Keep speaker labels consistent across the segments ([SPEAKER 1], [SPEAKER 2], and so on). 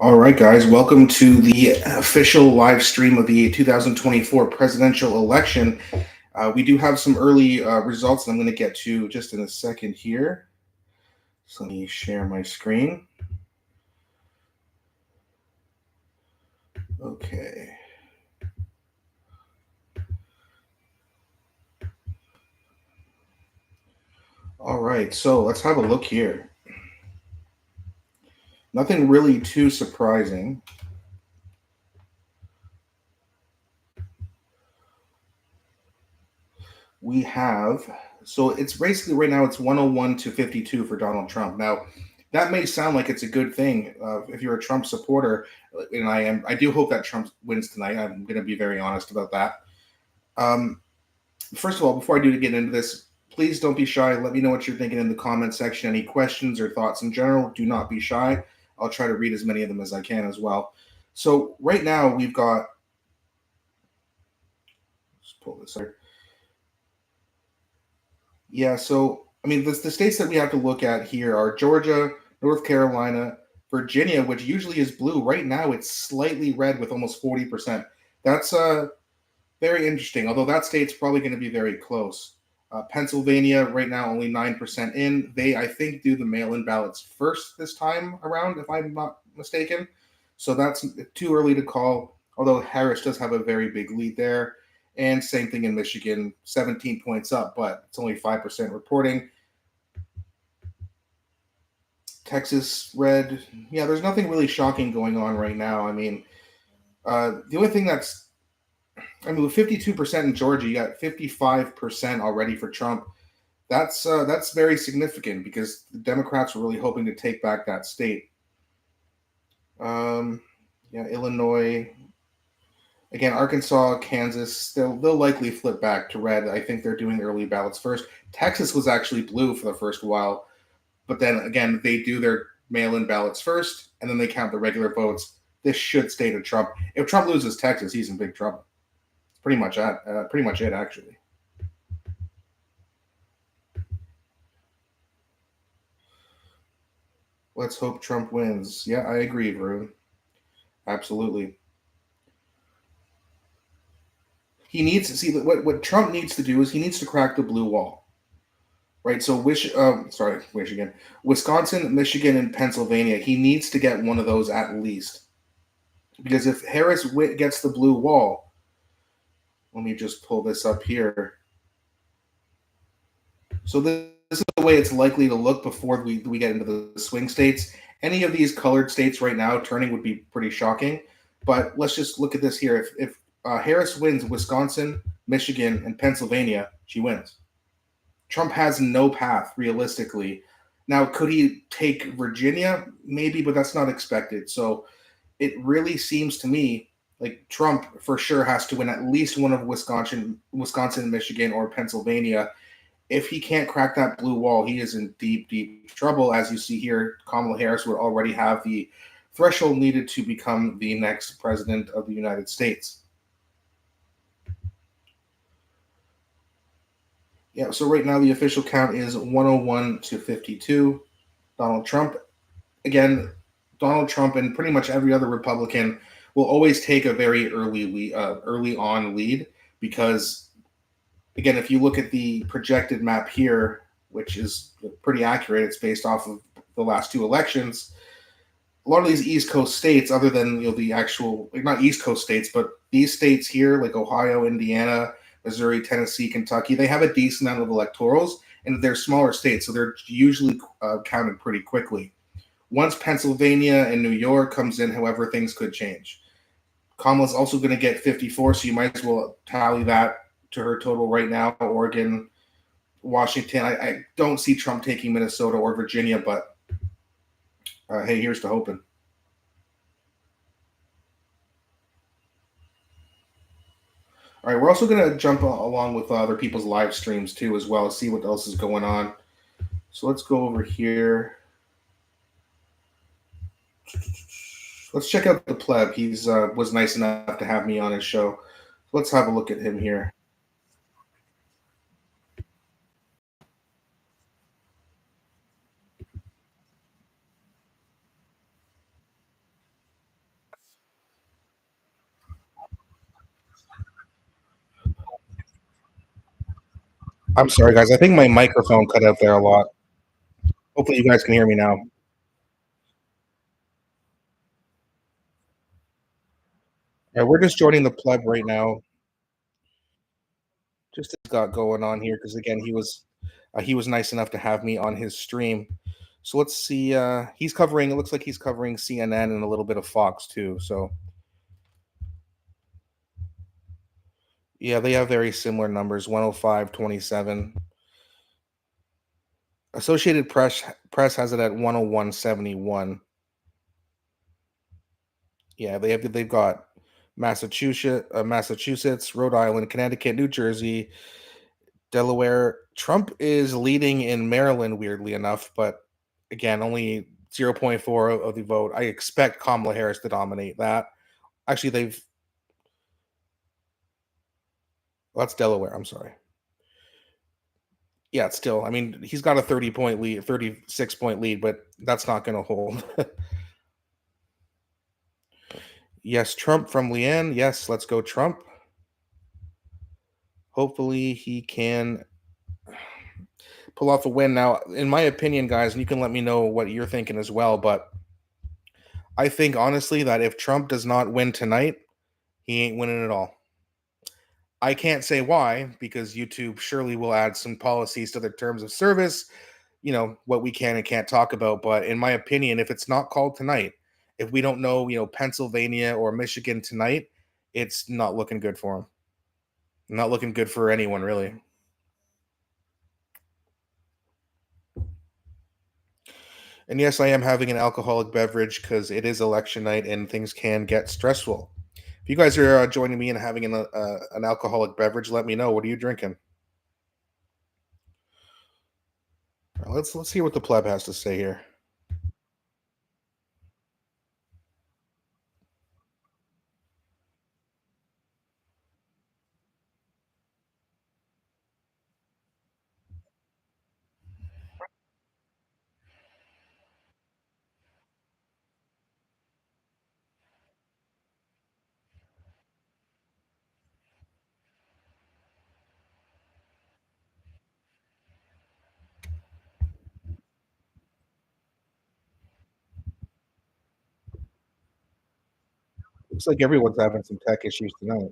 [SPEAKER 1] All right, guys, welcome to the official live stream of the 2024 presidential election. We do have some early results that I'm going to get to just in a second here. So let me share my screen. Okay. All right, so let's have a look here. Nothing really too surprising. We have, so it's basically right now it's 101 to 52 for Donald Trump. Now, that may sound like it's a good thing if you're a Trump supporter, and I am. I do hope that Trump wins tonight. I'm going to be very honest about that. Um, First of all, before I do get into this, please don't be shy. Let me know what you're thinking in the comment section. Any questions or thoughts in general, do not be shy. I'll try to read as many of them as I can as well. So right now we've got. Let's pull this out. Yeah, so I mean, the states that we have to look at here are Georgia, North Carolina, Virginia, which usually is blue. Right now, it's slightly red with almost 40%. That's very interesting, although that state's probably going to be very close. Pennsylvania, right now, only 9% in. They, I think, do the mail in ballots first this time around, if I'm not mistaken. So that's too early to call, although Harris does have a very big lead there. And same thing in Michigan, 17 points up, but it's only 5% reporting. Texas red. Yeah, there's nothing really shocking going on right now. I mean, the only thing with 52% in Georgia, you got 55% already for Trump. That's very significant because the Democrats were really hoping to take back that state. Yeah, Illinois, again, Arkansas, Kansas, they'll likely flip back to red. I think they're doing early ballots first. Texas was actually blue for the first while, but then again, they do their mail-in ballots first, and then they count the regular votes. This should stay to Trump. If Trump loses Texas, he's in big trouble. Pretty much it, actually. Let's hope Trump wins. Yeah, I agree, Varun. Absolutely. He needs to see what Trump needs to do is he needs to crack the blue wall, right? So, Michigan, Wisconsin, Michigan, and Pennsylvania. He needs to get one of those at least, because if Harris gets the blue wall, let me just pull this up here. So this is the way it's likely to look before we get into the swing states. Any of these colored states right now turning would be pretty shocking. But let's just look at this here. If Harris wins Wisconsin, Michigan, and Pennsylvania, she wins. Trump has no path realistically. Now, could he take Virginia? Maybe, but that's not expected. So it really seems to me like Trump for sure has to win at least one of Wisconsin, Michigan, or Pennsylvania. If he can't crack that blue wall, he is in deep, deep trouble. As you see here, Kamala Harris would already have the threshold needed to become the next president of the United States. Yeah, so right now the official count is 101 to 52. Donald Trump. Again, Donald Trump and pretty much every other Republican will always take a very early on lead because, again, if you look at the projected map here, which is pretty accurate, it's based off of the last two elections. A lot of these East Coast states, other than the actual not East Coast states, but these states here like Ohio, Indiana, Missouri, Tennessee, Kentucky, they have a decent amount of electorals, and they're smaller states, so they're usually counted pretty quickly. Once Pennsylvania and New York comes in, however, things could change. Kamala's also going to get 54, so you might as well tally that to her total right now. Oregon, Washington. I don't see Trump taking Minnesota or Virginia, but hey, here's to hoping. All right, we're also going to jump along with other people's live streams too, as well, see what else is going on. So let's go over here. Let's check out the pleb. He's was nice enough to have me on his show. Let's have a look at him here. I'm sorry, guys. I think my microphone cut out there a lot. Hopefully, you guys can hear me now. Yeah, we're just joining the pleb right now. Just got going on here because again, he was nice enough to have me on his stream. So let's see. He's covering. It looks like he's covering CNN and a little bit of Fox too. So yeah, they have very similar numbers: 105, 27. Associated Press has it at 101.71. Yeah, they've got Massachusetts, Rhode Island, Connecticut, New Jersey, Delaware. Trump is leading in Maryland, weirdly enough, but again, only 0.4 of the vote. I expect Kamala Harris to dominate that. Actually, that's Delaware. I'm sorry. Yeah, it's still. I mean, he's got a 30-point lead, 36-point lead, but that's not going to hold. Yes, Trump from Leanne. Yes, let's go, Trump. Hopefully, he can pull off a win. Now, in my opinion, guys, and you can let me know what you're thinking as well, but I think honestly that if Trump does not win tonight, he ain't winning at all. I can't say why because YouTube surely will add some policies to their terms of service, what we can and can't talk about. But in my opinion, if it's not called tonight, if we don't know, Pennsylvania or Michigan tonight, it's not looking good for him. Not looking good for anyone, really. And yes, I am having an alcoholic beverage because it is election night and things can get stressful. If you guys are joining me and having an alcoholic beverage, let me know. What are you drinking? Let's hear what the pleb has to say here. Looks like everyone's having some tech issues tonight.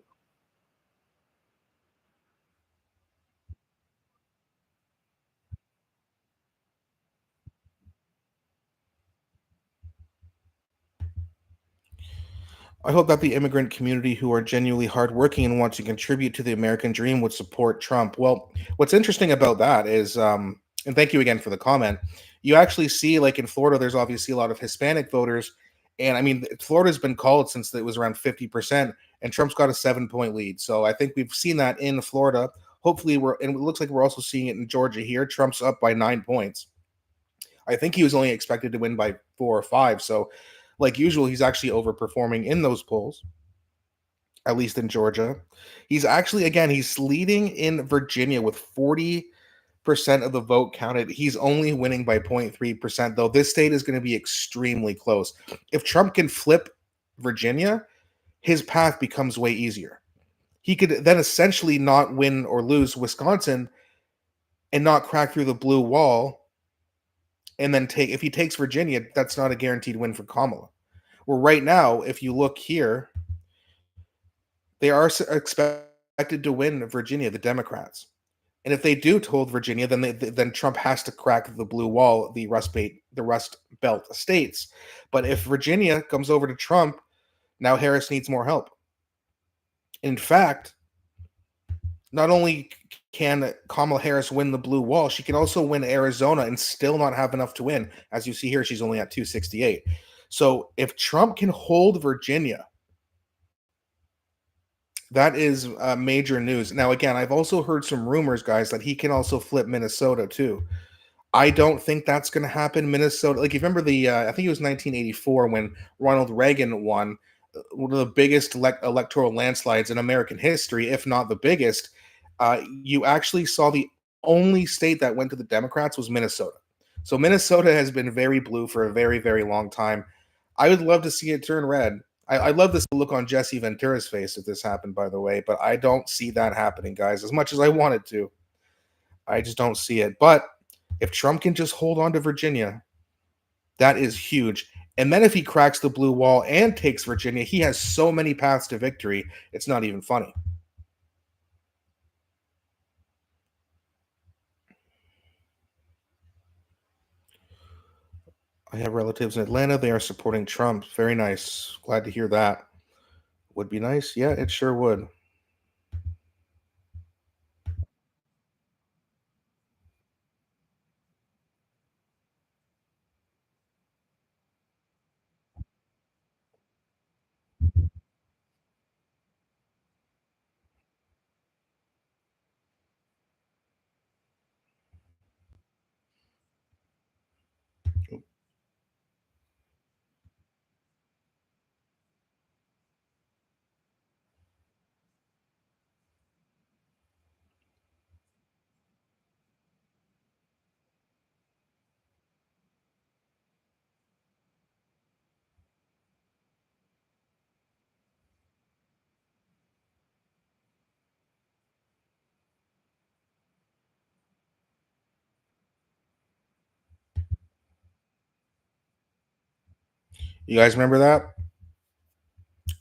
[SPEAKER 1] I hope that the immigrant community who are genuinely hardworking and want to contribute to the American dream would support Trump. Well, what's interesting about that is, and thank you again for the comment. You actually see, like in Florida, there's obviously a lot of Hispanic voters, and I mean, Florida's been called since it was around 50%, and Trump's got a 7-point lead. So I think we've seen that in Florida. Hopefully, and it looks like we're also seeing it in Georgia here. Trump's up by 9 points. I think he was only expected to win by 4 or 5. So, like usual, he's actually overperforming in those polls, at least in Georgia. He's actually, again, he's leading in Virginia with 40% of the vote counted. He's only winning by 0.3%, though. This state is going to be extremely close. If Trump can flip Virginia, his path becomes way easier. He could then essentially not win or lose Wisconsin and not crack through the blue wall and then if he takes Virginia, that's not a guaranteed win for Kamala. Well, right now, if you look here, they are expected to win Virginia, the Democrats, and if they do hold Virginia, then Trump has to crack the blue wall, the Rust Belt states. But if Virginia comes over to Trump, now Harris needs more help. In fact, not only can Kamala Harris win the blue wall, she can also win Arizona and still not have enough to win. As you see here, she's only at 268. So if Trump can hold Virginia, that is major news. Now, again, I've also heard some rumors, guys, that he can also flip Minnesota too. I don't think that's going to happen. Minnesota, like you remember I think it was 1984 when Ronald Reagan won one of the biggest electoral landslides in American history, if not the biggest. You actually saw the only state that went to the Democrats was Minnesota. So Minnesota has been very blue for a very, very long time. I would love to see it turn red. I love this look on Jesse Ventura's face if this happened, by the way, but I don't see that happening, guys, as much as I wanted to. I just don't see it. But if Trump can just hold on to Virginia, that is huge. And then if he cracks the blue wall and takes Virginia, he has so many paths to victory. It's not even funny. I have relatives in Atlanta. They are supporting Trump. Very nice. Glad to hear that. Would be nice. Yeah, it sure would. You guys remember that?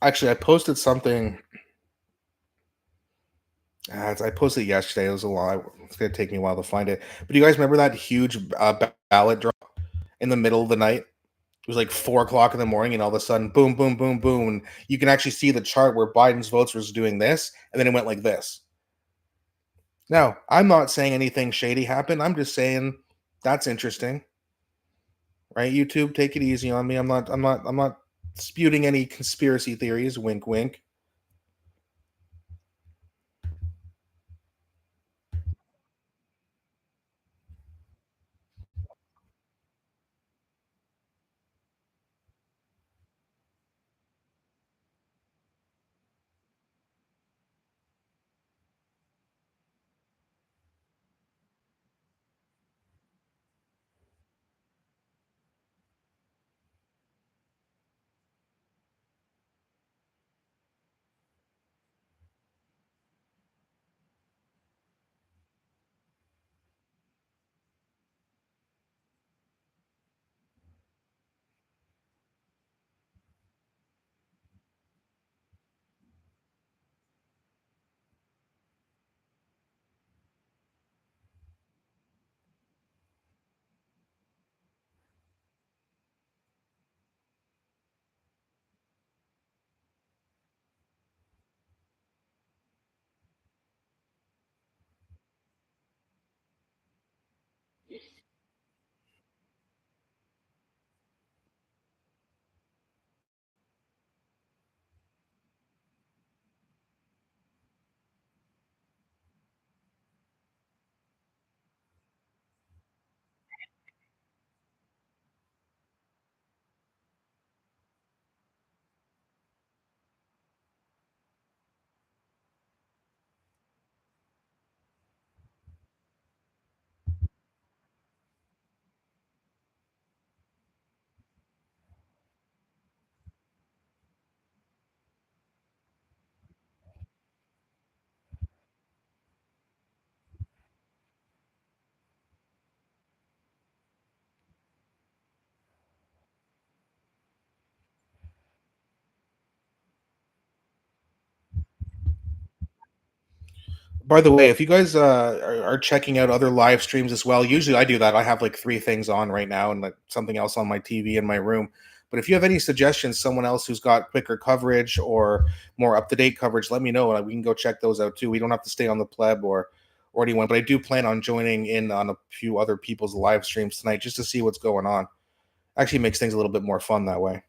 [SPEAKER 1] Actually, I posted something. I posted it yesterday. It was a lot. It's going to take me a while to find it. But do you guys remember that huge ballot drop in the middle of the night? It was like 4 o'clock in the morning, and all of a sudden, boom, boom, boom, boom. And you can actually see the chart where Biden's votes was doing this, and then it went like this. Now, I'm not saying anything shady happened. I'm just saying that's interesting, right? YouTube, take it easy on me. I'm not disputing any conspiracy theories. Wink, wink. By the way, if you guys are checking out other live streams as well, usually I do that. I have like three things on right now and like something else on my TV in my room. But if you have any suggestions, someone else who's got quicker coverage or more up to date coverage, let me know and we can go check those out too. We don't have to stay on the pleb or anyone, but I do plan on joining in on a few other people's live streams tonight just to see what's going on. Actually makes things a little bit more fun that way.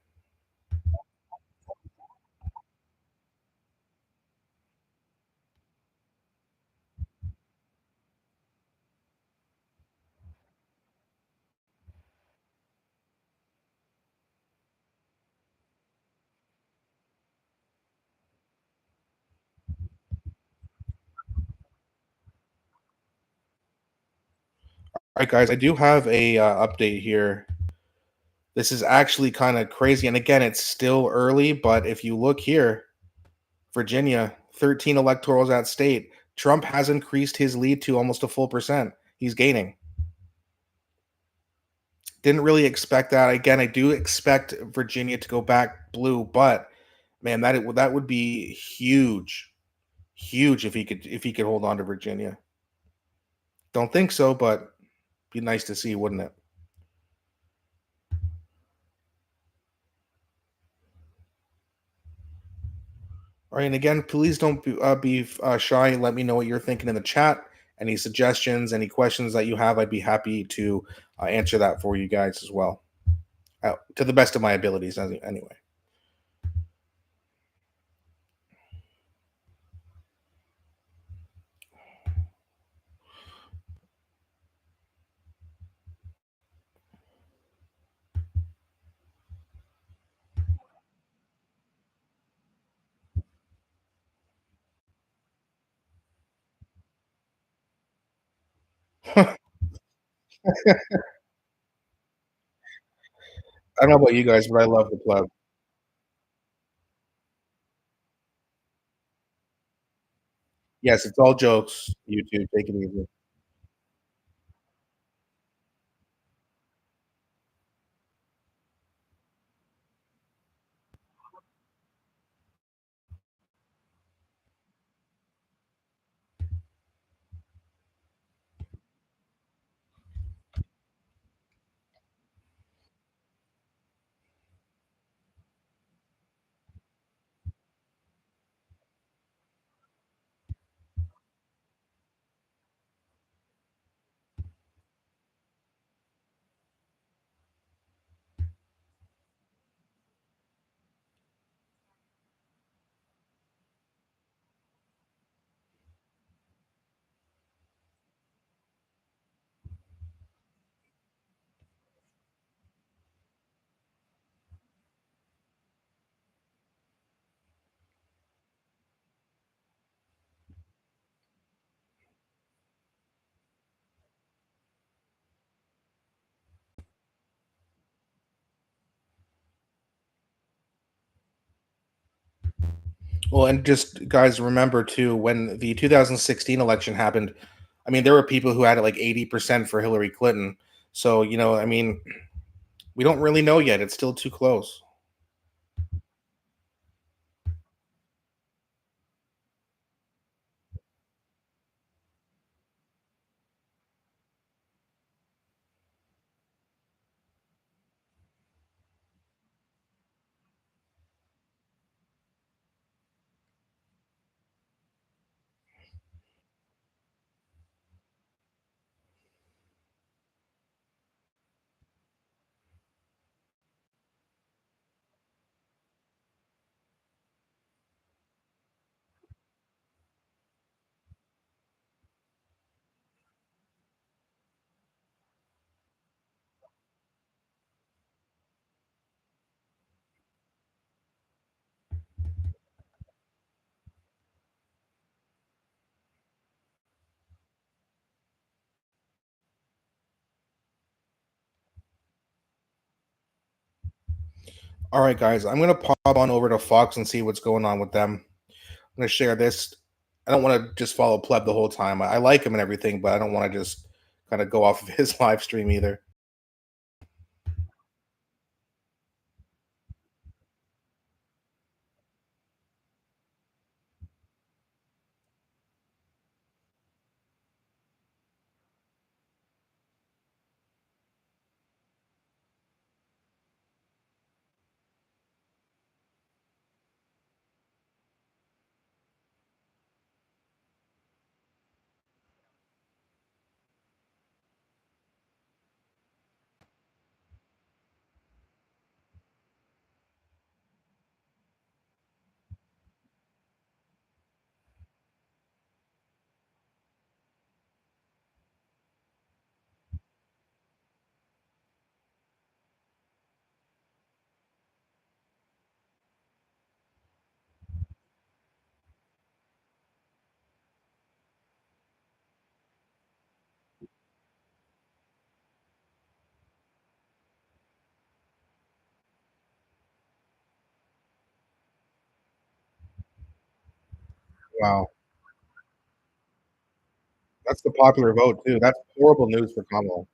[SPEAKER 1] All right, guys, I do have a update here. This is actually kind of crazy. And again, it's still early, but if you look here, Virginia, 13 electorals at state. Trump has increased his lead to almost a full percent. He's gaining. Didn't really expect that. Again, I do expect Virginia to go back blue, but man, that would be huge, huge if he could hold on to Virginia. Don't think so, but be nice to see, wouldn't it? All right, and again, please don't be shy. Let me know what you're thinking in the chat. Any suggestions, any questions that you have, I'd be happy to answer that for you guys as well, to the best of my abilities. Anyway. I don't know about you guys, but I love the pleb. Yes, it's all jokes. YouTube, take it easy. Well, and just guys, remember too, when the 2016 election happened, I mean, there were people who had it like 80% for Hillary Clinton. So, I mean, we don't really know yet. It's still too close. All right, guys, I'm gonna pop on over to Fox and see what's going on with them. I'm gonna share this. I don't want to just follow Pleb the whole time. I like him and everything, but I don't want to just kind of go off of his live stream either. Wow. That's the popular vote too. That's horrible news for Kamala.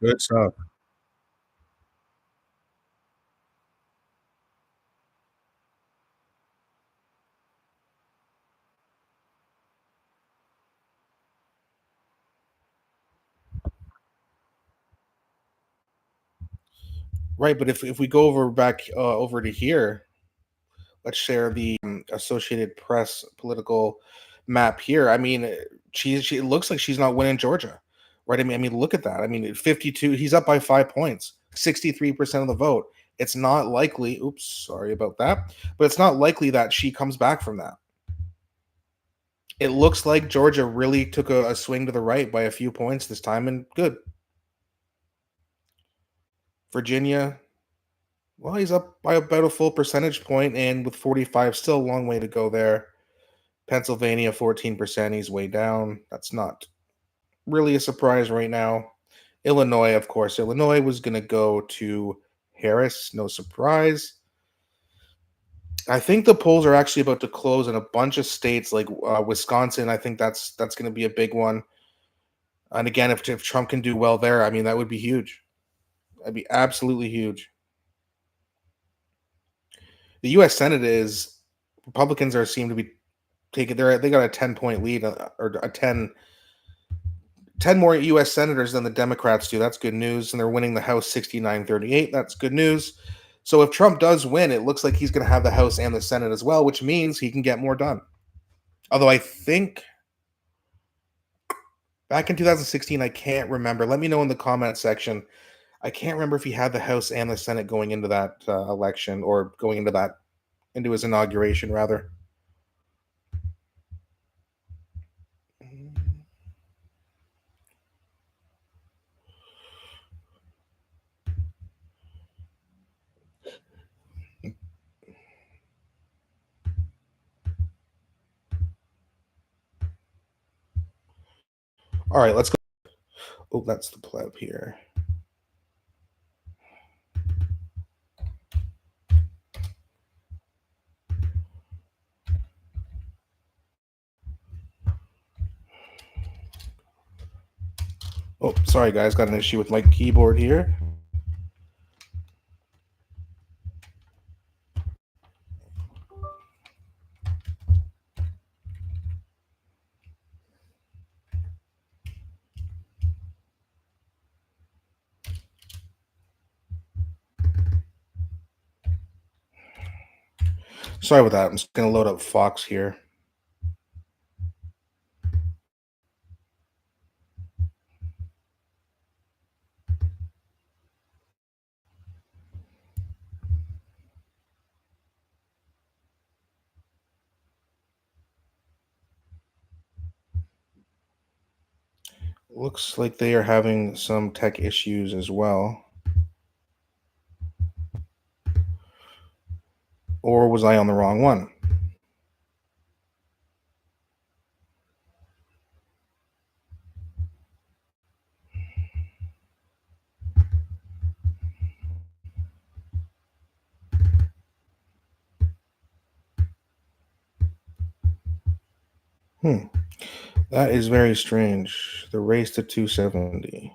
[SPEAKER 1] Good stuff. Right, but if we go over back over to here, let's share the Associated Press political map here. I mean, she it looks like she's not winning Georgia, right? I mean, look at that. I mean, 52. He's up by 5 points, 63% of the vote. It's not likely. Oops, sorry about that. But it's not likely that she comes back from that. It looks like Georgia really took a swing to the right by a few points this time, and good. Virginia, well, he's up by about a full percentage point, and with 45, still a long way to go there. Pennsylvania, 14%. He's way down. That's not really a surprise right now. Illinois, of course. Illinois was going to go to Harris. No surprise. I think the polls are actually about to close in a bunch of states like Wisconsin. I think that's going to be a big one. And again, if Trump can do well there, I mean, that would be huge. That'd be absolutely huge. The U.S. Senate is Republicans are seem to be taking. They got a 10 point lead or a 10 more U.S. senators than the Democrats do. That's good news. And they're winning the House 69-38. That's good news. So if Trump does win, it looks like he's going to have the House and the Senate as well, which means he can get more done. Although I think back in 2016, I can't remember. Let me know in the comment section. I can't remember if he had the House and the Senate going into that election or going into his inauguration, rather. All right, let's go. Oh, that's the pleb here. Oh, sorry, guys. Got an issue with my keyboard here. Sorry about that. I'm just going to load up Fox here. Looks like they are having some tech issues as well. Or was I on the wrong one? Hmm. That is very strange. The race to 270.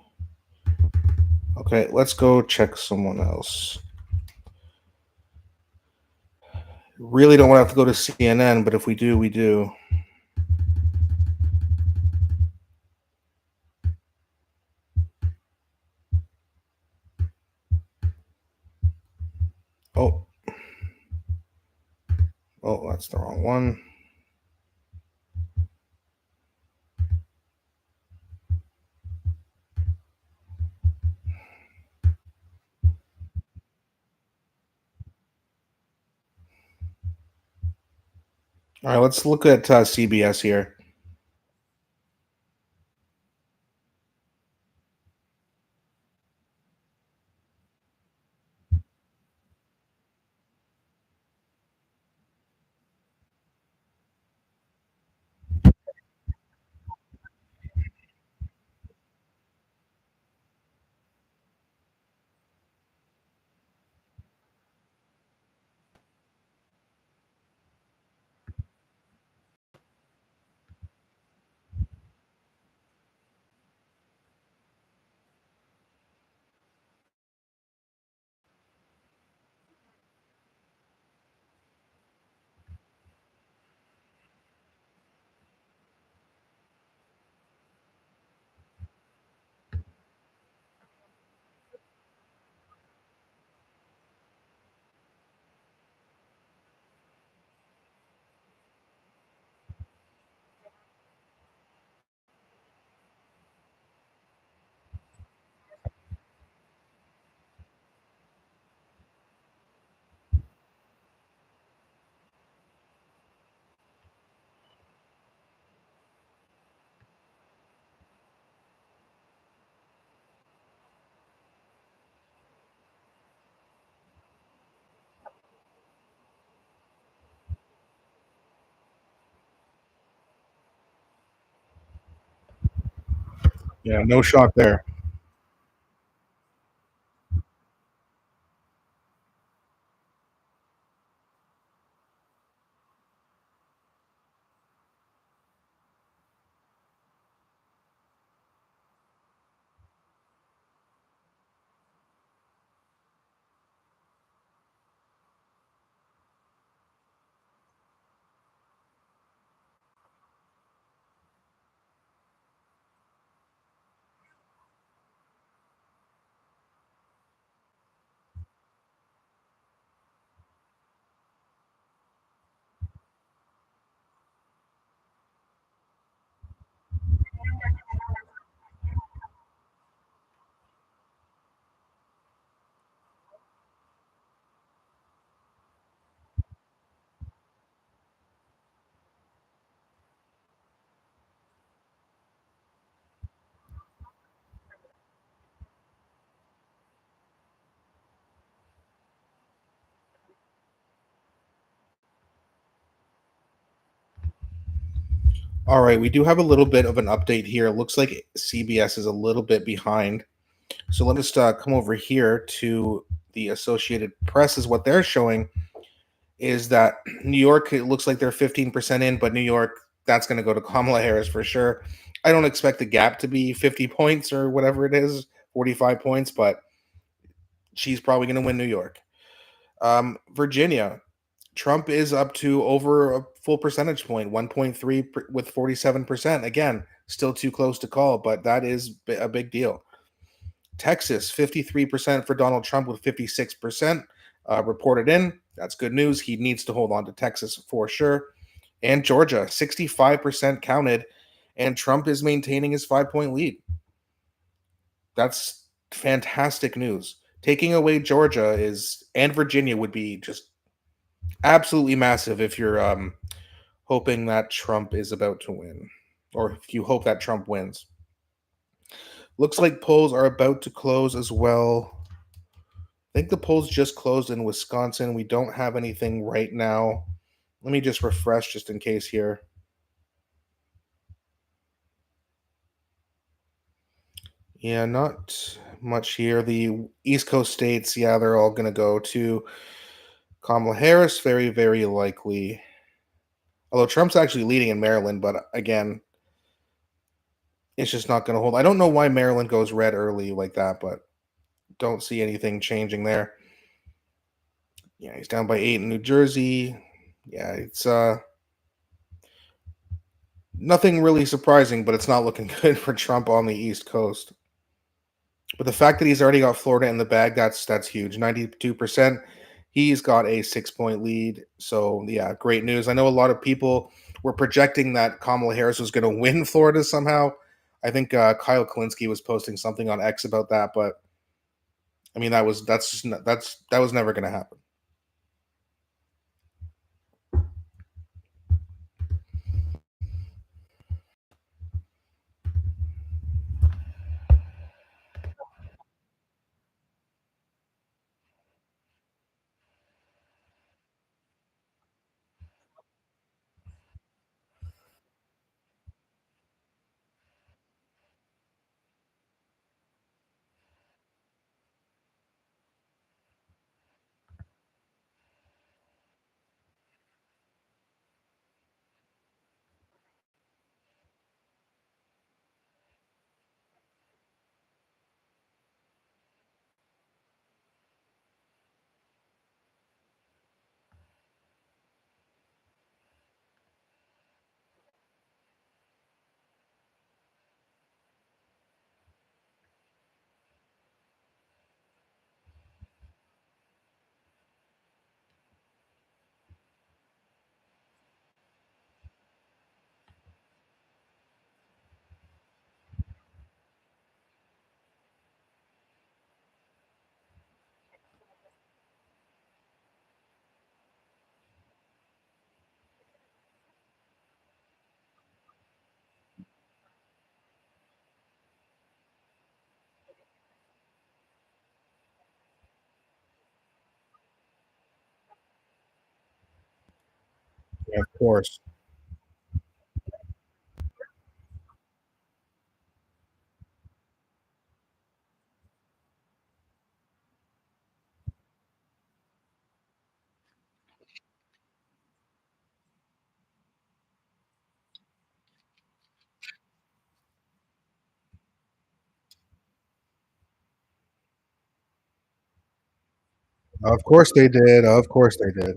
[SPEAKER 1] Okay, let's go check someone else. Really don't want to have to go to CNN, but if we do, we do. Oh, oh, that's the wrong one. All right, let's look at CBS here. Yeah, no shock there. All right, we do have a little bit of an update here. It looks like CBS is a little bit behind. So let us come over here to the Associated Press. Is what they're showing is that New York, it looks like they're 15% in, but New York, that's going to go to Kamala Harris for sure. I don't expect the gap to be 50 points or whatever it is, 45 points, but she's probably going to win New York. Virginia, Trump is up to over a full percentage point, 1.3 with 47%. Again, still too close to call, but that is a big deal. Texas, 53% for Donald Trump with 56% reported in. That's good news. He needs to hold on to Texas for sure. And Georgia, 65% counted, and Trump is maintaining his 5 point lead. That's fantastic news. Taking away Georgia is and Virginia would be just absolutely massive if you're hoping that Trump is about to win, or if you hope that Trump wins. Looks like polls are about to close as well. I think the polls just closed in Wisconsin. We don't have anything right now. Let me just refresh just in case here. Yeah, not much here. The East Coast states, yeah, they're all going to go to Kamala Harris, very, very likely. Although Trump's actually leading in Maryland, but again, it's just not going to hold. I don't know why Maryland goes red early like that, but don't see anything changing there. Yeah, he's down by 8 in New Jersey. Yeah, it's nothing really surprising, but it's not looking good for Trump on the East Coast. But the fact that he's already got Florida in the bag, that's huge. 92%. He's got a 6 point lead. So yeah, great news. I know a lot of people were projecting that Kamala Harris was going to win Florida somehow. I think Kyle Kalinske was posting something on X about that, but I mean that's just that was never going to happen. Yeah, of course. Of course they did. Of course they did.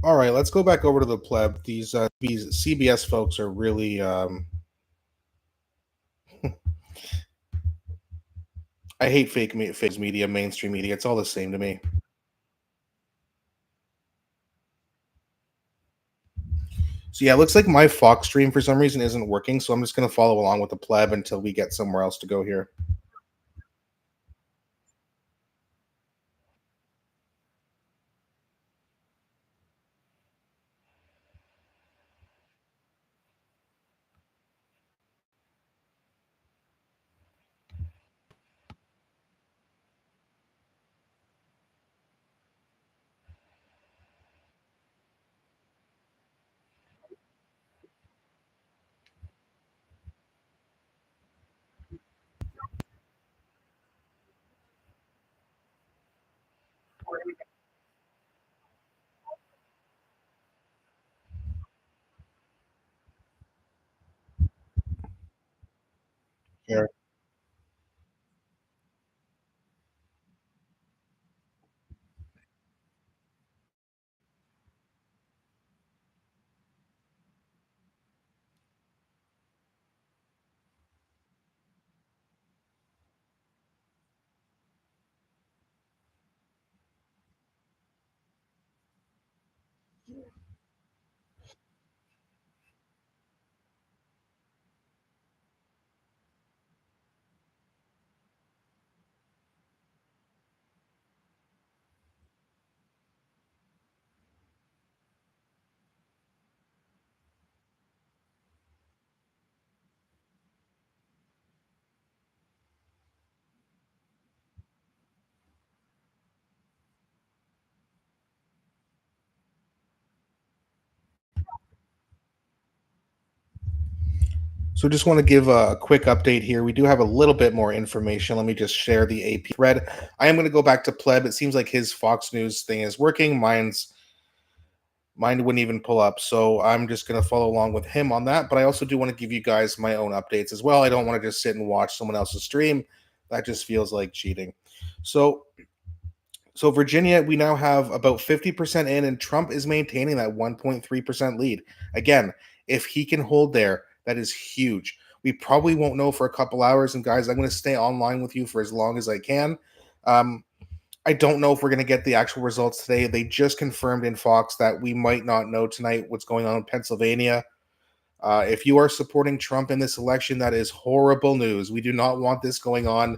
[SPEAKER 1] All right, let's go back over to the pleb. These CBS folks are really. I hate fake media, mainstream media. It's all the same to me. So yeah, it looks like my Fox stream for some reason isn't working. So I'm just gonna follow along with the pleb until we get somewhere else to go here. Here. So just want to give a quick update here. We do have a little bit more information. Let me just share the AP thread. I am going to go back to pleb. It seems like his Fox News thing is working. Mine wouldn't even pull up. So I'm just going to follow along with him on that. But I also do want to give you guys my own updates as well. I don't want to just sit and watch someone else's stream. That just feels like cheating. So so Virginia, we now have about 50% in, and Trump is maintaining that 1.3% lead. Again, if he can hold there, that is huge. We probably won't know for a couple hours. And guys, I'm going to stay online with you for as long as I can. Um, I don't know if we're going to get the actual results today. They just confirmed in Fox that we might not know tonight what's going on in Pennsylvania. If you are supporting Trump in this election, that is horrible news. We do not want this going on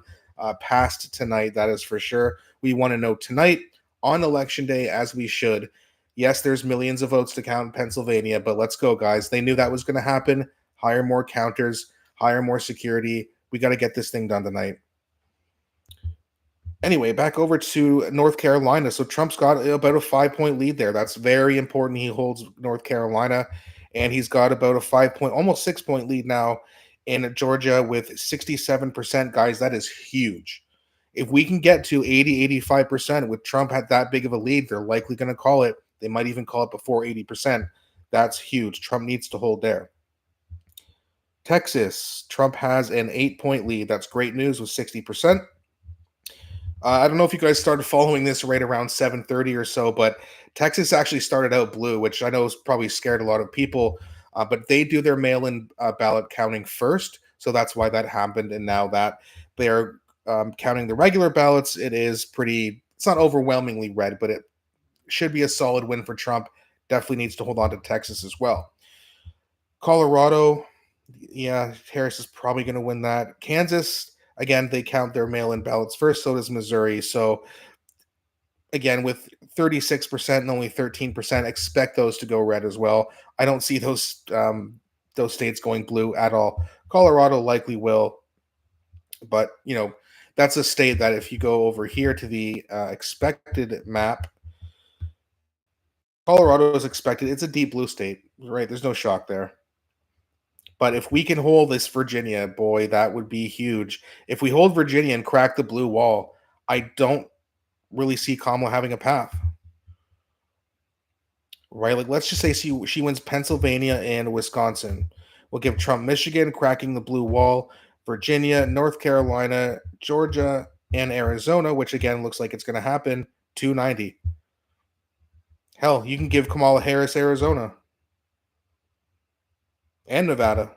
[SPEAKER 1] past tonight. That is for sure. We want to know tonight on election day, as we should. Yes, there's millions of votes to count in Pennsylvania, but let's go, guys. They knew that was going to happen. Hire more counters, hire more security. We got to get this thing done tonight. Anyway, back over to North Carolina. So Trump's got about a 5 point lead there. That's very important. He holds North Carolina, and he's got about a 5 point, almost 6 point lead now in Georgia with 67%. Guys, that is huge. If we can get to 80, 85% with Trump at that big of a lead, they're likely going to call it. They might even call it before 80%. That's huge. Trump needs to hold there. Texas, Trump has an 8 point lead. That's great news with 60%. I don't know if you guys started following this right around 7:30 or so, but Texas actually started out blue, which I know has probably scared a lot of people. But they do their mail-in ballot counting first, so that's why that happened. And now that they're counting the regular ballots, it is pretty. It's not overwhelmingly red, but it should be a solid win for Trump. Definitely needs to hold on to Texas as well. Colorado, yeah, Harris is probably going to win that. Kansas, again, they count their mail-in ballots first. So does Missouri. So again, with 36% and only 13%, expect those to go red as well. I don't see those states going blue at all. Colorado likely will, but that's a state that if you go over here to the expected map, Colorado is expected. It's a deep blue state, right? There's no shock there. But if we can hold this Virginia, boy, that would be huge. If we hold Virginia and crack the blue wall, I don't really see Kamala having a path. Right? Like, let's just say she wins Pennsylvania and Wisconsin. We'll give Trump Michigan, cracking the blue wall, Virginia, North Carolina, Georgia, and Arizona, which again looks like it's going to happen, 290. Hell, you can give Kamala Harris Arizona and Nevada.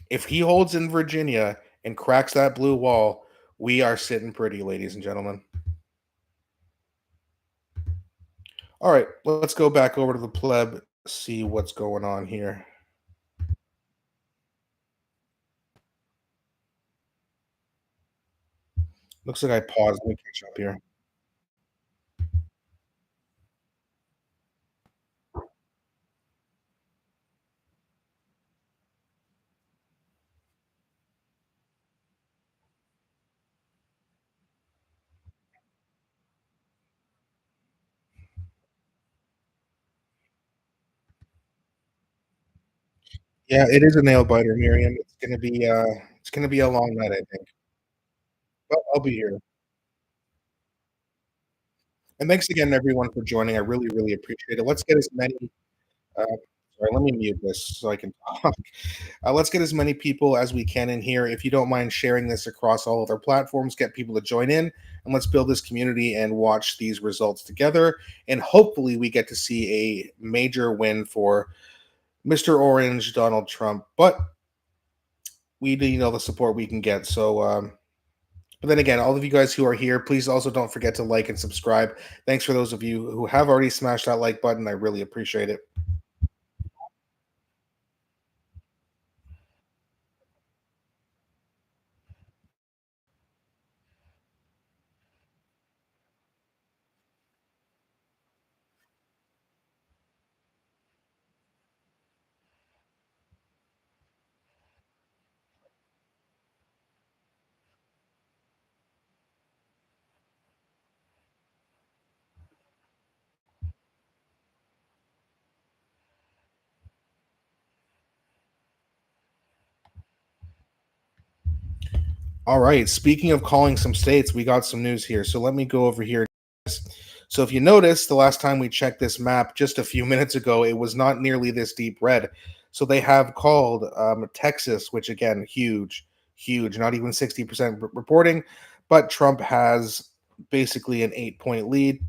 [SPEAKER 1] If he holds in Virginia and cracks that blue wall, we are sitting pretty, ladies and gentlemen. All right, let's go back over to the pleb, see what's going on here. Looks like I paused. Let me catch up here. Yeah, it is a nail biter, Miriam. It's gonna be a long night, I think. But I'll be here. And thanks again, everyone, for joining. I really, really appreciate it. Let's get as many. Sorry, let me mute this so I can talk. Let's get as many people as we can in here. If you don't mind sharing this across all of our platforms, get people to join in, and let's build this community and watch these results together. And hopefully, we get to see a major win for Mr. Orange, Donald Trump. But we need all the support we can get. So, but then again, all of you guys who are here, please also don't forget to like and subscribe. Thanks for those of you who have already smashed that like button. I really appreciate it. All right. Speaking of calling some states, we got some news here. So let me go over here. So if you notice, the last time we checked this map just a few minutes ago, it was not nearly this deep red. So they have called Texas, which again, huge, huge, not even 60% reporting, but Trump has basically an 8 point lead.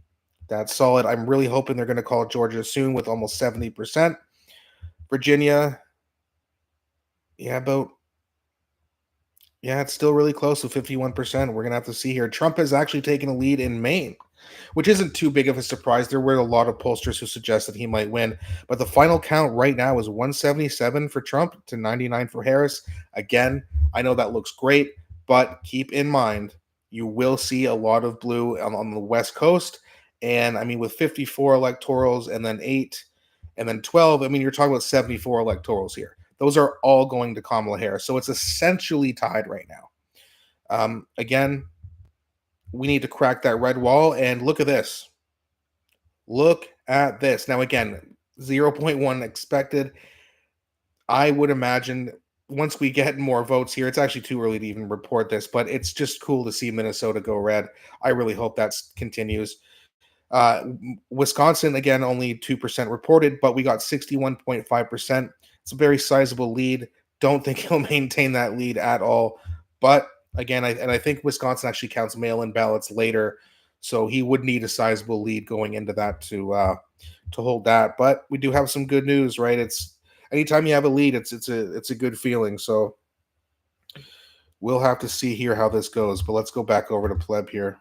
[SPEAKER 1] That's solid. I'm really hoping they're going to call Georgia soon with almost 70%. Virginia, yeah, about yeah, it's still really close to 51%. We're going to have to see here. Trump has actually taken a lead in Maine, which isn't too big of a surprise. There were a lot of pollsters who suggested he might win, but the final count right now is 177 for Trump to 99 for Harris. Again, I know that looks great, but keep in mind you will see a lot of blue on the West Coast. And I mean, with 54 electorals and then 8 and then 12, I mean, you're talking about 74 electorals here. Those are all going to Kamala Harris. So it's essentially tied right now. Again, we need to crack that red wall. And look at this. Look at this. Now, again, zero point 0.1 expected. I would imagine once we get more votes here, it's actually too early to even report this, but it's just cool to see Minnesota go red. I really hope that continues. Wisconsin, again, only 2% reported, but we got 61.5%. It's a very sizable lead. Don't think he'll maintain that lead at all. But again, I think Wisconsin actually counts mail-in ballots later, so he would need a sizable lead going into that to hold that. But we do have some good news, right? It's anytime you have a lead, it's a good feeling. So we'll have to see here how this goes. But let's go back over to pleb here.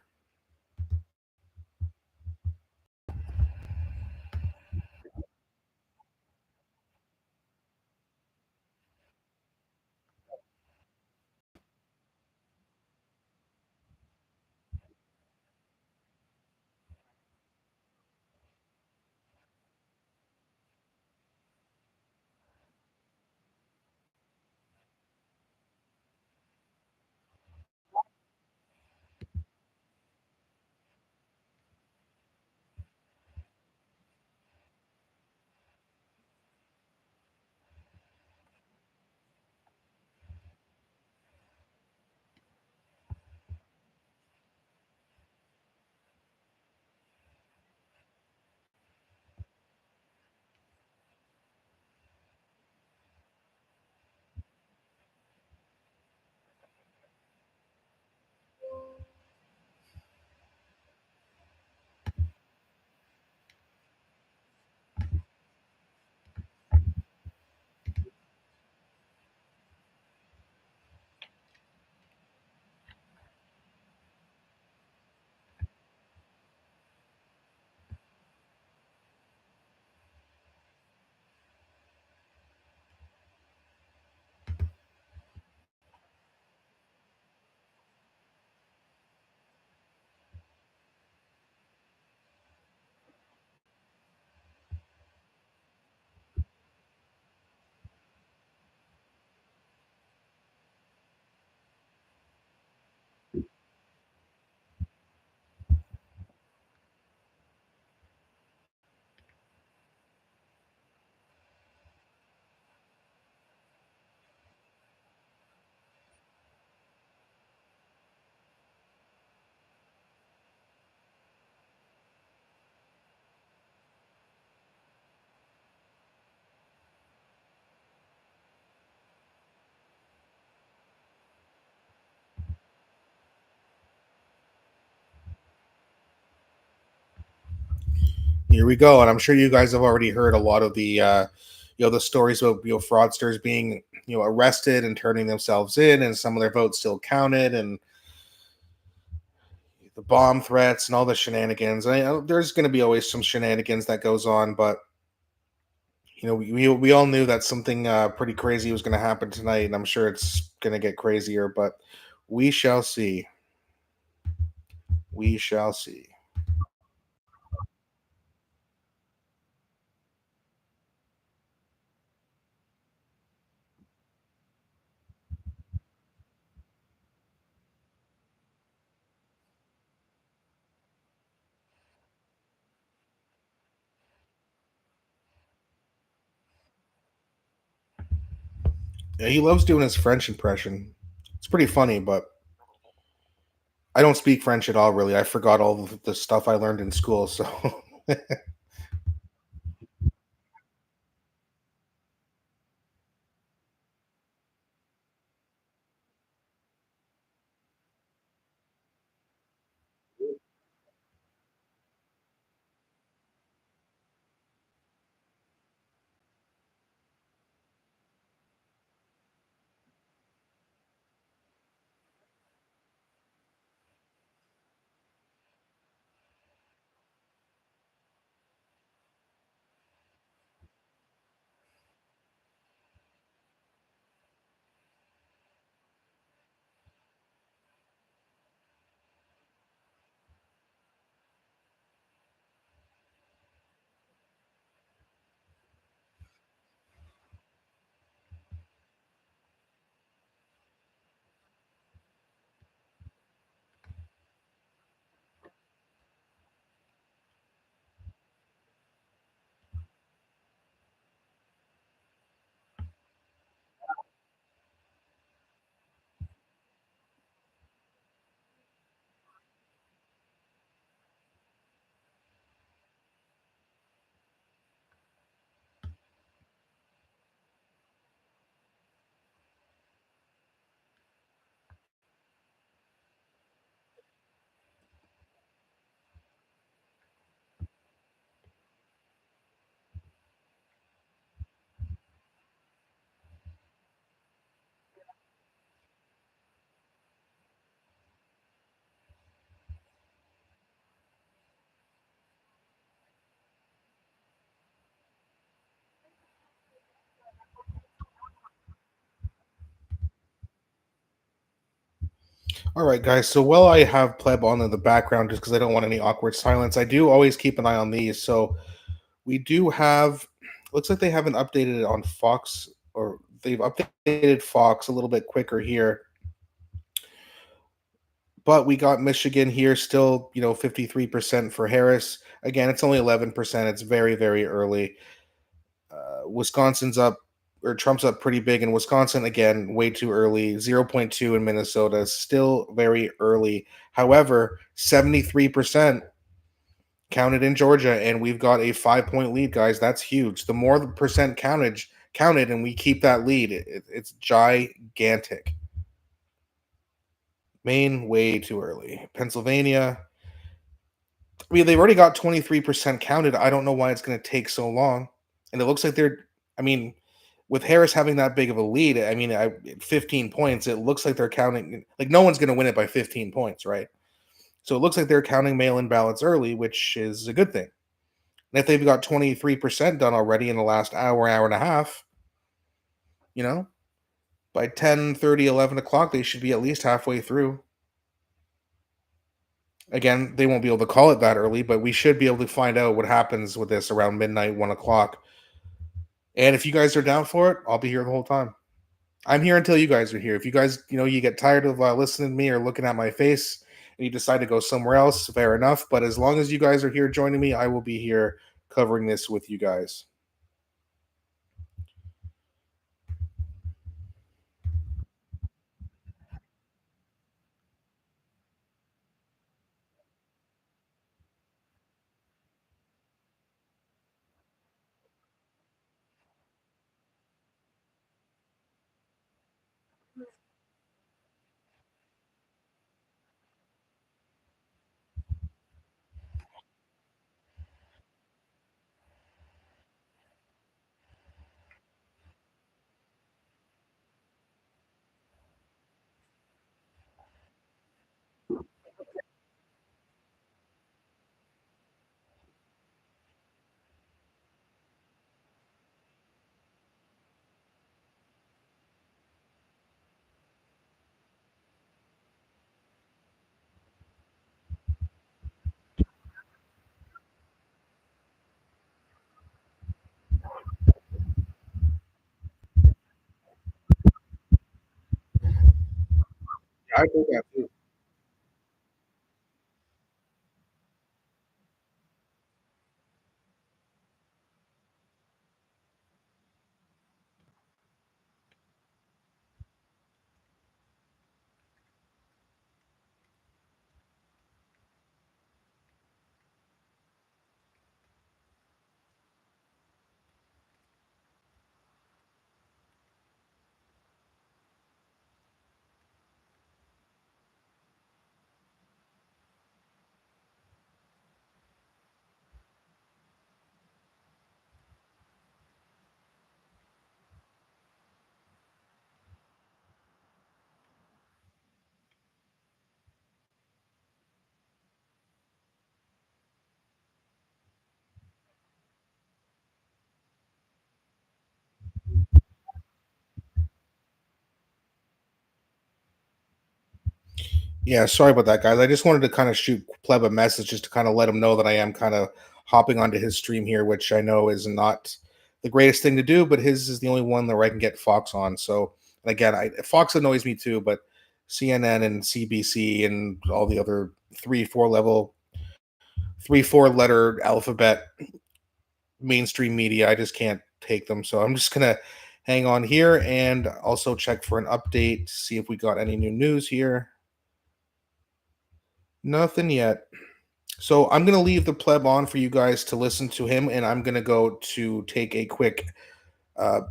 [SPEAKER 1] Here we go, and I'm sure you guys have already heard a lot of the stories about fraudsters being arrested and turning themselves in, and some of their votes still counted, and the bomb threats and all the shenanigans. There's going to be always some shenanigans that goes on, but we all knew that something pretty crazy was going to happen tonight, and I'm sure it's going to get crazier, but we shall see. We shall see. Yeah, he loves doing his French impression. It's pretty funny, but I don't speak French at all, really. I forgot all of the stuff I learned in school. So, all right, guys. So, while I have Pleb on in the background, just because I don't want any awkward silence, I do always keep an eye on these. So, we do have, looks like they haven't updated it on Fox, or they've updated Fox a little bit quicker here. But we got Michigan here still, 53% for Harris. Again, it's only 11%. It's very, very early. Wisconsin's up, or Trump's up pretty big in Wisconsin. Again, way too early. 0.2 in Minnesota, still very early. However, 73% counted in Georgia, and we've got a 5 point lead, guys. That's huge. The more the percent counted, and we keep that lead, it's gigantic. Maine, way too early. Pennsylvania, I mean, they've already got 23% counted. I don't know why it's going to take so long. And it looks like I mean, with Harris having that big of a lead, I mean, 15 points, it looks like they're counting, like no one's going to win it by 15 points, right? So it looks like they're counting mail in ballots early, which is a good thing. And if they've got 23% done already in the last hour, hour and a half, you know, by 10:30, 11 o'clock, they should be at least halfway through. Again, they won't be able to call it that early, but we should be able to find out what happens with this around midnight, 1 o'clock. And if you guys are down for it, I'll be here the whole time. I'm here until you guys are here. If you guys, you get tired of listening to me or looking at my face and you decide to go somewhere else, fair enough. But as long as you guys are here joining me, I will be here covering this with you guys. I think that too. Yeah, sorry about that, guys. I just wanted to kind of shoot Pleb a message just to kind of let him know that I am kind of hopping onto his stream here, which I know is not the greatest thing to do, but his is the only one where I can get Fox on. So, and again, Fox annoys me too, but CNN and CBC and all the other 3, 4 letter alphabet mainstream media, I just can't take them. So I'm just gonna hang on here and also check for an update, see if we got any new news here. Nothing yet. So I'm gonna leave the pleb on for you guys to listen to him, and I'm gonna go to take a quick uh,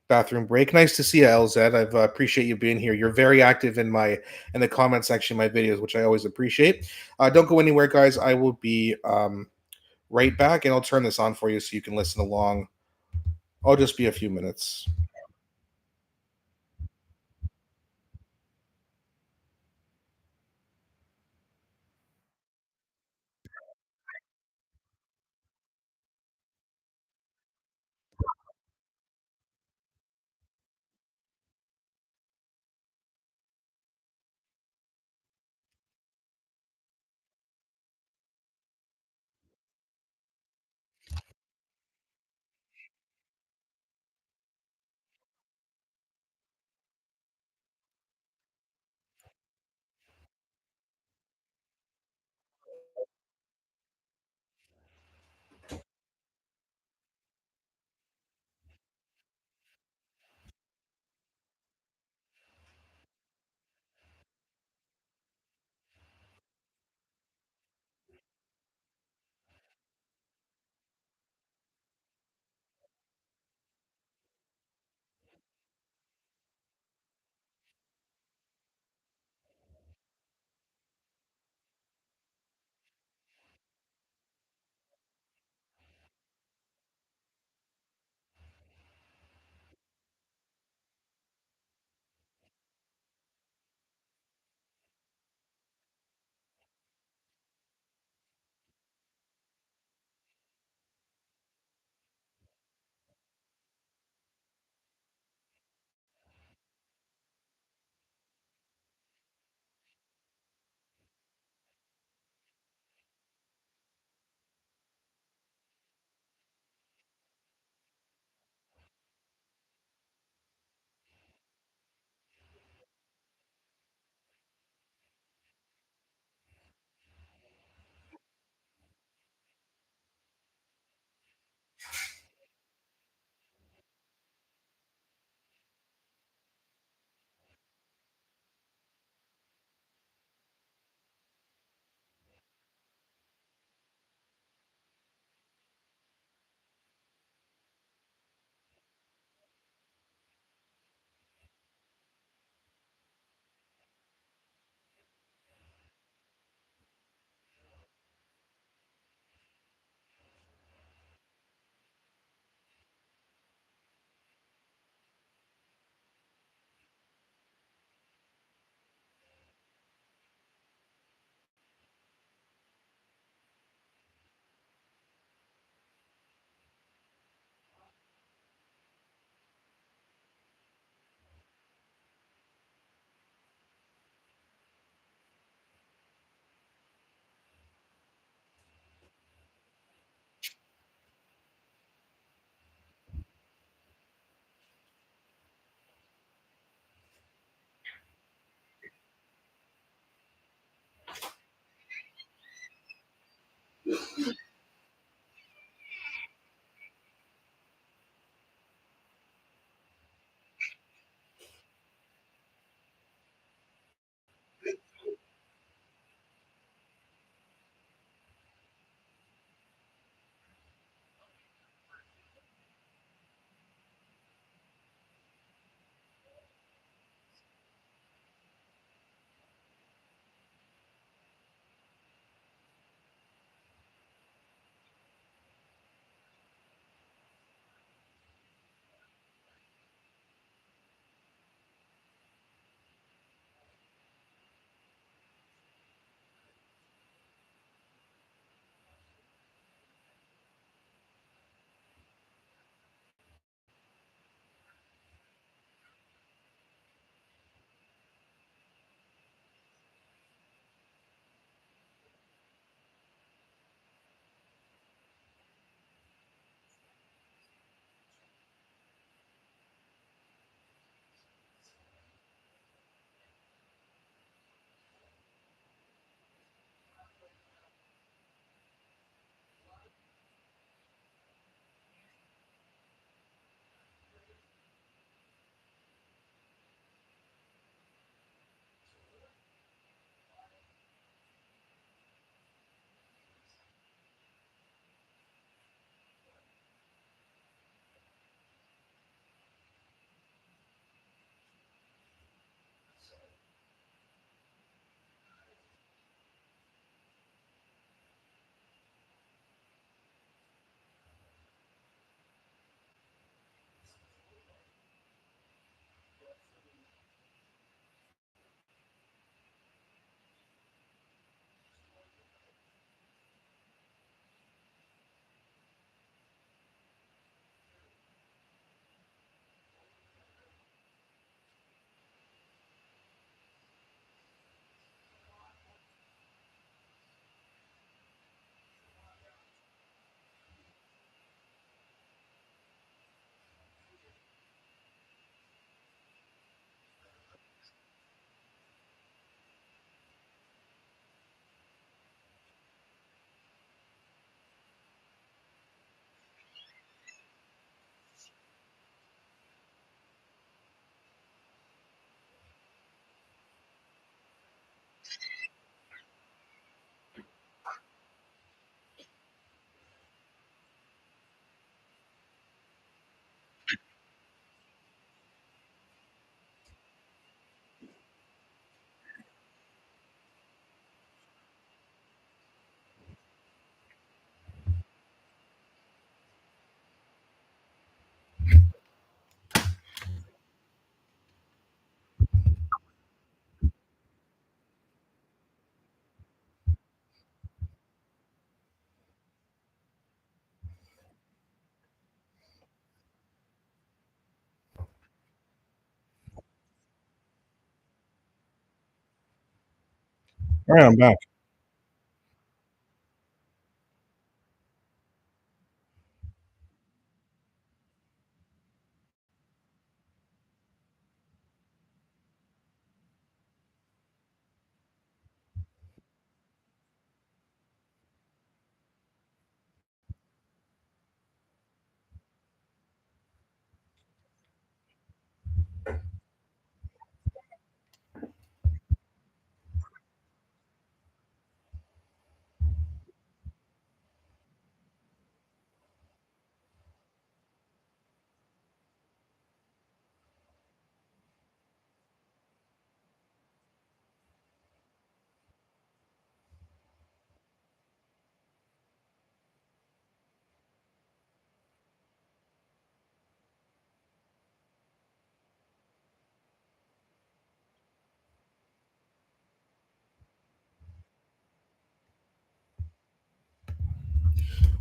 [SPEAKER 1] bathroom break. Nice to see you, LZ. I appreciate you being here. You're very active in the comment section of my videos, which I always appreciate. Don't go anywhere, guys. I will be right back, and I'll turn this on for you so you can listen along. I'll just be a few minutes. All right, I'm back.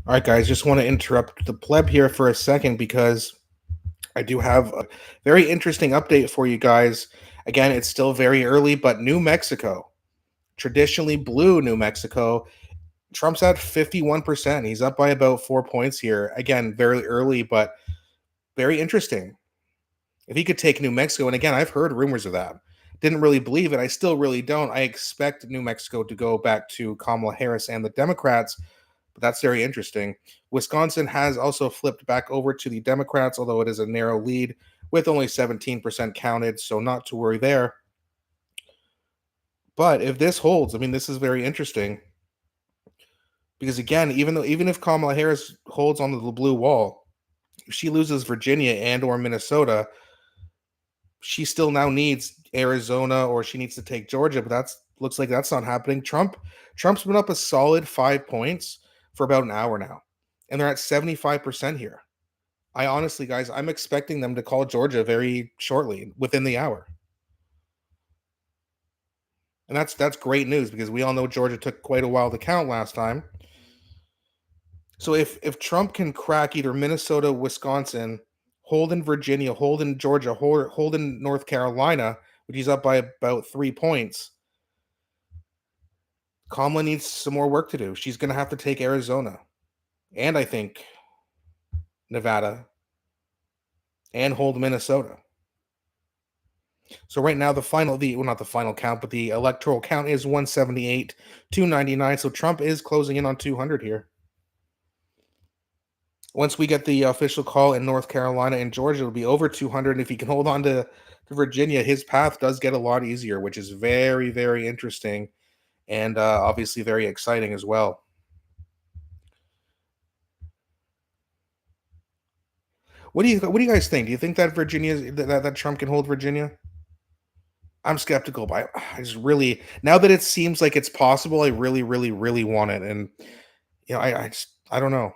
[SPEAKER 1] All right, guys, just want to interrupt the pleb here for a second because I do have a very interesting update for you guys. Again, it's still very early, but New Mexico, traditionally blue New Mexico, Trump's at 51%. He's up by about 4 points here. Again, very early, but very interesting. If he could take New Mexico, and again, I've heard rumors of that. Didn't really believe it. I still really don't. I expect New Mexico to go back to Kamala Harris and the Democrats, but that's very interesting. Wisconsin has also flipped back over to the Democrats, although it is a narrow lead with only 17% counted, so not to worry there. But if this holds, I mean, this is very interesting because again, even if Kamala Harris holds on the blue wall, if she loses Virginia and or Minnesota, she still now needs Arizona or she needs to take Georgia, but that's looks like that's not happening. Trump's been up a solid 5 points for about an hour now, and they're at 75% here. I honestly, guys, I'm expecting them to call Georgia very shortly, within the hour. And that's great news because we all know Georgia took quite a while to count last time. So if Trump can crack either Minnesota, Wisconsin, hold in Virginia, hold in Georgia, hold in North Carolina, which he's up by about 3 points, Kamala needs some more work to do. She's going to have to take Arizona and I think Nevada and hold Minnesota. So right now not the final count, but the electoral count is 178, 299. So Trump is closing in on 200 here. Once we get the official call in North Carolina and Georgia, it'll be over 200. And if he can hold on to Virginia, his path does get a lot easier, which is very, very interesting and obviously very exciting as well. What do you guys think? Do you think that that Trump can hold Virginia? I'm skeptical, but I just really now that it seems like it's possible, I really, really, really want it. And I just I don't know.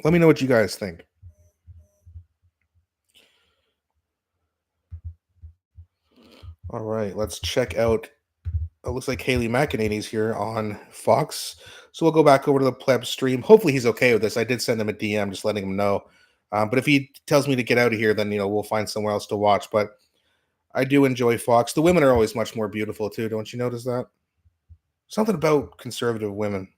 [SPEAKER 1] Let me know what you guys think. All right, let's check out. It looks like Haley McEnany's here on Fox, so we'll go back over to the pleb stream. Hopefully, he's okay with this. I did send him a DM, just letting him know. But if he tells me to get out of here, then we'll find somewhere else to watch. But I do enjoy Fox. The women are always much more beautiful too. Don't you notice that? Something about conservative women.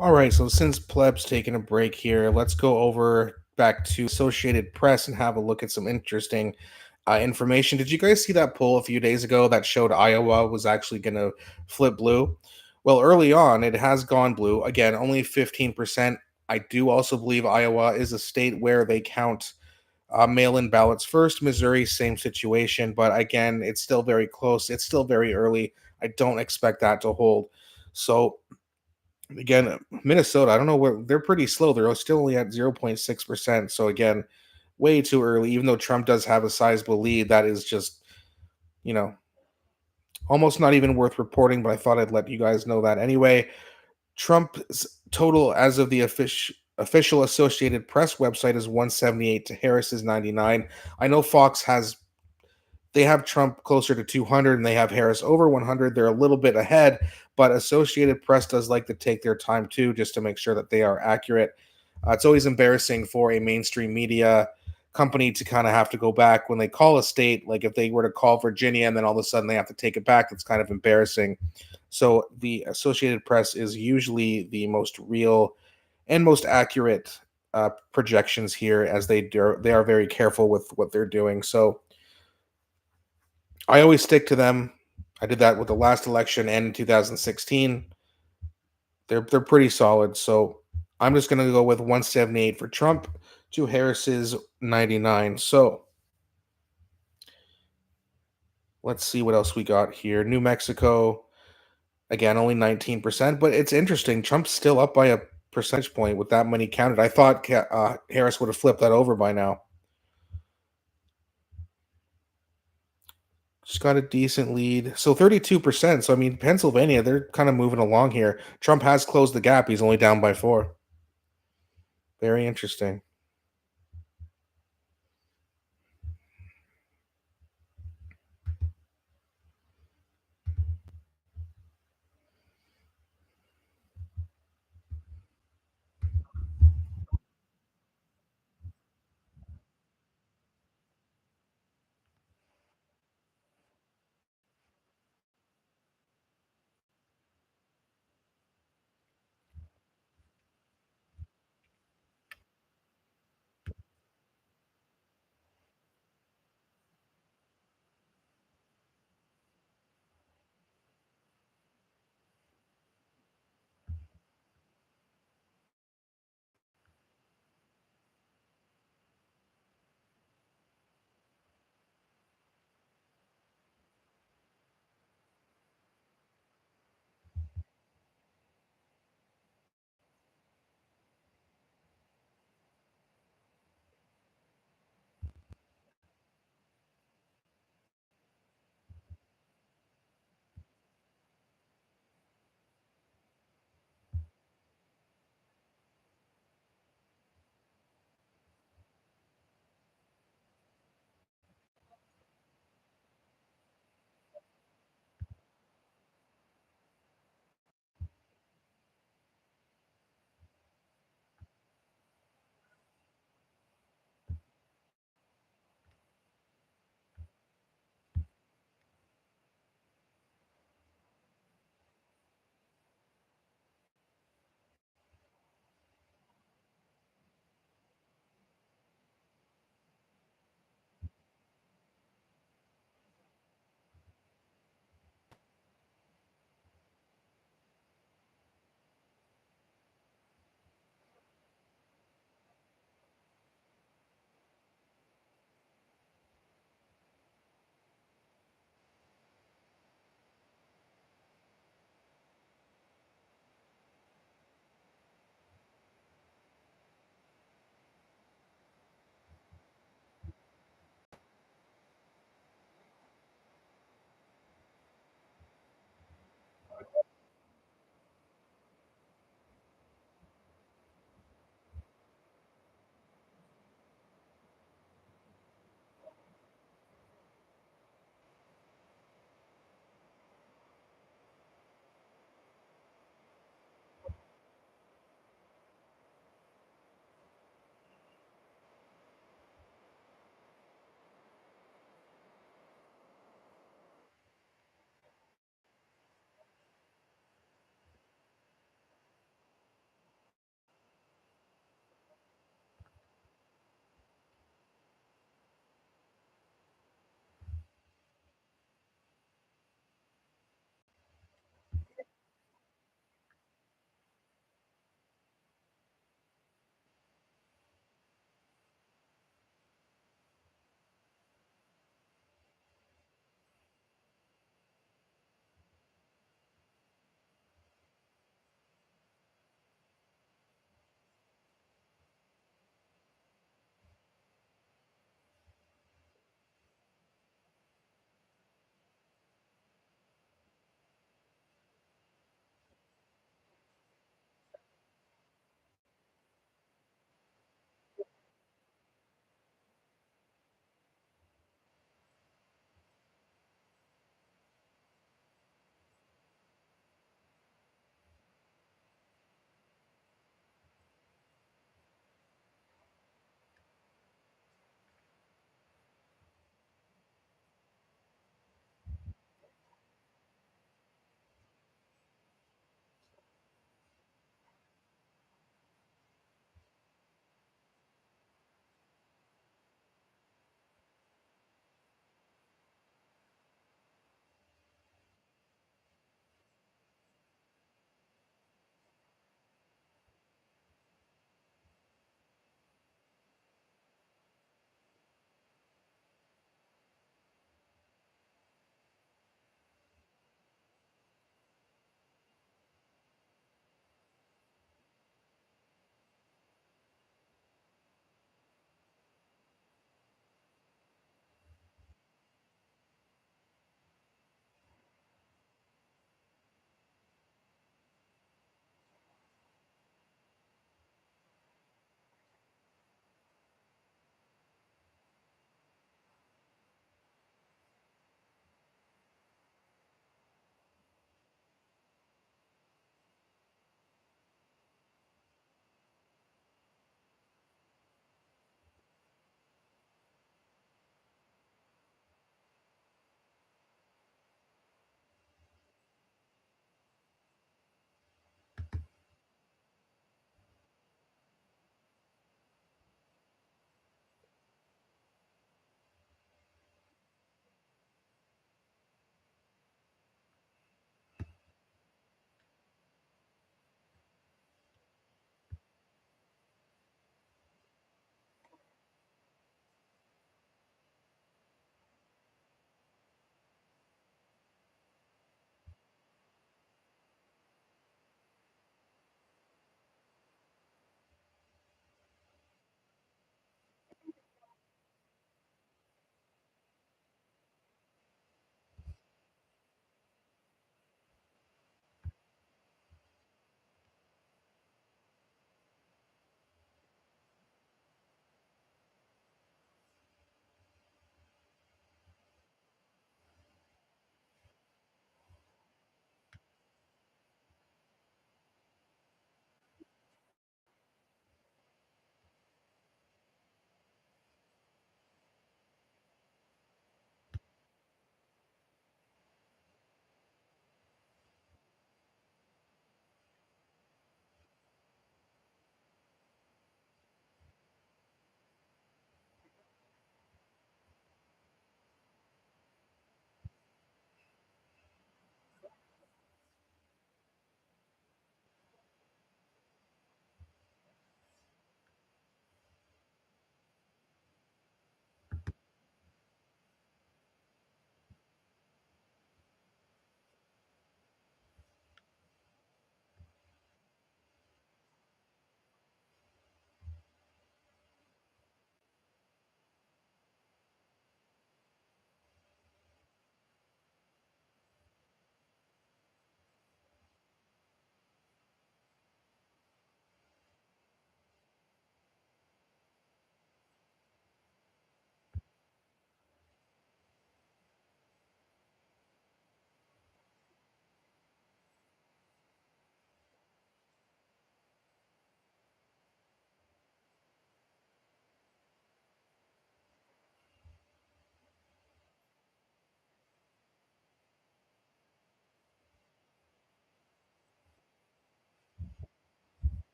[SPEAKER 1] All right, so since Pleb's taking a break here, let's go over back to Associated Press and have a look at some interesting information. Did you guys see that poll a few days ago that showed Iowa was actually going to flip blue? Well, early on, it has gone blue. Again, only 15%. I do also believe Iowa is a state where they count mail in ballots first. Missouri, same situation. But again, it's still very close. It's still very early. I don't expect that to hold. So, again, Minnesota, I don't know where they're pretty slow. They're still only at 0.6%. So, again, way too early. Even though Trump does have a sizable lead, that is just, you know, almost not even worth reporting. But I thought I'd let you guys know that anyway. Trump's total as of the official Associated Press website is 178 to Harris's 99. I know Fox has they have Trump closer to 200 and they have Harris over 100. They're a little bit ahead, but Associated Press does like to take their time too, just to make sure that they are accurate. It's always embarrassing for a mainstream media company to kind of have to go back when they call a state. Like if they were to call Virginia and then all of a sudden they have to take it back, that's kind of embarrassing. So the Associated Press is usually the most real and most accurate projections here, as they are very careful with what they're doing. So I always stick to them. I did that with the last election and in 2016. They're pretty solid. So I'm just gonna go with 178 for Trump to Harris's 99. So let's see what else we got here. New Mexico, again, only 19%, but it's interesting. Trump's still up by a percentage point with that many counted. I thought Harris would have flipped that over by now. Just got a decent lead. So 32%. So, I mean, Pennsylvania, they're kind of moving along here. Trump has closed the gap. He's only down by four. Very interesting.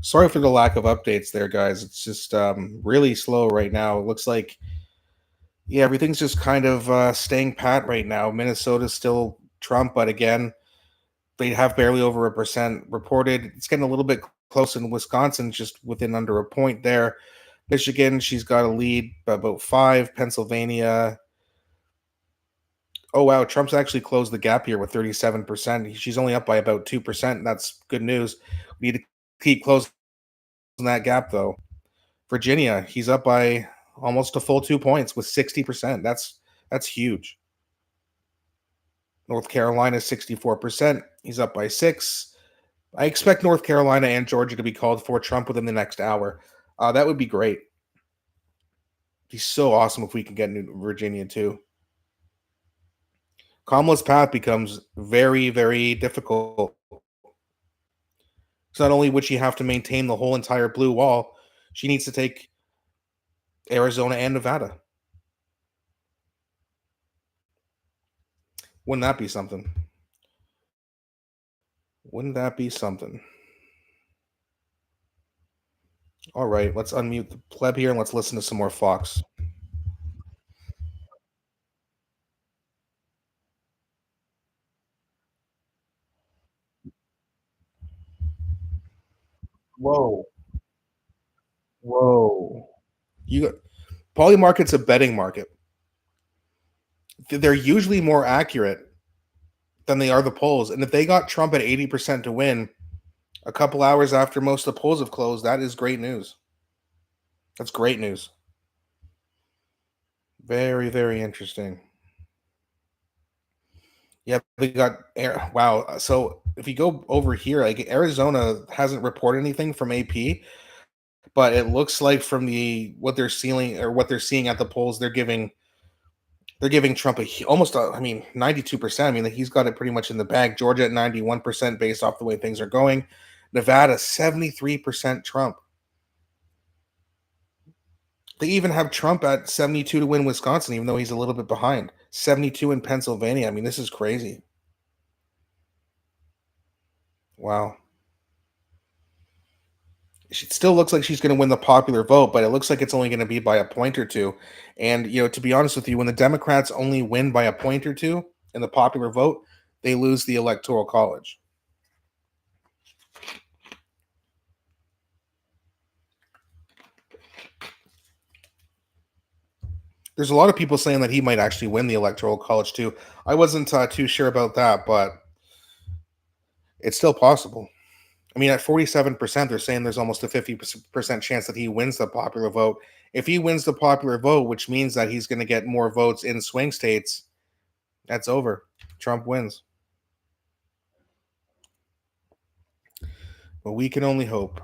[SPEAKER 1] Sorry for the lack of updates there, guys. It's just really slow right now. It looks like, yeah, everything's just kind of staying pat right now. Minnesota's still Trump, but again, they have barely over a percent reported. It's getting a little bit close in Wisconsin, just within under a point there. Michigan, she's got a lead by about five. Pennsylvania, oh wow, Trump's actually closed the gap here with 37%. She's only up by about 2%. That's good news. We need to keep closing that gap though. Virginia, he's up by almost a full 2 points with 60%. That's huge. North Carolina 64%. He's up by six. I expect North Carolina and Georgia to be called for Trump within the next hour. That would be great. Be so awesome if we can get New Virginia too. Kamala's path becomes very, very difficult. So not only would she have to maintain the whole entire blue wall, she needs to take Arizona and Nevada. Wouldn't that be something? Wouldn't that be something? All right, let's unmute the pleb here and let's listen to some more Fox. Whoa, whoa! You got poly market's a betting market. They're usually more accurate than they are the polls, and if they got Trump at 80% to win a couple hours after most of the polls have closed, that is great news. That's great news. Very, very interesting. Yeah, they got wow. So if you go over here, like Arizona hasn't reported anything from AP, but it looks like from the what they're seeing or what they're seeing at the polls, they're giving Trump almost I mean 92%. I mean he's got it pretty much in the bag. Georgia at 91% based off the way things are going. Nevada 73% Trump. They even have Trump at 72 to win Wisconsin, even though he's a little bit behind. 72 in Pennsylvania. I mean, this is crazy. Wow. She still looks like she's going to win the popular vote, but it looks like it's only going to be by a point or two. And, to be honest with you, when the Democrats only win by a point or two in the popular vote, they lose the electoral college. There's a lot of people saying that he might actually win the electoral college too. I wasn't too sure about that, but it's still possible. I mean, at 47%, they're saying there's almost a 50% chance that he wins the popular vote. If he wins the popular vote, which means that he's going to get more votes in swing states, that's over. Trump wins. But we can only hope.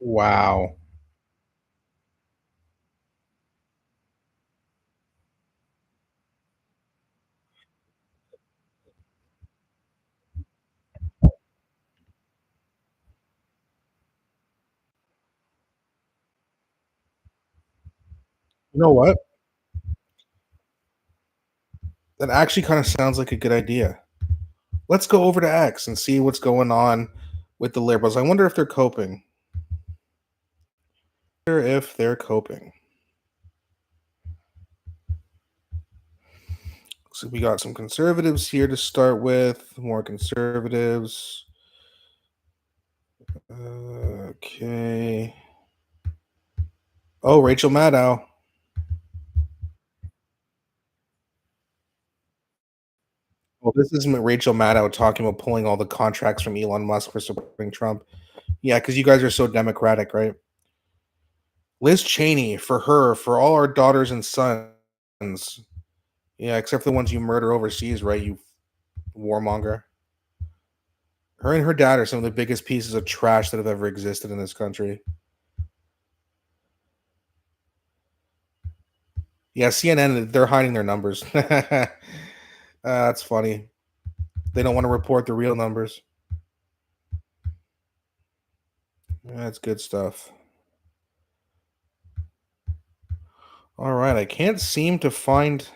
[SPEAKER 1] Wow. You know what? That actually kind of sounds like a good idea. Let's go over to X and see what's going on with the liberals. I wonder if they're coping. I wonder if they're coping. So we got some conservatives here to start with. More conservatives. Okay. Oh, Rachel Maddow. Well, this isn't Rachel Maddow talking about pulling all the contracts from Elon Musk for supporting Trump. Yeah, because you guys are so democratic, right? Liz Cheney, for her, for all our daughters and sons. Yeah, except for the ones you murder overseas, right? You warmonger. Her and her dad are some of the biggest pieces of trash that have ever existed in this country. Yeah, CNN, they're hiding their numbers. That's funny. They don't want to report the real numbers. That's good stuff. All right, I can't seem to find.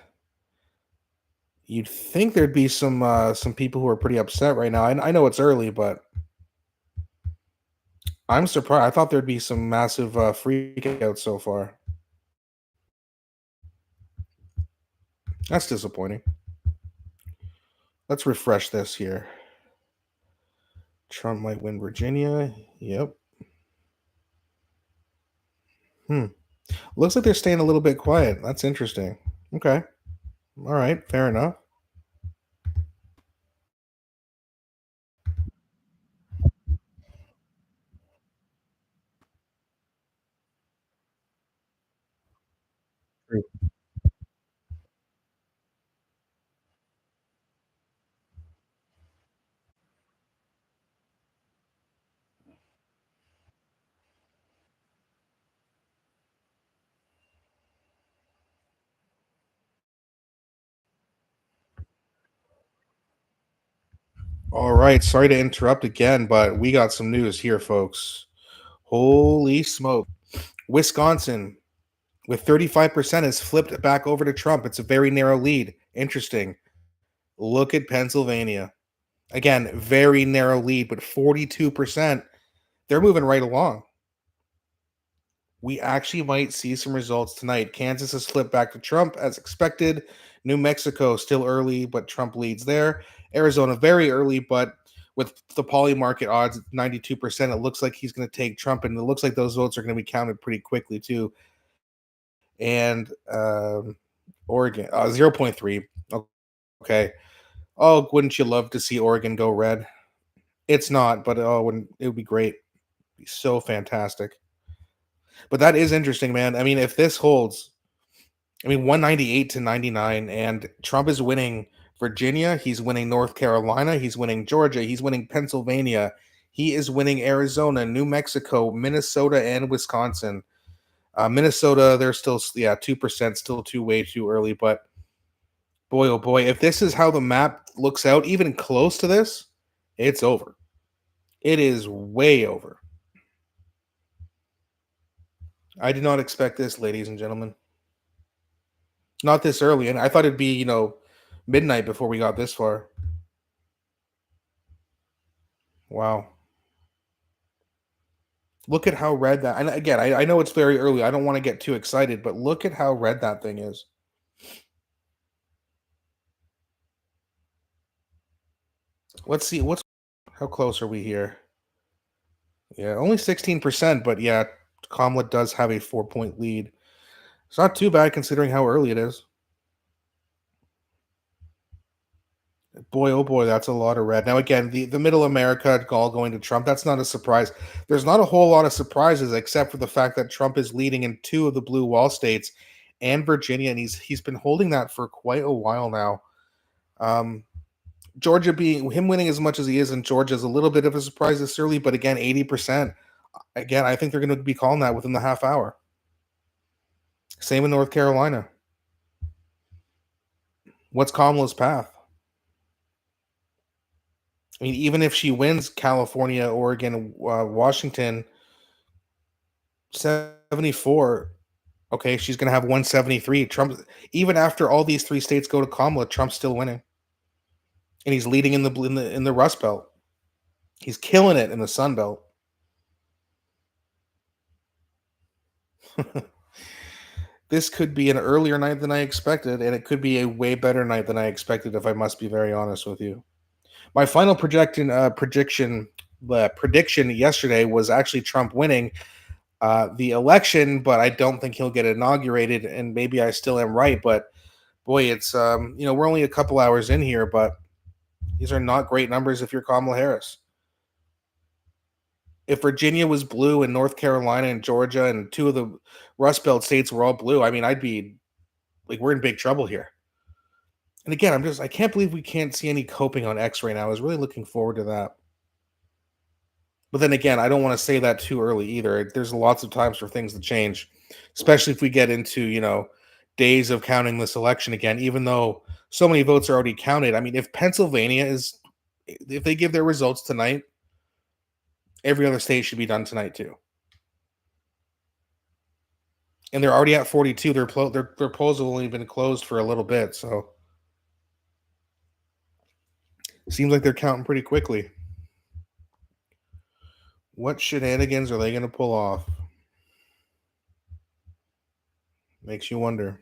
[SPEAKER 1] You'd think there'd be some people who are pretty upset right now. I know it's early, but I'm surprised. I thought there'd be some massive freak out so far. That's disappointing. Let's refresh this here. Trump might win Virginia. Yep. Hmm. Looks like they're staying a little bit quiet. That's interesting. Okay. All right. Fair enough. True. All right. Sorry to interrupt again, but we got some news here, folks. Holy smoke. Wisconsin with 35% has flipped back over to Trump. It's a very narrow lead. Interesting. Look at Pennsylvania. Again, very narrow lead, but 42%. They're moving right along. We actually might see some results tonight. Kansas has slipped back to Trump as expected. New Mexico still early, but Trump leads there. Arizona very early, but with the poly market odds at 92%, it looks like he's going to take Trump, and it looks like those votes are going to be counted pretty quickly too. And Oregon, 0.3. Okay. Oh, wouldn't you love to see Oregon go red? It's not, but oh, wouldn't it would be great. It'd be so fantastic. But that is interesting, man. I mean, if this holds, I mean, 198 to 99, and Trump is winning Virginia. He's winning North Carolina. He's winning Georgia. He's winning Pennsylvania. He is winning Arizona, New Mexico, Minnesota, and Wisconsin. Minnesota, they're still, yeah, 2%, still way too early. But boy, oh boy, if this is how the map looks out, even close to this, it's over. It is way over. I did not expect this, ladies and gentlemen. Not this early, and I thought it'd be midnight before we got this far. Wow, look at how red that. And again, I know it's very early. I don't want to get too excited, but look at how red that thing is. Let's see what's how close are we here? Yeah, only 16%, but yeah, Kamala does have a 4 point lead. It's not too bad considering how early it is. Boy, oh boy, that's a lot of red. Now, again, the middle America all going to Trump, that's not a surprise. There's not a whole lot of surprises except for the fact that Trump is leading in two of the blue wall states and Virginia, and he's been holding that for quite a while now. Um, Georgia being him winning as much as he is in Georgia is a little bit of a surprise this early, but again, 80%. Again, I think they're going to be calling that within the half hour. Same in North Carolina. What's Kamala's path? I mean, even if she wins California, Oregon, Washington, 74, okay, she's going to have 173. Trump, even after all these three states go to Kamala, Trump's still winning, and he's leading in the Rust Belt. He's killing it in the Sun Belt. This could be an earlier night than I expected, and it could be a way better night than I expected. If I must be very honest with you, my final prediction yesterday was actually Trump winning the election, but I don't think he'll get inaugurated. And maybe I still am right, but boy, it's we're only a couple hours in here, but these are not great numbers if you're Kamala Harris. If Virginia was blue and North Carolina and Georgia and two of the Rust Belt states were all blue, I mean, I'd be like, we're in big trouble here. And again, I can't believe we can't see any coping on X right now. I was really looking forward to that. But then again, I don't want to say that too early either. There's lots of times for things to change, especially if we get into, days of counting this election again, even though so many votes are already counted. I mean, if they give their results tonight, every other state should be done tonight too. And they're already at 42. Their polls have only been closed for a little bit, so seems like they're counting pretty quickly. What shenanigans are they going to pull off? Makes you wonder.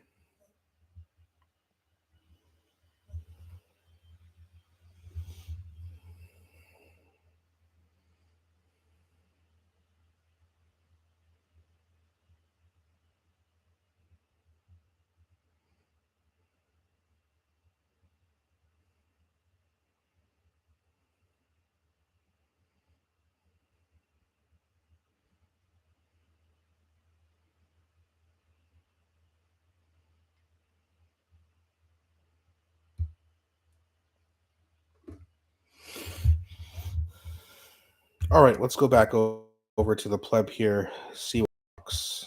[SPEAKER 1] All right, let's go back over to the pleb here. See what works.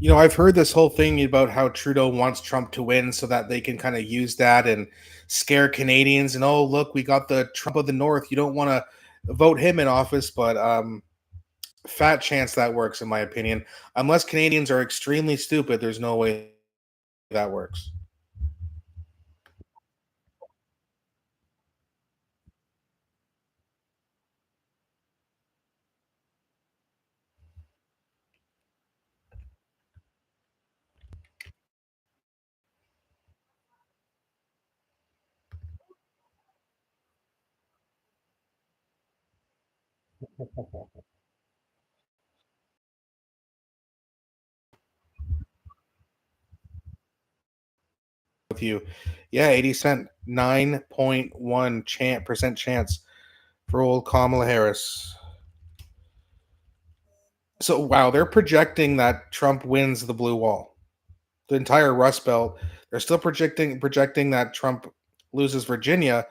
[SPEAKER 1] I've heard this whole thing about how Trudeau wants Trump to win so that they can kind of use that and scare Canadians. And oh, look, we got the Trump of the North. You don't want to vote him in office, but fat chance that works, in my opinion. Unless Canadians are extremely stupid, there's no way that works. With you, yeah, 80 cent, 9.1% chance for old Kamala Harris. So wow, they're projecting that Trump wins the blue wall, the entire Rust Belt. They're still projecting that Trump loses Virginia,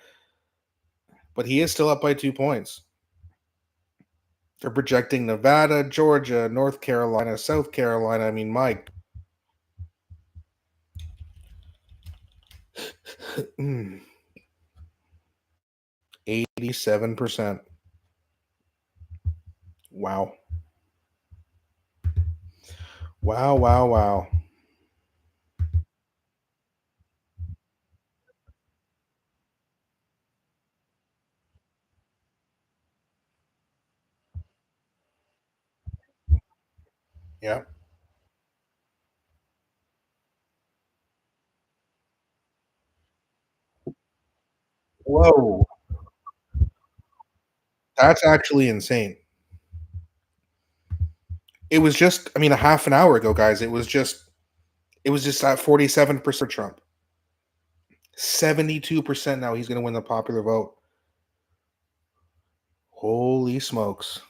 [SPEAKER 1] but he is still up by 2 points. They're projecting Nevada, Georgia, North Carolina, South Carolina. I mean, Mike, 87%. Wow. Wow, wow, wow. Yeah. Whoa. That's actually insane. It was just, I mean, a half an hour ago, guys. It was just at 47% Trump. 72% now he's going to win the popular vote. Holy smokes.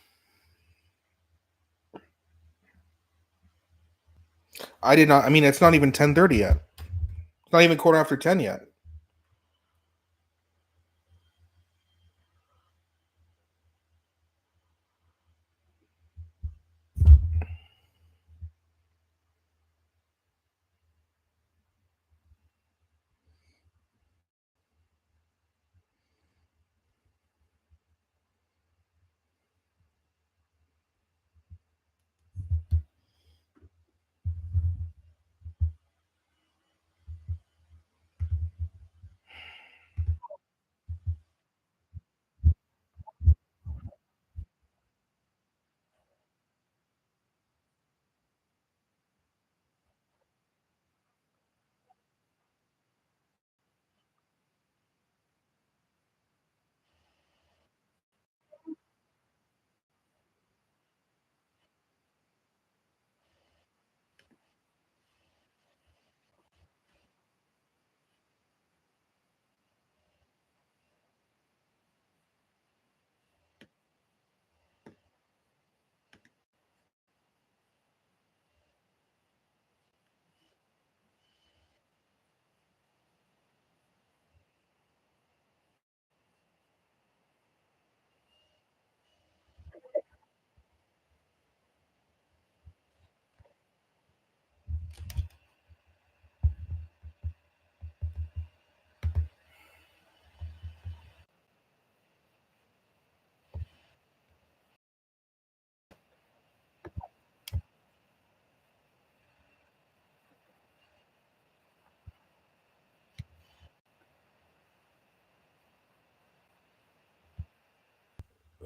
[SPEAKER 1] I did not, I mean, it's not even 10:30 yet. It's not even quarter after 10 yet.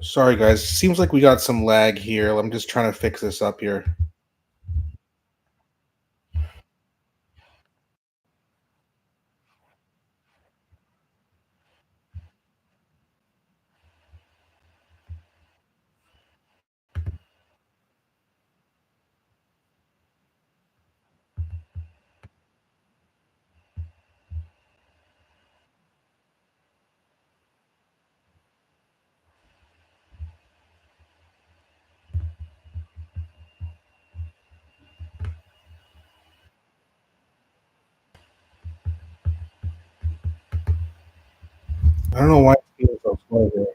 [SPEAKER 1] Sorry, guys. Seems like we got some lag here. I'm just trying to fix this up here. I don't know why it's being so slow here.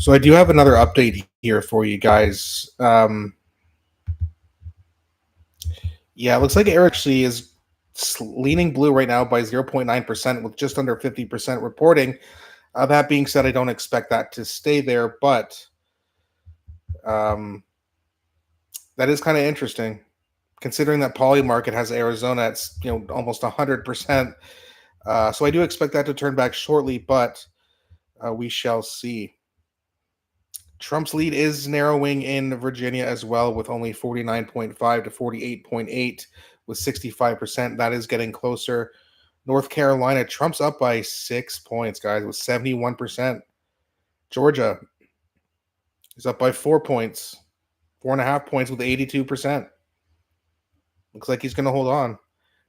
[SPEAKER 1] So I do have another update here for you guys. Yeah, it looks like Air actually is leaning blue right now by 0.9% with just under 50% reporting. That being said, I don't expect that to stay there, but um, that is kind of interesting considering that Polymarket has Arizona at almost 100%. So I do expect that to turn back shortly, but we shall see. Trump's lead is narrowing in Virginia as well, with only 49.5 to 48.8, with 65%. That is getting closer. North Carolina, Trump's up by 6 points, guys, with 71%. Georgia is up by 4 points, 4.5 points with 82%. Looks like he's going to hold on.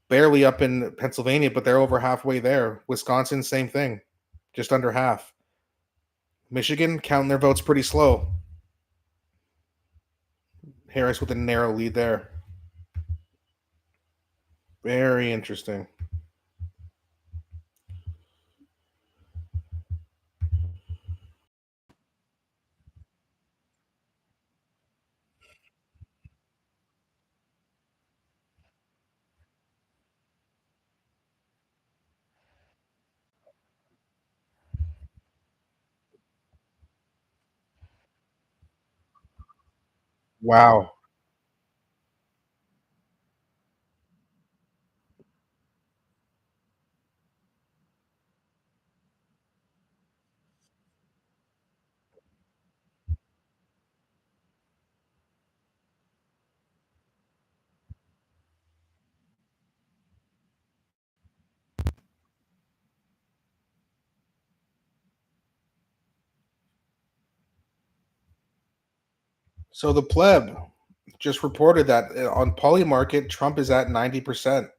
[SPEAKER 1] Barely up in Pennsylvania, but they're over halfway there. Wisconsin, same thing, just under half. Michigan counting their votes pretty slow. Harris with a narrow lead there. Very interesting. Wow. So the pleb just reported that on Polymarket, Trump is at 90%.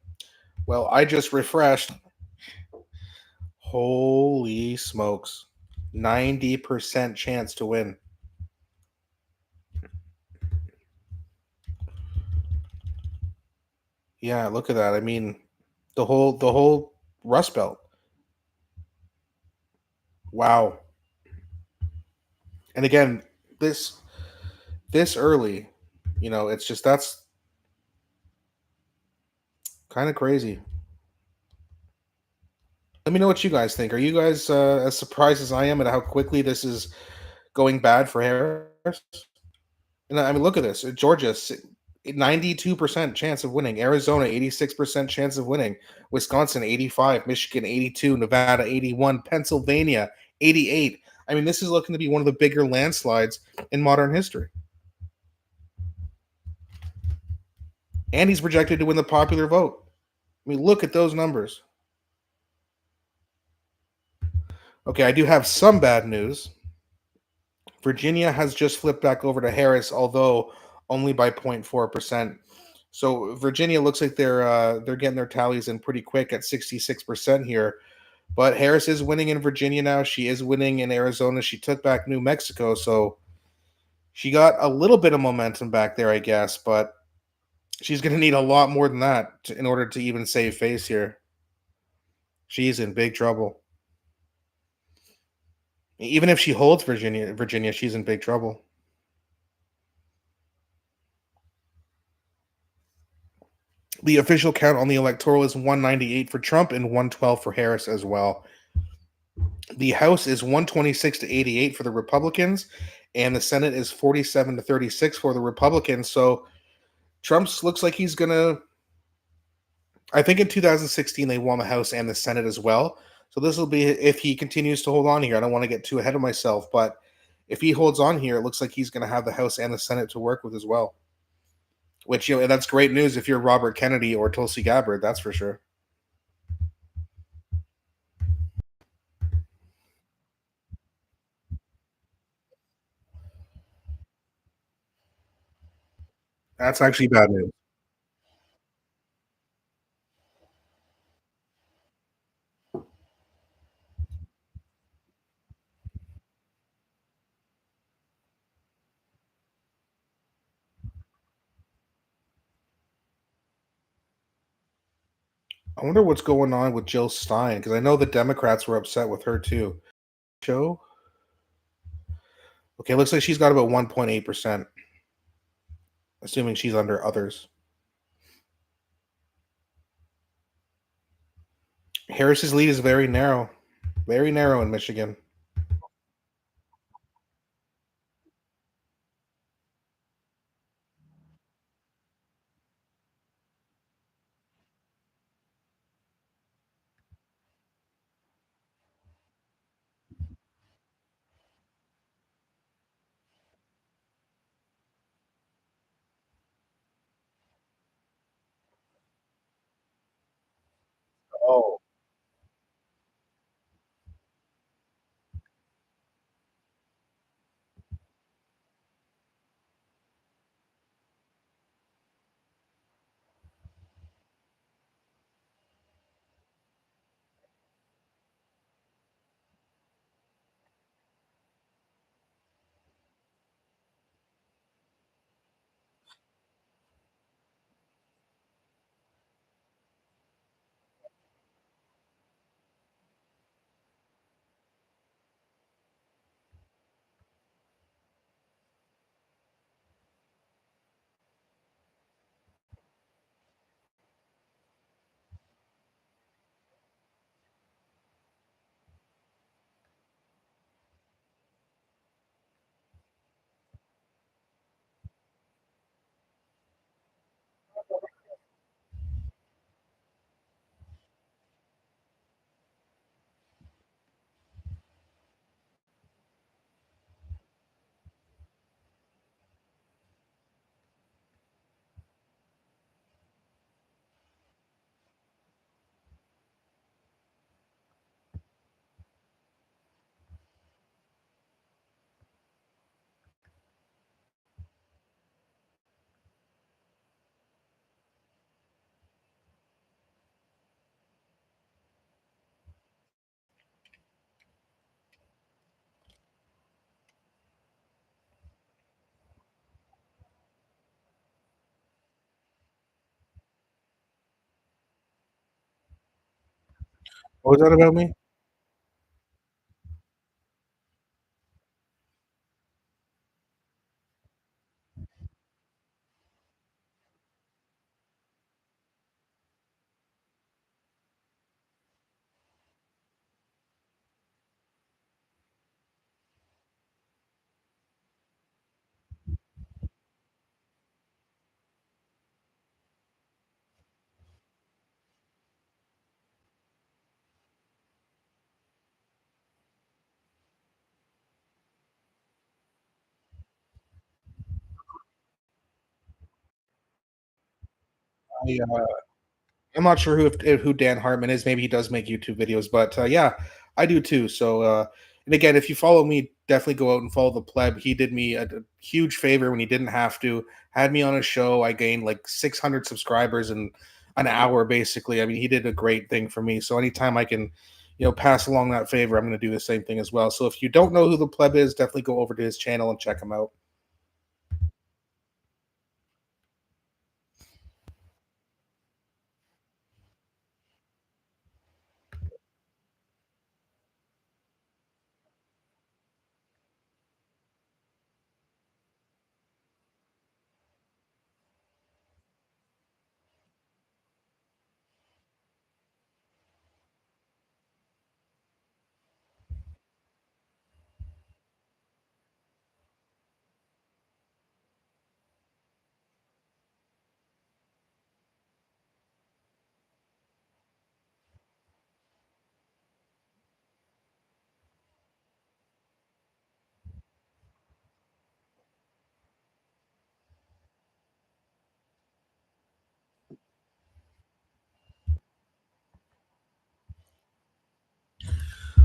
[SPEAKER 1] Well, I just refreshed. Holy smokes. 90% chance to win. Yeah, look at that. I mean, the whole Rust Belt. Wow. And again, this early, it's just that's kind of crazy. Let me know what you guys think. Are you guys as surprised as I am at how quickly this is going bad for Harris? And I mean, look at this. Georgia, 92% chance of winning. Arizona, 86% chance of winning. Wisconsin, 85. Michigan, 82. Nevada, 81. Pennsylvania, 88. I mean, this is looking to be one of the bigger landslides in modern history. And he's projected to win the popular vote. I mean, look at those numbers. Okay, I do have some bad news. Virginia has just flipped back over to Harris, although only by 0.4%. So Virginia looks like they're getting their tallies in pretty quick at 66% here. But Harris is winning in Virginia now. She is winning in Arizona. She took back New Mexico, so she got a little bit of momentum back there, I guess. But she's going to need a lot more than that in order to even save face here. She's in big trouble. Even if she holds Virginia, she's in big trouble. The official count on the electoral is 198 for Trump and 112 for Harris as well. The House is 126 to 88 for the Republicans, and the Senate is 47 to 36 for the Republicans. So Trump's looks like he's gonna. I think in 2016 they won the House and the Senate as well. So this will be if he continues to hold on here. I don't want to get too ahead of myself, but if he holds on here, it looks like he's going to have the House and the Senate to work with as well. Which that's great news if you're Robert Kennedy or Tulsi Gabbard, that's for sure. That's actually bad news. I wonder what's going on with Jill Stein because I know the Democrats were upset with her too. Show Okay, looks like she's got about 1.8%, assuming she's under others. Harris's lead is very narrow in Michigan. Oh, what was that about me? I'm not sure who Dan Hartman is. Maybe he does make YouTube videos, but yeah, I do too. So, and again, if you follow me, definitely go out and follow the pleb. He did me a huge favor when he didn't have to. Had me on a show. I gained like 600 subscribers in an hour, basically. I mean, he did a great thing for me. So anytime I can, pass along that favor, I'm going to do the same thing as well. So if you don't know who the pleb is, definitely go over to his channel and check him out.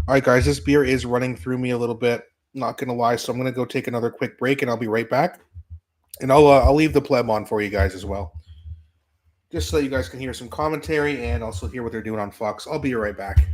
[SPEAKER 1] All right, guys, this beer is running through me a little bit. Not gonna lie, so I'm gonna go take another quick break, and I'll be right back. And I'll leave the pleb on for you guys as well, just so you guys can hear some commentary and also hear what they're doing on Fox. I'll be right back.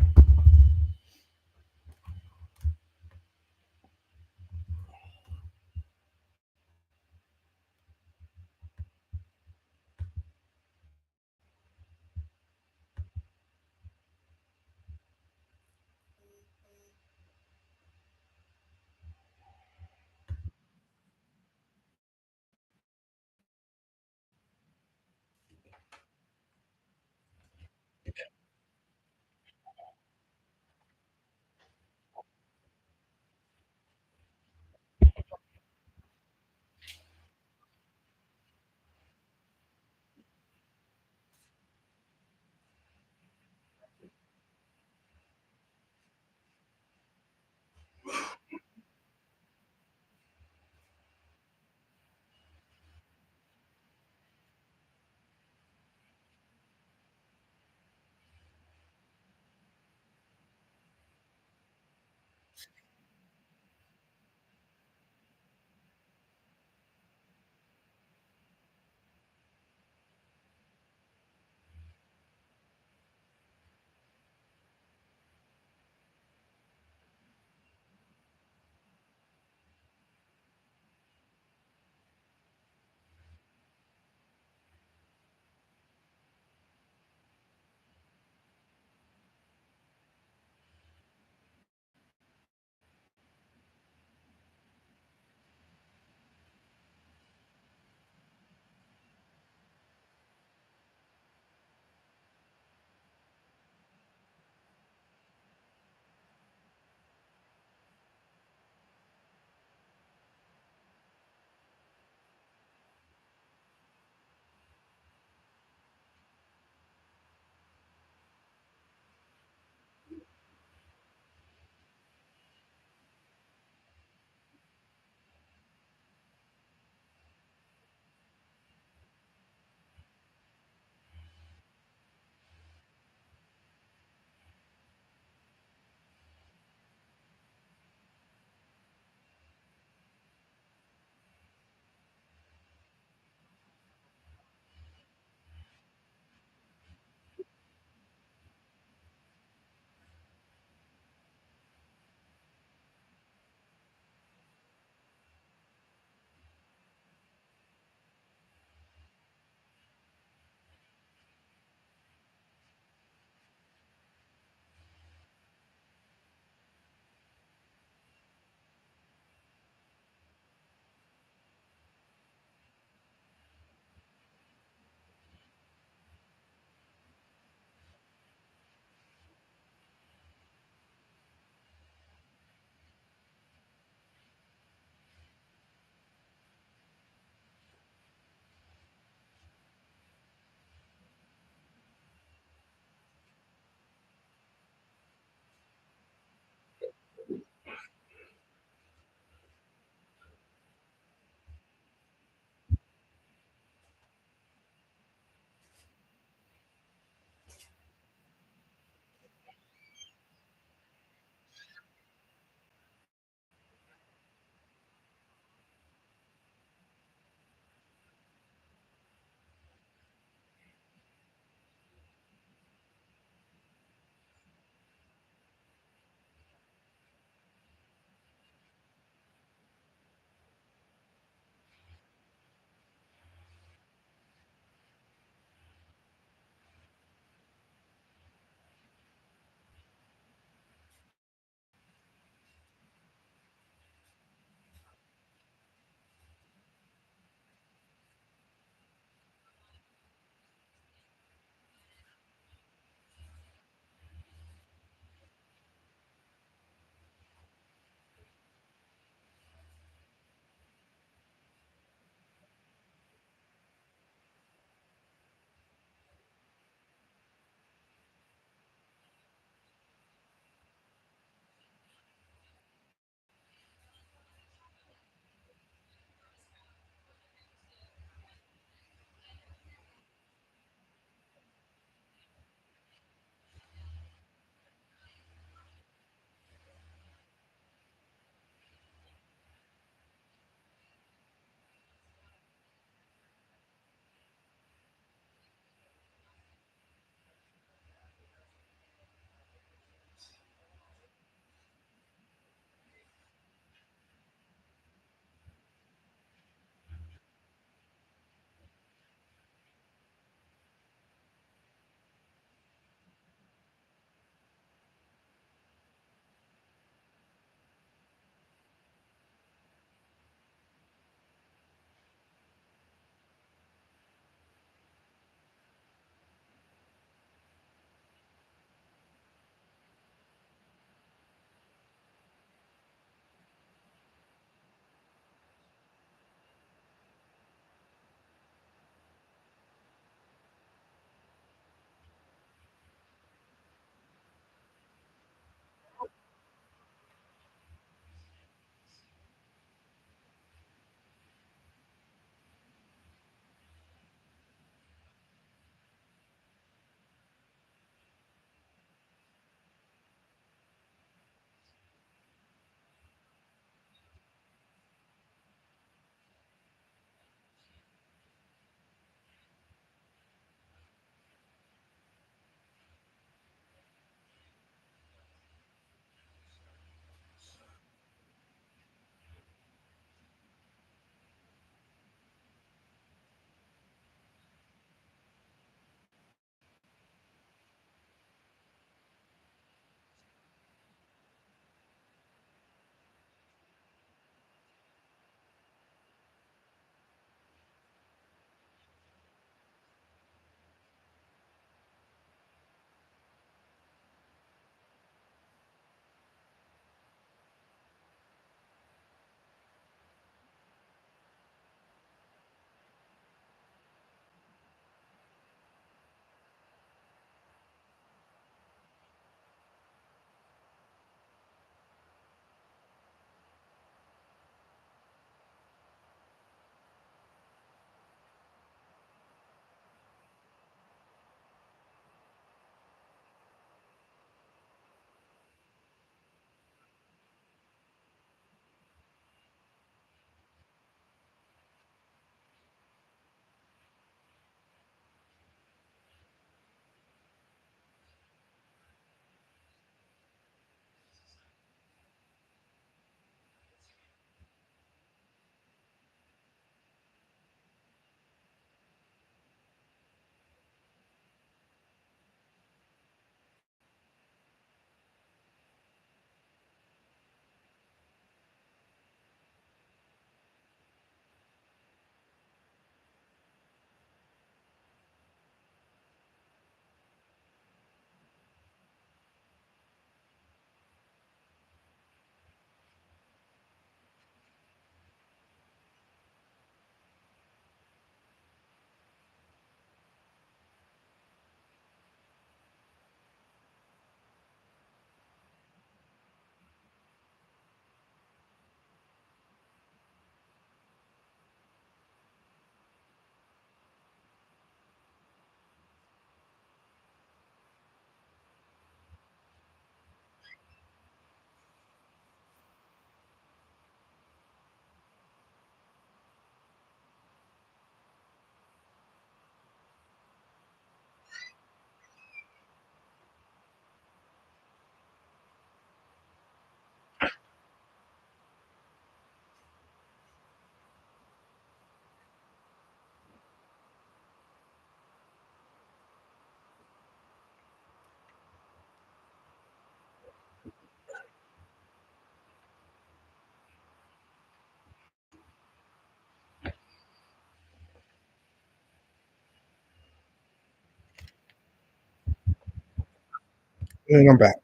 [SPEAKER 1] And I'm back.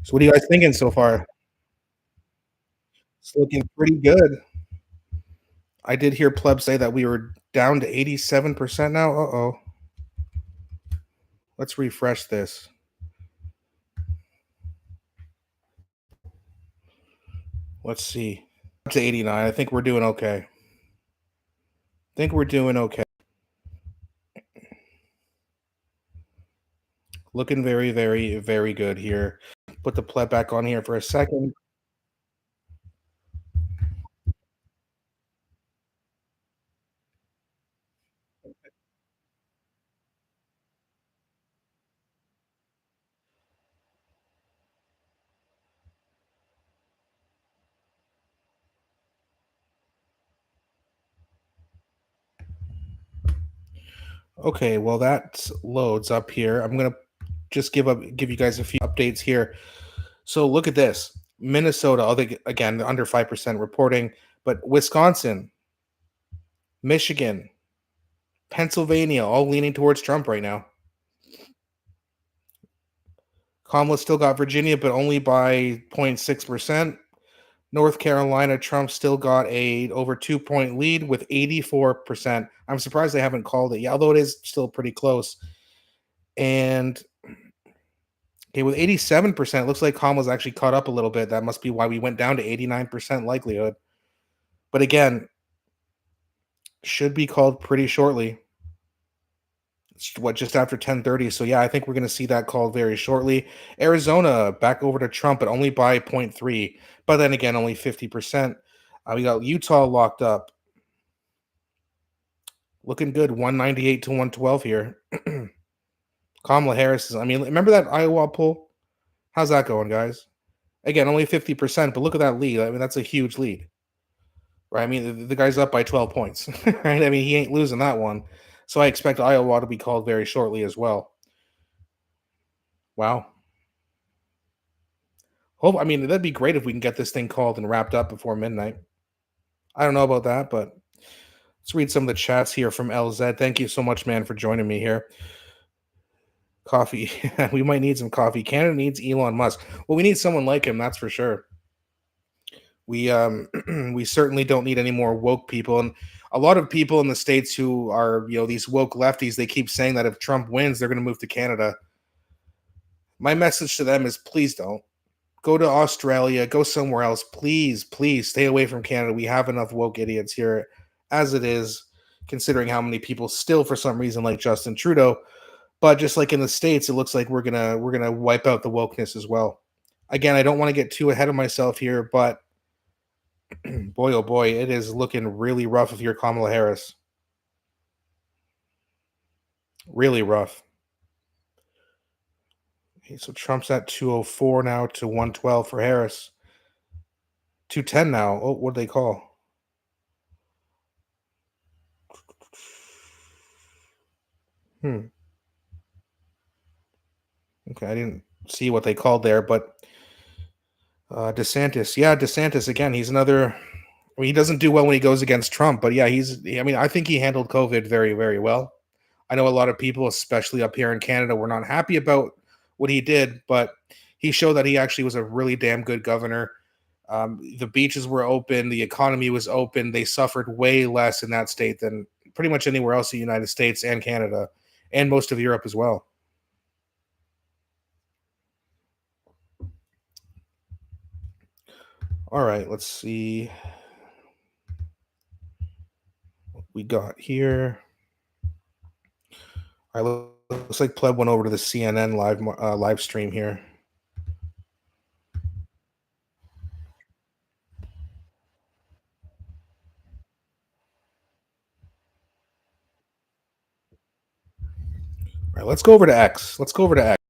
[SPEAKER 1] So what are you guys thinking so far? It's looking pretty good. I did hear Pleb say that we were down to 87% now. Uh-oh. Let's refresh this. Let's see. Up to 89. I think we're doing okay. Think we're doing okay. Looking very, very, very good here. Put the Pleb back on here for a second. Okay, well that loads up here. I'm gonna just give you guys a few updates here. So look at this. Minnesota, again, under 5% reporting, but Wisconsin, Michigan, Pennsylvania, all leaning towards Trump right now. Kamala still got Virginia, but only by 0.6%. North Carolina, Trump still got a over 2 point lead with 84%. I'm surprised they haven't called it yet, although it is still pretty close. And okay, with 87%, looks like Kamala's actually caught up a little bit. That must be why we went down to 89% likelihood. But again, should be called pretty shortly. It's what, just after 10:30. So yeah, I think we're going to see that called very shortly. Arizona back over to Trump, but only by 0.3. But then again, only 50%. We got Utah locked up. Looking good, 198 to 112 here. Kamala Harris is, I mean, remember that Iowa poll? How's that going, guys? Again, only 50%, but look at that lead. I mean, that's a huge lead, right? I mean, the guy's up by 12 points, right? I mean, he ain't losing that one. So I expect Iowa to be called very shortly as well. Wow. Hope, I mean, that'd be great if we can get this thing called and wrapped up before midnight. I don't know about that, but let's read some of the chats here from LZ. Thank you so much, man, for joining me here. Coffee. We might need some coffee. Canada needs Elon Musk. Well, we need someone like him, that's for sure. We we certainly don't need any more woke people. And a lot of people in the States who are, these woke lefties, they keep saying that if Trump wins, they're gonna move to Canada. My message to them is please don't. Go to Australia, go somewhere else. Please, please stay away from Canada. We have enough woke idiots here as it is, considering how many people still, for some reason, like Justin Trudeau. But just like in the States, it looks like we're gonna wipe out the wokeness as well. Again, I don't want to get too ahead of myself here, but boy, oh boy, it is looking really rough if you're Kamala Harris. Really rough. Okay, so Trump's at 204 now to 112 for Harris. 210 now. Oh, what do they call? Hmm. Okay, I didn't see what they called there, but DeSantis. Yeah, DeSantis again. He's another. I mean, he doesn't do well when he goes against Trump, but yeah, he's. I mean, I think he handled COVID very, very well. I know a lot of people, especially up here in Canada, were not happy about what he did, but he showed that he actually was a really damn good governor. The beaches were open, the economy was open. They suffered way less in that state than pretty much anywhere else in the United States and Canada, and most of Europe as well. All right, let's see what we got here. All right, looks like Pleb went over to the CNN live stream here. All right, let's go over to X. Let's go over to X.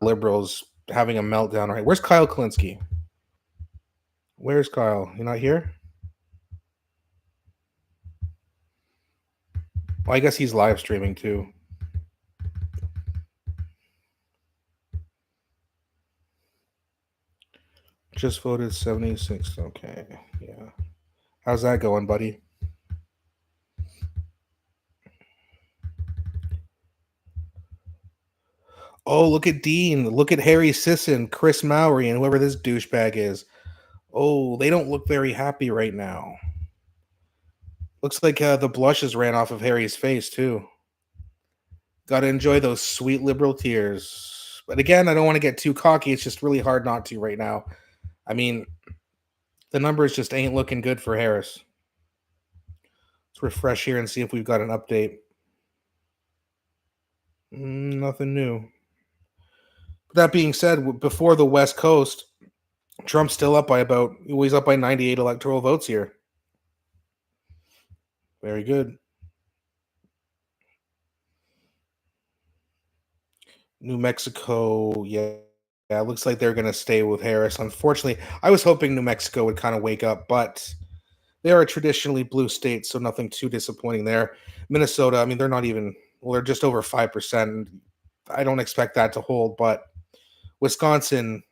[SPEAKER 1] Liberals having a meltdown. All right, where's Kyle Kalinske? Where's Kyle? You not here? Well, I guess he's live streaming too. Just voted 76. Okay. Yeah. How's that going, buddy? Oh, look at Dean. Look at Harry Sisson, Chris Mowry, and whoever this douchebag is. Oh, they don't look very happy right now. Looks like the blushes ran off of Harry's face, too. Got to enjoy those sweet liberal tears. But again, I don't want to get too cocky. It's just really hard not to right now. I mean, the numbers just ain't looking good for Harris. Let's refresh here and see if we've got an update. Nothing new. That being said, before the West Coast, Trump's still up by he's up by 98 electoral votes here. Very good. New Mexico, yeah. Yeah, it looks like they're going to stay with Harris. Unfortunately, I was hoping New Mexico would kind of wake up, but they are a traditionally blue state, so nothing too disappointing there. Minnesota, I mean, they're not even, well, they're just over 5%. I don't expect that to hold, but Wisconsin,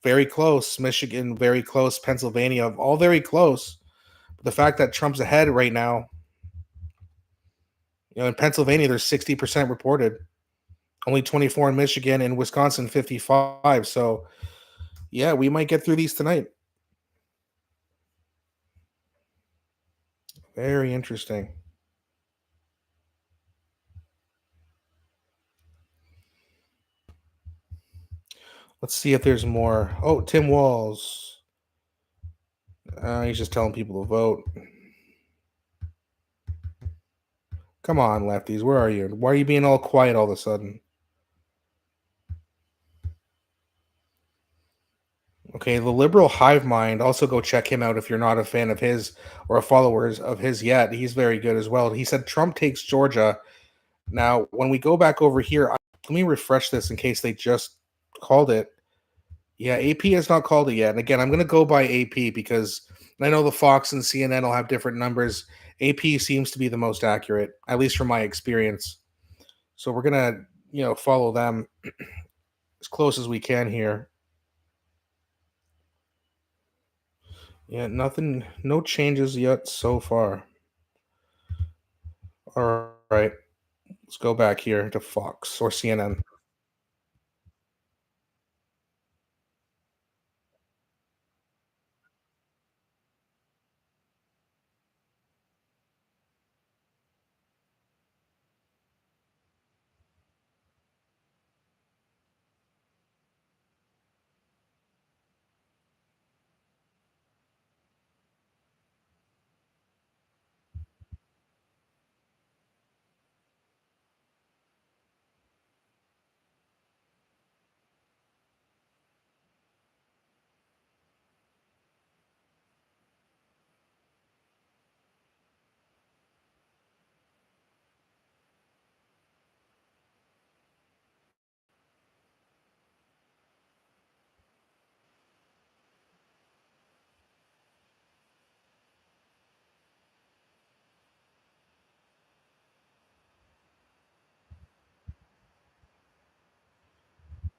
[SPEAKER 1] very close. Michigan, very close. Pennsylvania, all very close. But the fact that Trump's ahead right now, in Pennsylvania, there's 60% reported, only 24 in Michigan, and Wisconsin, 55. So, yeah, we might get through these tonight. Very interesting. Let's see if there's more. Oh, Tim Walz. He's just telling people to vote. Come on, lefties. Where are you? Why are you being all quiet all of a sudden? Okay, the liberal hive mind. Also, go check him out if you're not a fan of his or a followers of his yet. He's very good as well. He said Trump takes Georgia. Now, when we go back over here, let me refresh this in case they just called it. Yeah, AP has not called it yet. And again, I'm going to go by AP because I know the Fox and CNN will have different numbers. AP seems to be the most accurate, at least from my experience. So we're going to, follow them as close as we can here. Yeah, nothing, no changes yet so far. All right, let's go back here to Fox or CNN.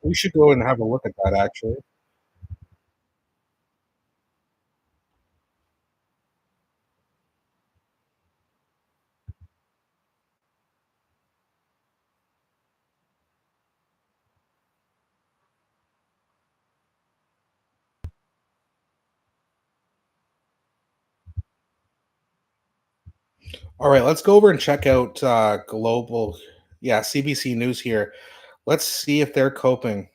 [SPEAKER 1] We should go and have a look at that actually. All right, let's go over and check out global, yeah, CBC News here. Let's see if they're coping.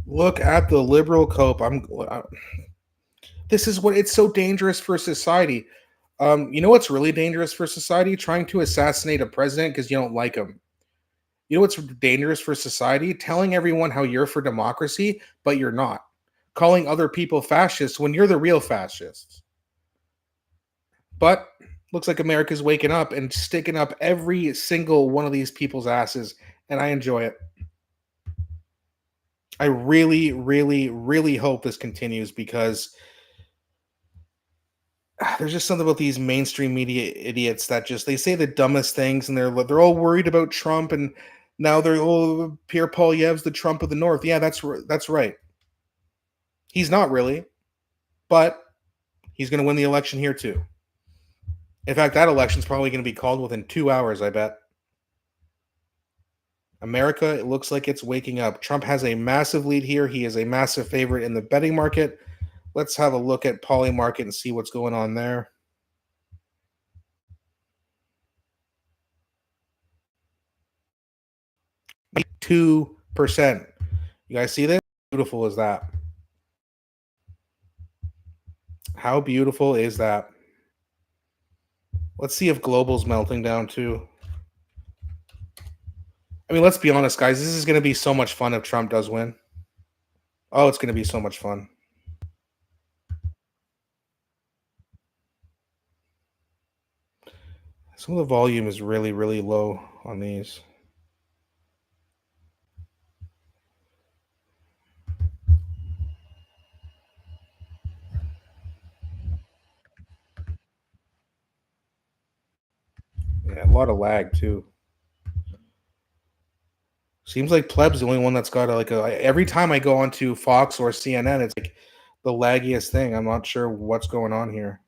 [SPEAKER 1] Look at the liberal cope. This is what it's so dangerous for society. You know what's really dangerous for society? Trying to assassinate a president because you don't like him. You know what's dangerous for society? Telling everyone how you're for democracy, but you're not. Calling other people fascists when you're the real fascists. But looks like America's waking up and sticking up every single one of these people's asses, and I enjoy it. I really, really, really hope this continues because there's just something about these mainstream media idiots that just they say the dumbest things, and they're all worried about Trump, and now they're Pierre Poilievre's the Trump of the North. Yeah, that's right. He's not really, but he's going to win the election here too. In fact, that election's probably going to be called within 2 hours. I bet. America, it looks like it's waking up. Trump has a massive lead here. He is a massive favorite in the betting market. Let's have a look at Poly Market and see what's going on there. 2%. You guys see this? How beautiful is that? How beautiful is that? Let's see if global's melting down too. I mean, let's be honest, guys. This is going to be so much fun if Trump does win. Oh, it's going to be so much fun. Some of the volume is really, really low on these. Yeah, a lot of lag too. Seems like Pleb's the only one that's got every time I go onto Fox or CNN, it's like the laggiest thing. I'm not sure what's going on here.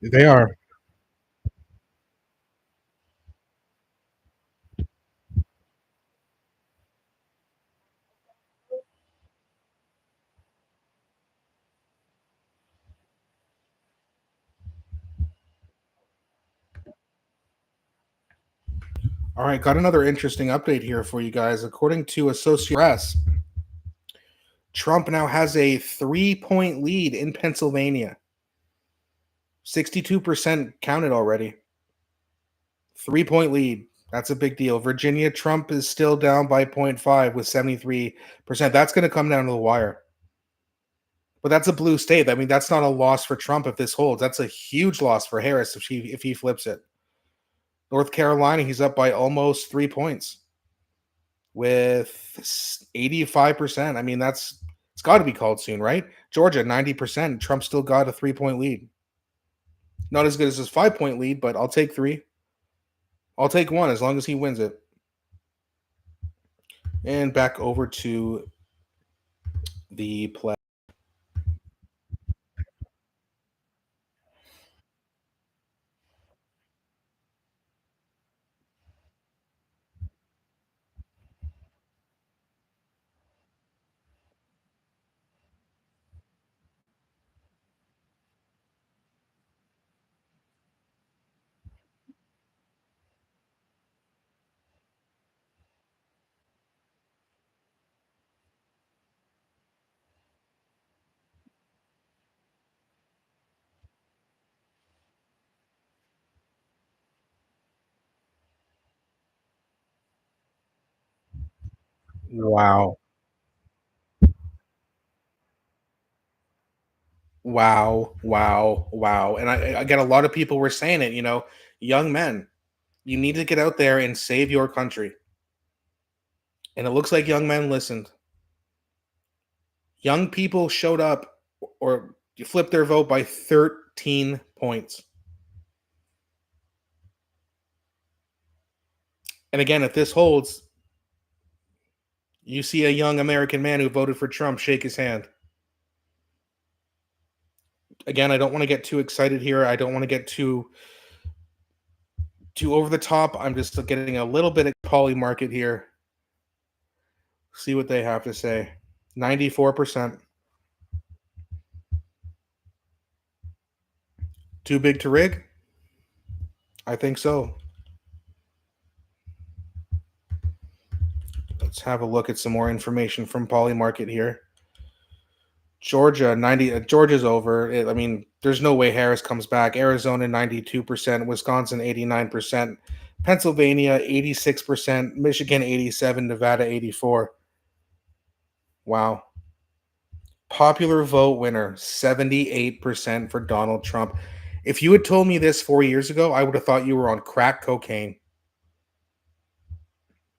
[SPEAKER 1] They are. All right, got another interesting update here for you guys. According to Associated Press, Trump now has a 3-point lead in Pennsylvania. 62% counted already. 3-point lead. That's a big deal. Virginia, Trump is still down by 0.5 with 73%. That's going to come down to the wire. But that's a blue state. I mean, that's not a loss for Trump if this holds. That's a huge loss for Harris if he flips it. North Carolina, he's up by almost 3 points with 85%. I mean, it's got to be called soon, right? Georgia, 90%. Trump still got a 3-point lead. Not as good as his 5-point lead, but I'll take 3. I'll take 1 as long as he wins it. And back over to the play. Wow. Wow. Wow. Wow. And I get a lot of people were saying it, young men, you need to get out there and save your country. And it looks like young men listened. Young people showed up or flipped their vote by 13 points. And again, if this holds, You see a young American man who voted for Trump, shake his hand. Again, I don't want to get too excited here. I don't want to get too over the top. I'm just getting a little bit of poly market here. See what they have to say. 94%. Too big to rig? I think so. Let's have a look at some more information from Polymarket here. Georgia, 90. Georgia's over. I mean, there's no way Harris comes back. Arizona, 92%. Wisconsin, 89%. Pennsylvania, 86%. Michigan, 87%. Nevada, 84%. Wow. Popular vote winner, 78% for Donald Trump. If you had told me this 4 years ago, I would have thought you were on crack cocaine.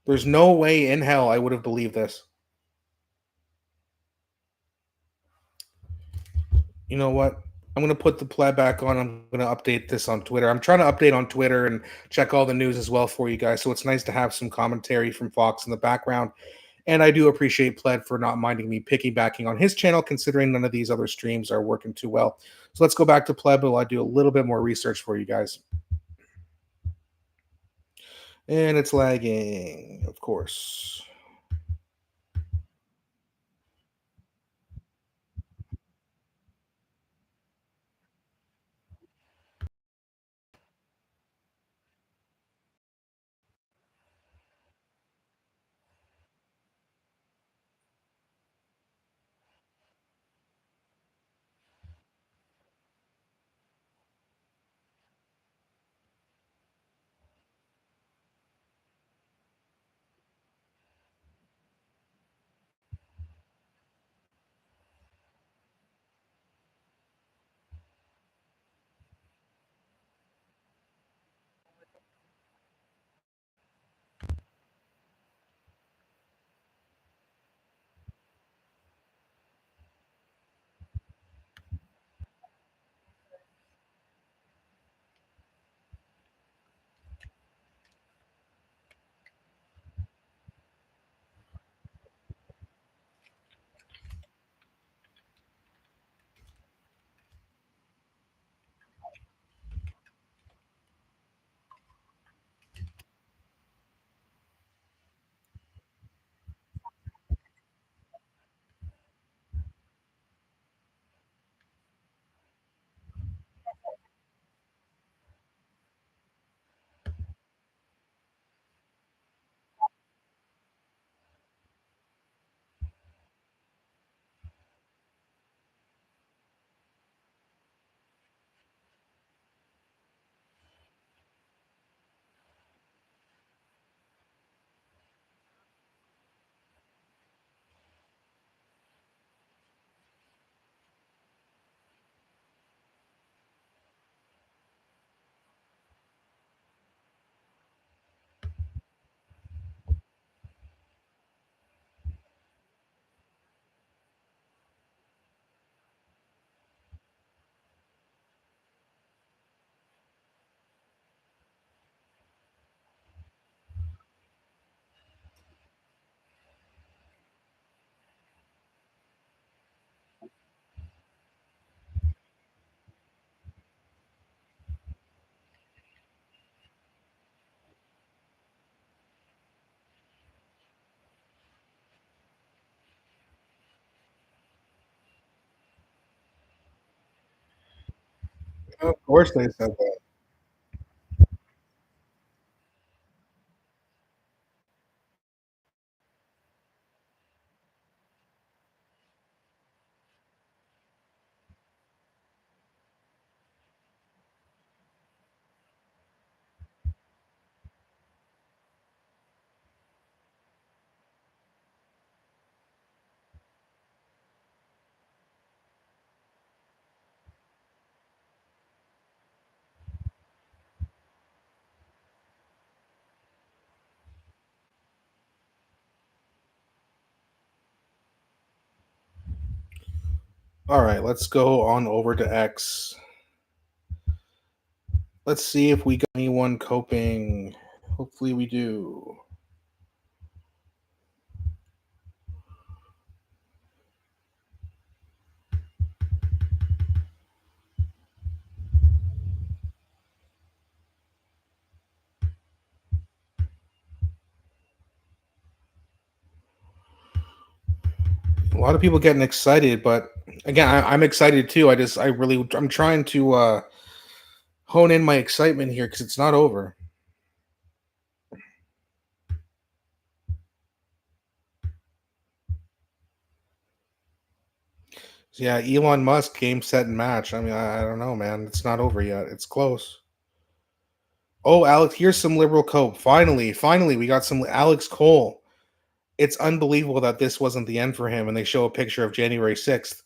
[SPEAKER 1] There's no way in hell I would have believed this. You know what? I'm going to put the play back on. I'm going to update this on Twitter. I'm trying to update on Twitter and check all the news as well for you guys. So it's nice to have some commentary from Fox in the background. And I do appreciate Pled for not minding me piggybacking on his channel, considering none of these other streams are working too well. So let's go back to Pled, but I'll do a little bit more research for you guys. And it's lagging, of course. Of course they said that. All right, let's go on over to X. Let's see if we got anyone coping. Hopefully we do. A lot of people getting excited, but again, I'm excited too. I'm trying to hone in my excitement here because it's not over. So yeah, Elon Musk game set and match. I mean, I don't know, man. It's not over yet. It's close. Oh, Alex, here's some liberal cope. Finally, we got some Alex Cole. It's unbelievable that this wasn't the end for him, and they show a picture of January 6th.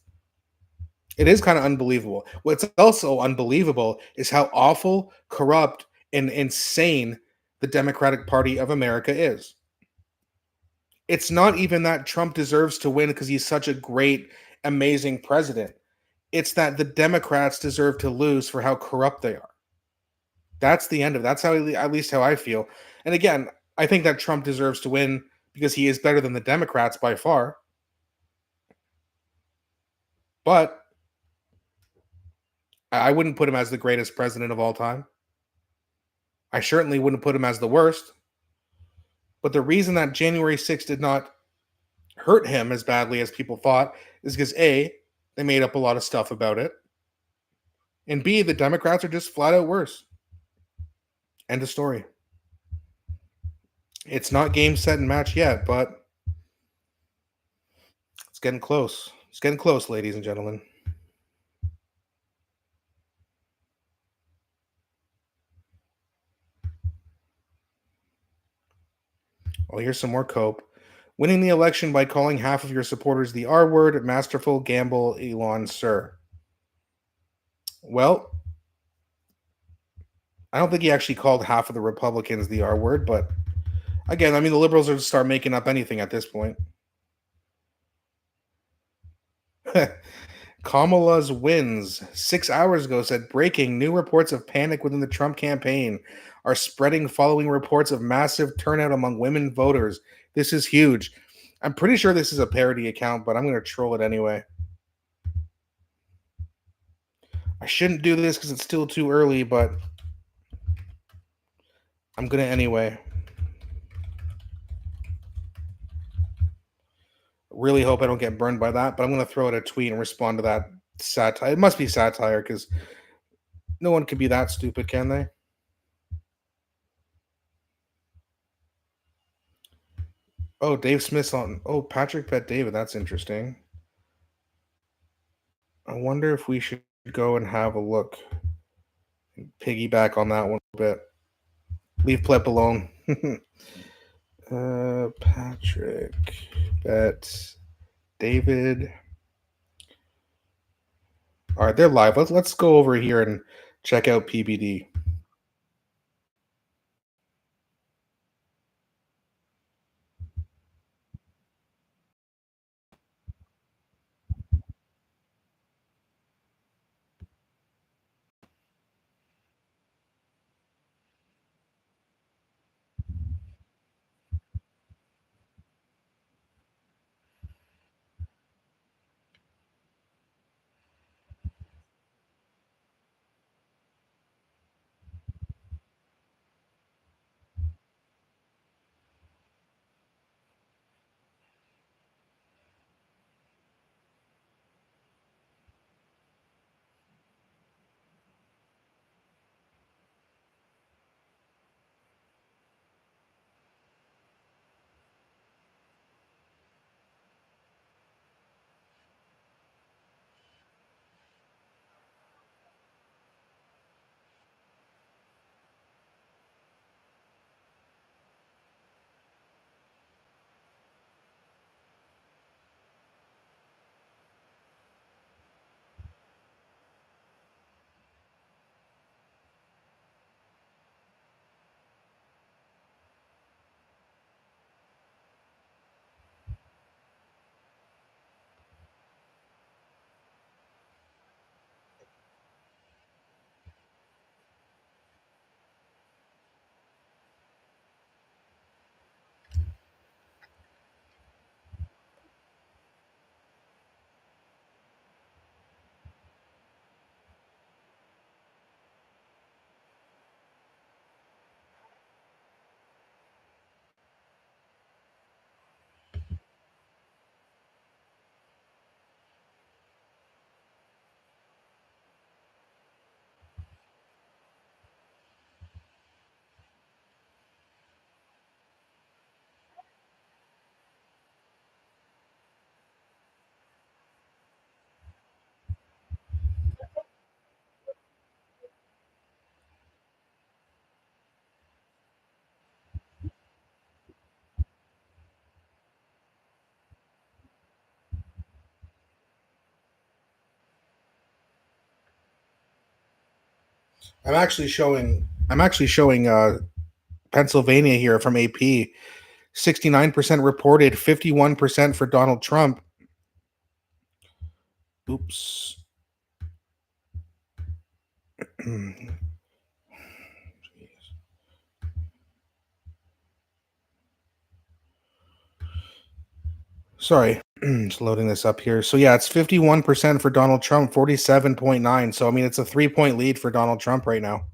[SPEAKER 1] It is kind of unbelievable. What's also unbelievable is how awful, corrupt, and insane the Democratic Party of America is. It's not even that Trump deserves to win because he's such a great, amazing president. It's that the Democrats deserve to lose for how corrupt they are. That's the end of it. That's how, at least how I feel. And again, I think that Trump deserves to win because he is better than the Democrats by far. But I wouldn't put him as the greatest president of all time. I certainly wouldn't put him as the worst. But the reason that January 6th did not hurt him as badly as people thought is because A, they made up a lot of stuff about it. And B, the Democrats are just flat out worse. End of story. It's not game, set, and match yet, but it's getting close. It's getting close, ladies and gentlemen. Well, here's some more cope. Winning the election by calling half of your supporters the R word, masterful gamble, Elon, sir. Well, I don't think he actually called half of the Republicans the R word, but again, I mean, the liberals are to start making up anything at this point. Kamala's wins 6 hours ago said breaking new reports of panic within the Trump campaign are spreading following reports of massive turnout among women voters. This is huge. I'm pretty sure this is a parody account, but I'm going to troll it anyway. I shouldn't do this because it's still too early, but I'm going to anyway. Really hope I don't get burned by that, but I'm going to throw out a tweet and respond to that satire. It must be satire because no one can be that stupid, can they? Oh, Dave Smith's on. Oh, Patrick Bet David. That's interesting. I wonder if we should go and have a look. Piggyback on that one a bit. Leave Plep alone. Patrick Bet David. All right, they're live. Let's go over here and check out PBD. I'm actually showing Pennsylvania here from AP. 69% reported, 51% for Donald Trump. Oops. Sorry, just loading this up here. So yeah, it's 51% for Donald Trump, 47.9. So I mean, it's a 3 point lead for Donald Trump right now.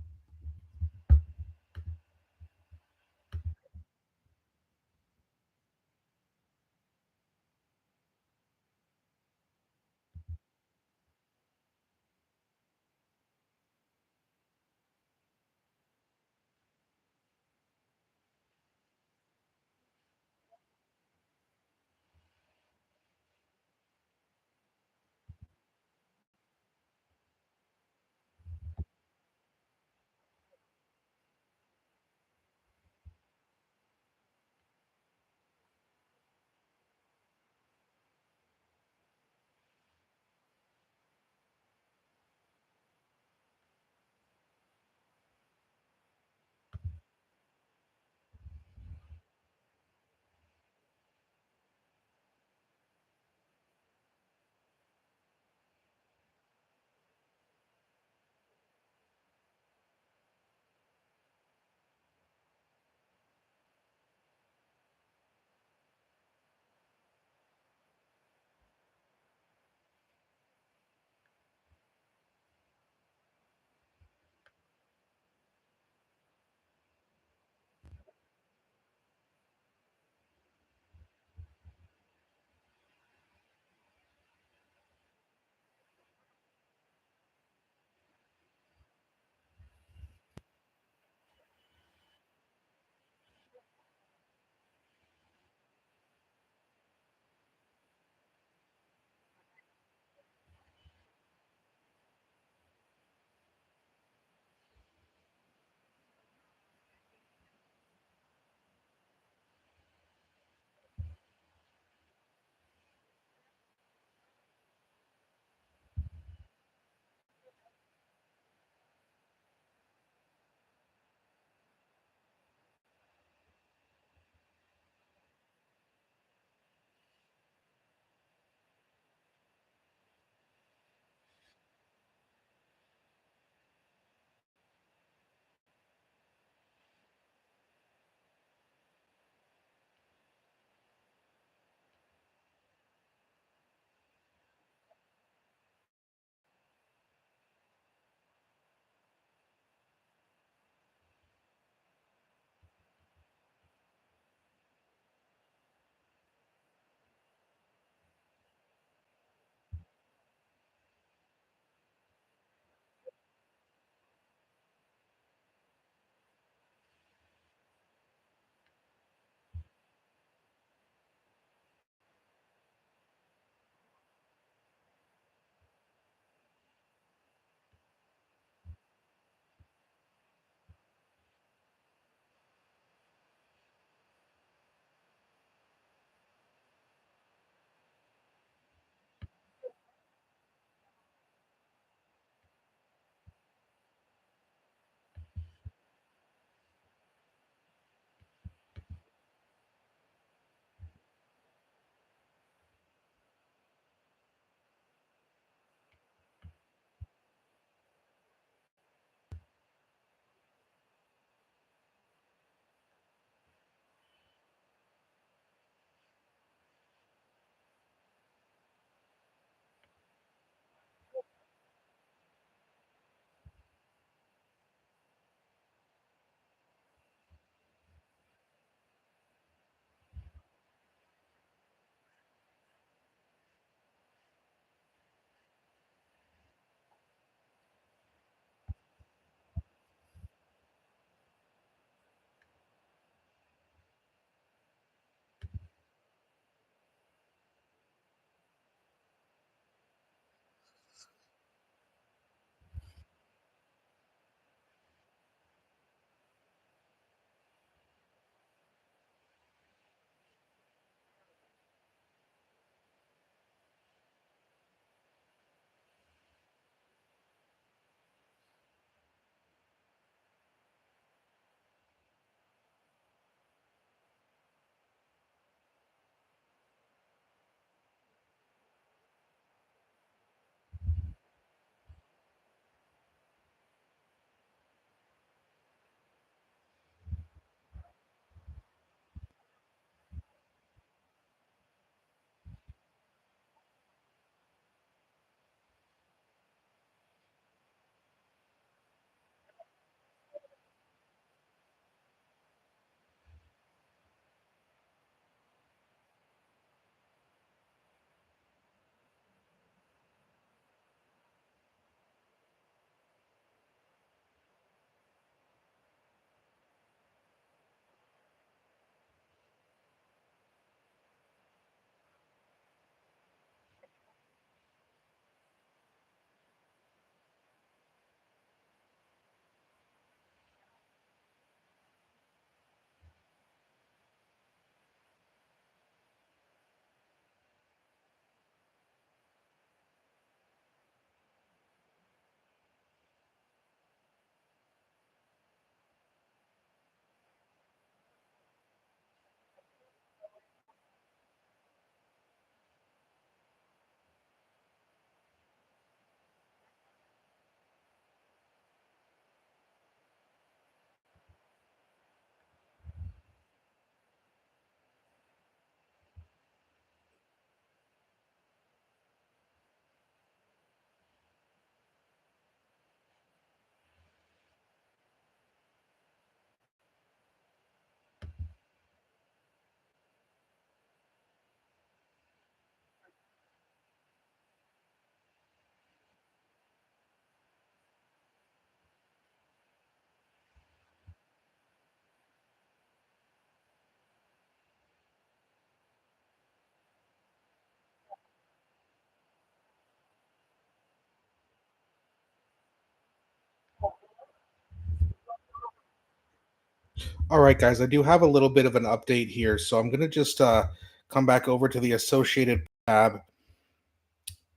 [SPEAKER 1] All right, guys, I do have a little bit of an update here, so I'm going to just come back over to the Associated tab.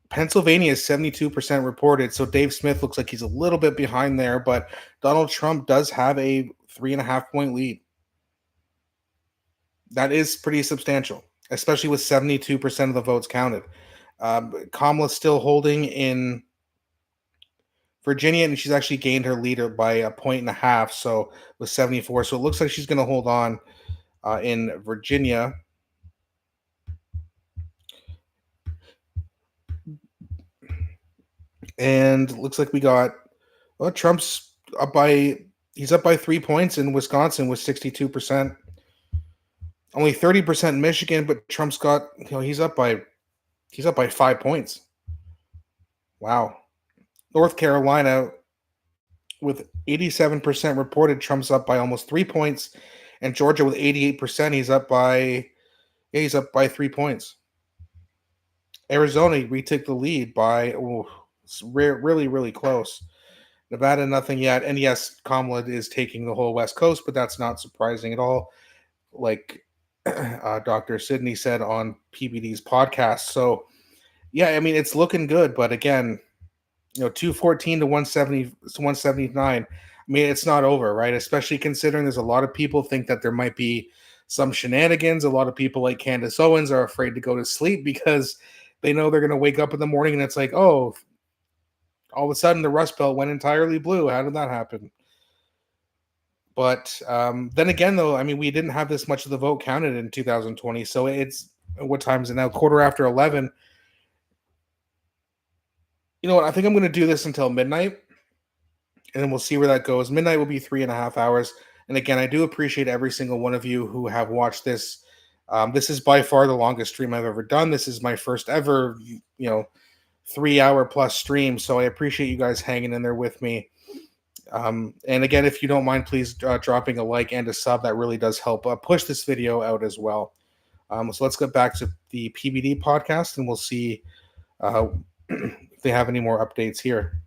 [SPEAKER 1] Pennsylvania is 72% reported, so Dave Smith looks like he's a little bit behind there, but Donald Trump does have a 3.5 point lead. That is pretty substantial, especially with 72% of the votes counted. Kamala's still holding in Virginia, and she's actually gained her leader by a point and a half, so with 74. So it looks like she's going to hold on in Virginia. And looks like we got Trump's up by he's up by 3 points in Wisconsin with 62%. Only 30% in Michigan, but Trump's got he's up by 5 points. Wow. North Carolina with 87% reported, Trump's up by almost 3 points. And Georgia with 88%, he's up by 3 points. Arizona retake the lead by it's really, really close. Nevada, nothing yet. And yes, Kamala is taking the whole West Coast, but that's not surprising at all. Like Dr. Sidney said on PBD's podcast. So, yeah, I mean, it's looking good. But again, 214 to 170 to 179. I mean, it's not over, right? Especially considering there's a lot of people think that there might be some shenanigans. A lot of people like Candace Owens are afraid to go to sleep because they know they're going to wake up in the morning and it's like, oh, all of a sudden the Rust Belt went entirely blue. How did that happen? But then again, though, I mean, we didn't have this much of the vote counted in 2020. So it's what time is it now? Quarter after 11. You know what? I think I'm going to do this until midnight, and then we'll see where that goes. Midnight will be 3.5 hours. And again, I do appreciate every single one of you who have watched this. This is by far the longest stream I've ever done. This is my first ever, 3 hour plus stream. So I appreciate you guys hanging in there with me. And again, if you don't mind, please dropping a like and a sub. That really does help push this video out as well. So let's get back to the PBD podcast, and we'll see if they have any more updates here.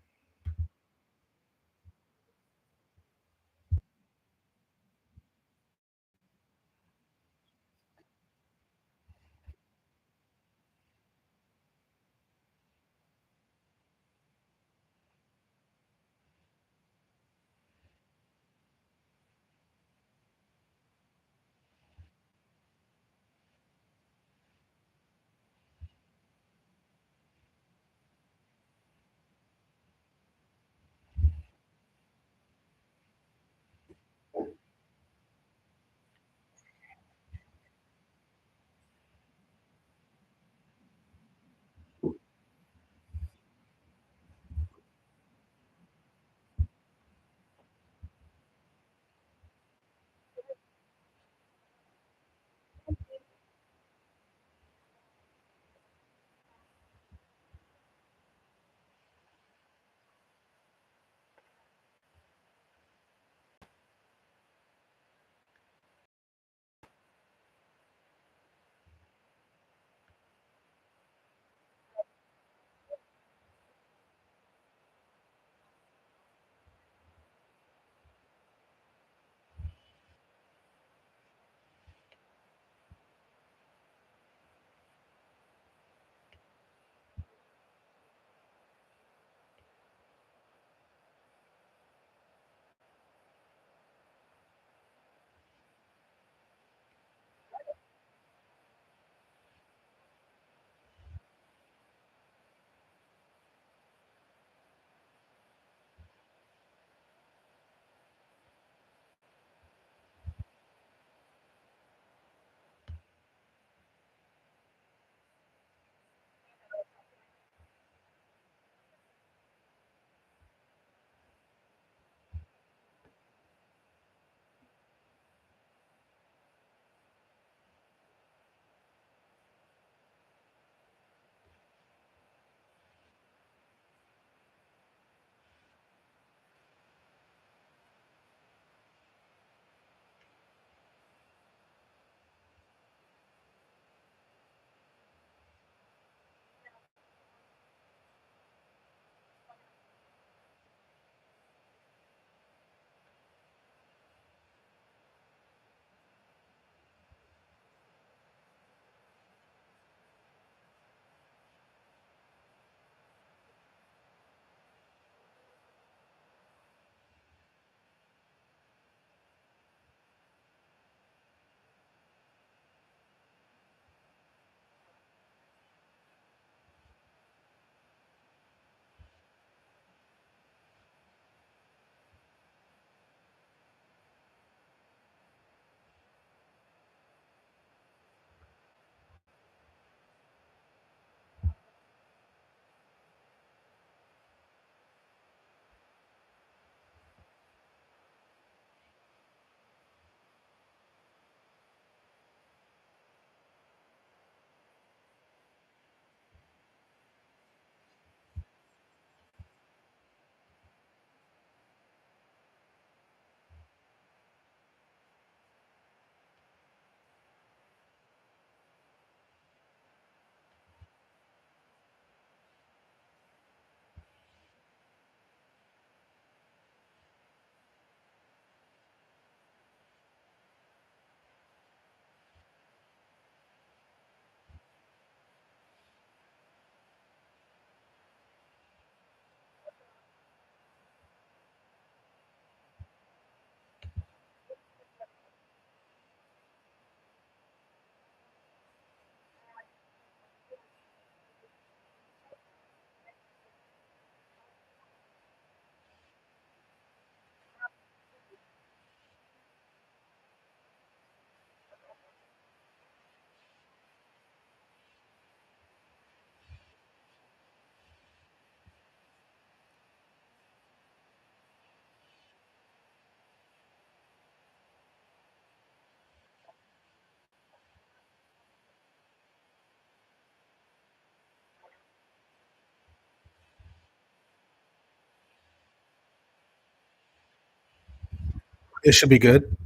[SPEAKER 1] It should be good.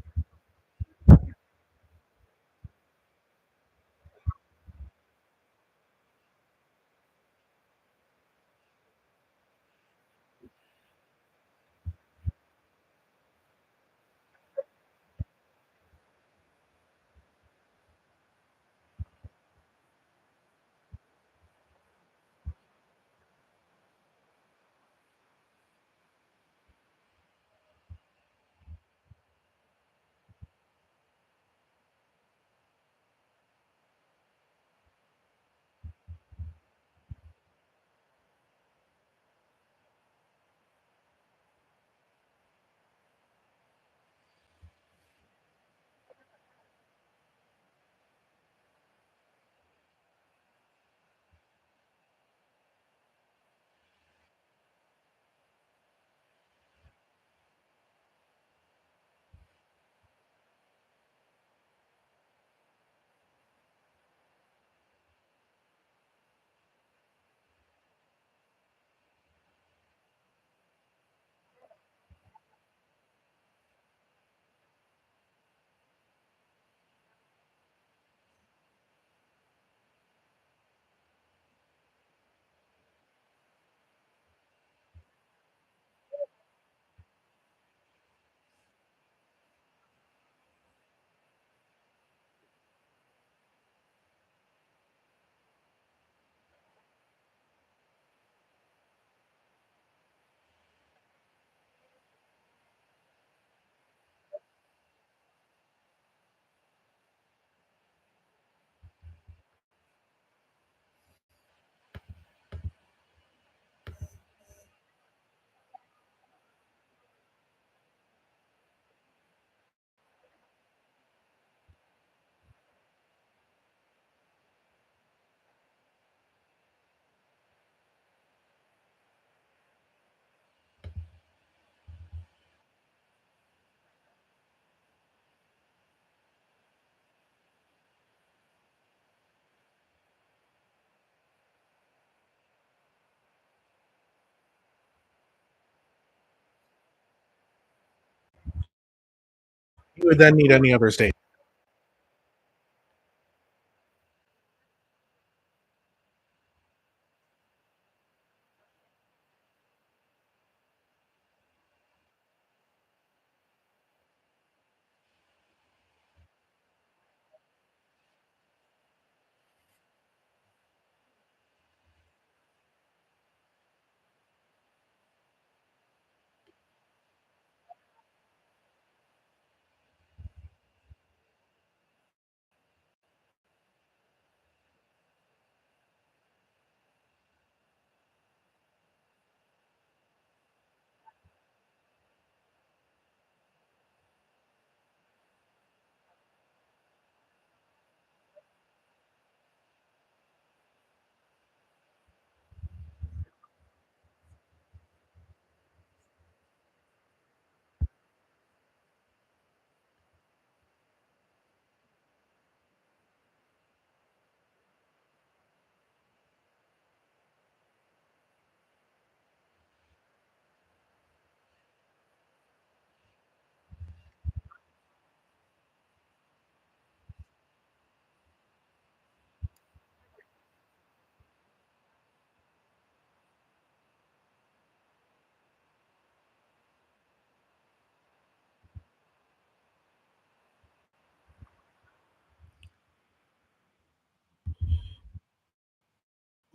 [SPEAKER 1] You would then need any other state.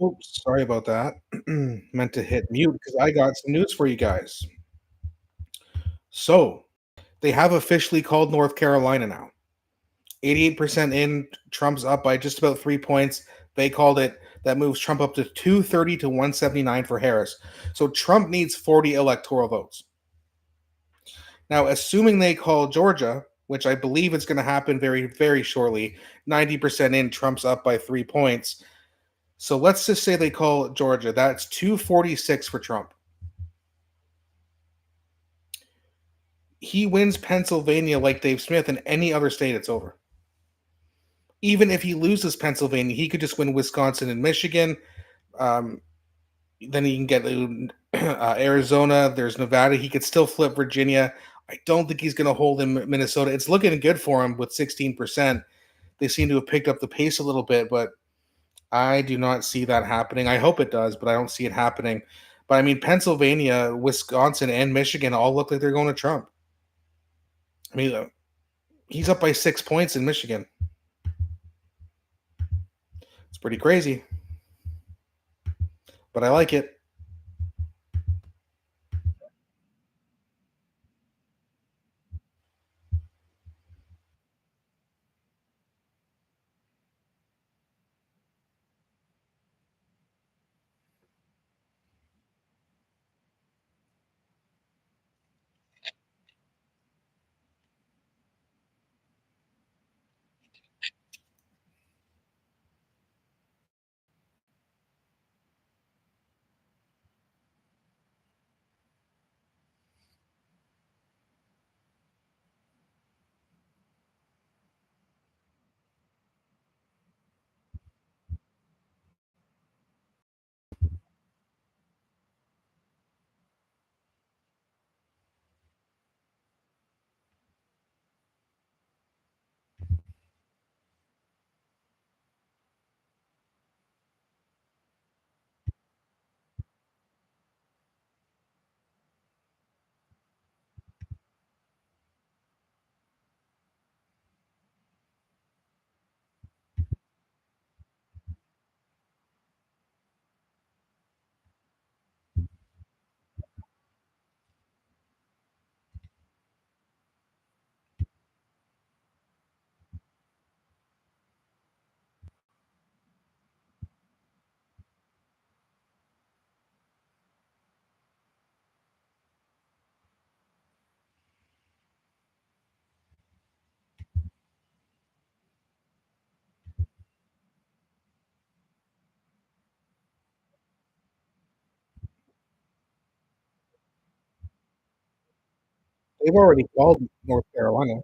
[SPEAKER 1] Oops, sorry about that. Meant to hit mute because I got some news for you guys. So they have officially called North Carolina now. 88% in, Trump's up by just about 3 points. They called it. That moves Trump up to 230 to 179 for Harris. So Trump needs 40 electoral votes. Now, assuming they call Georgia, which I believe is going to happen very, very shortly, 90% in, Trump's up by 3 points. So let's just say they call Georgia. That's 246 for Trump. He wins Pennsylvania like Dave Smith, and any other state, it's over. Even if he loses Pennsylvania, he could just win Wisconsin and Michigan. Um, then he can get Arizona. There's Nevada. He could still flip Virginia. I don't think he's going to hold in Minnesota. It's looking good for him with 16%. They seem to have picked up the pace a little bit, but I do not see that happening. I hope it does, but I don't see it happening. But I mean, Pennsylvania, Wisconsin, and Michigan all look like they're going to Trump. I mean, he's up by 6 points in Michigan. It's pretty crazy, but I like it. They've already called North Carolina.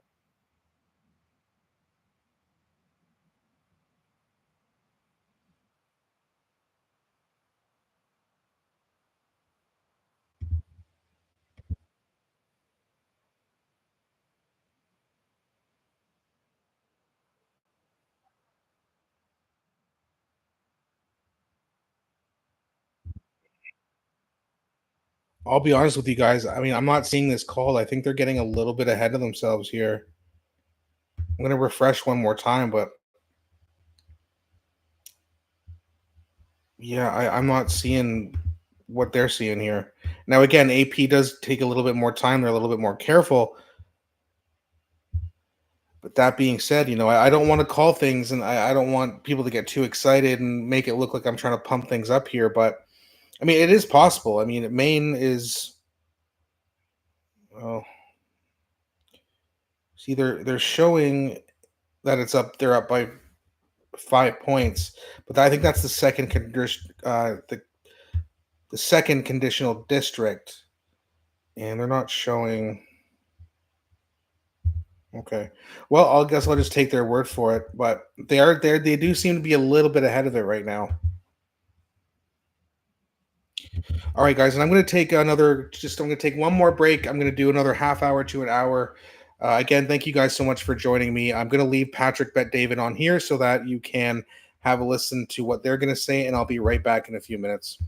[SPEAKER 1] I'll be honest with you guys. I mean, I'm not seeing this called. I think they're getting a little bit ahead of themselves here. I'm going to refresh one more time, but yeah, I'm not seeing what they're seeing here. Now, again, AP does take a little bit more time. They're a little bit more careful. But that being said, I don't want to call things and I don't want people to get too excited and make it look like I'm trying to pump things up here. But I mean, it is possible. I mean, Maine is, oh, see, they're showing that they're up by 5 points, but I think that's the second conditional district, and they're not showing. Okay, well, I guess I'll just take their word for it. But they are there. They do seem to be a little bit ahead of it right now. All right, guys, and I'm going to take one more break. I'm going to do another half hour to an hour. Again, thank you guys so much for joining me. I'm going to leave Patrick Bet David on here so that you can have a listen to what they're going to say, and I'll be right back in a few minutes.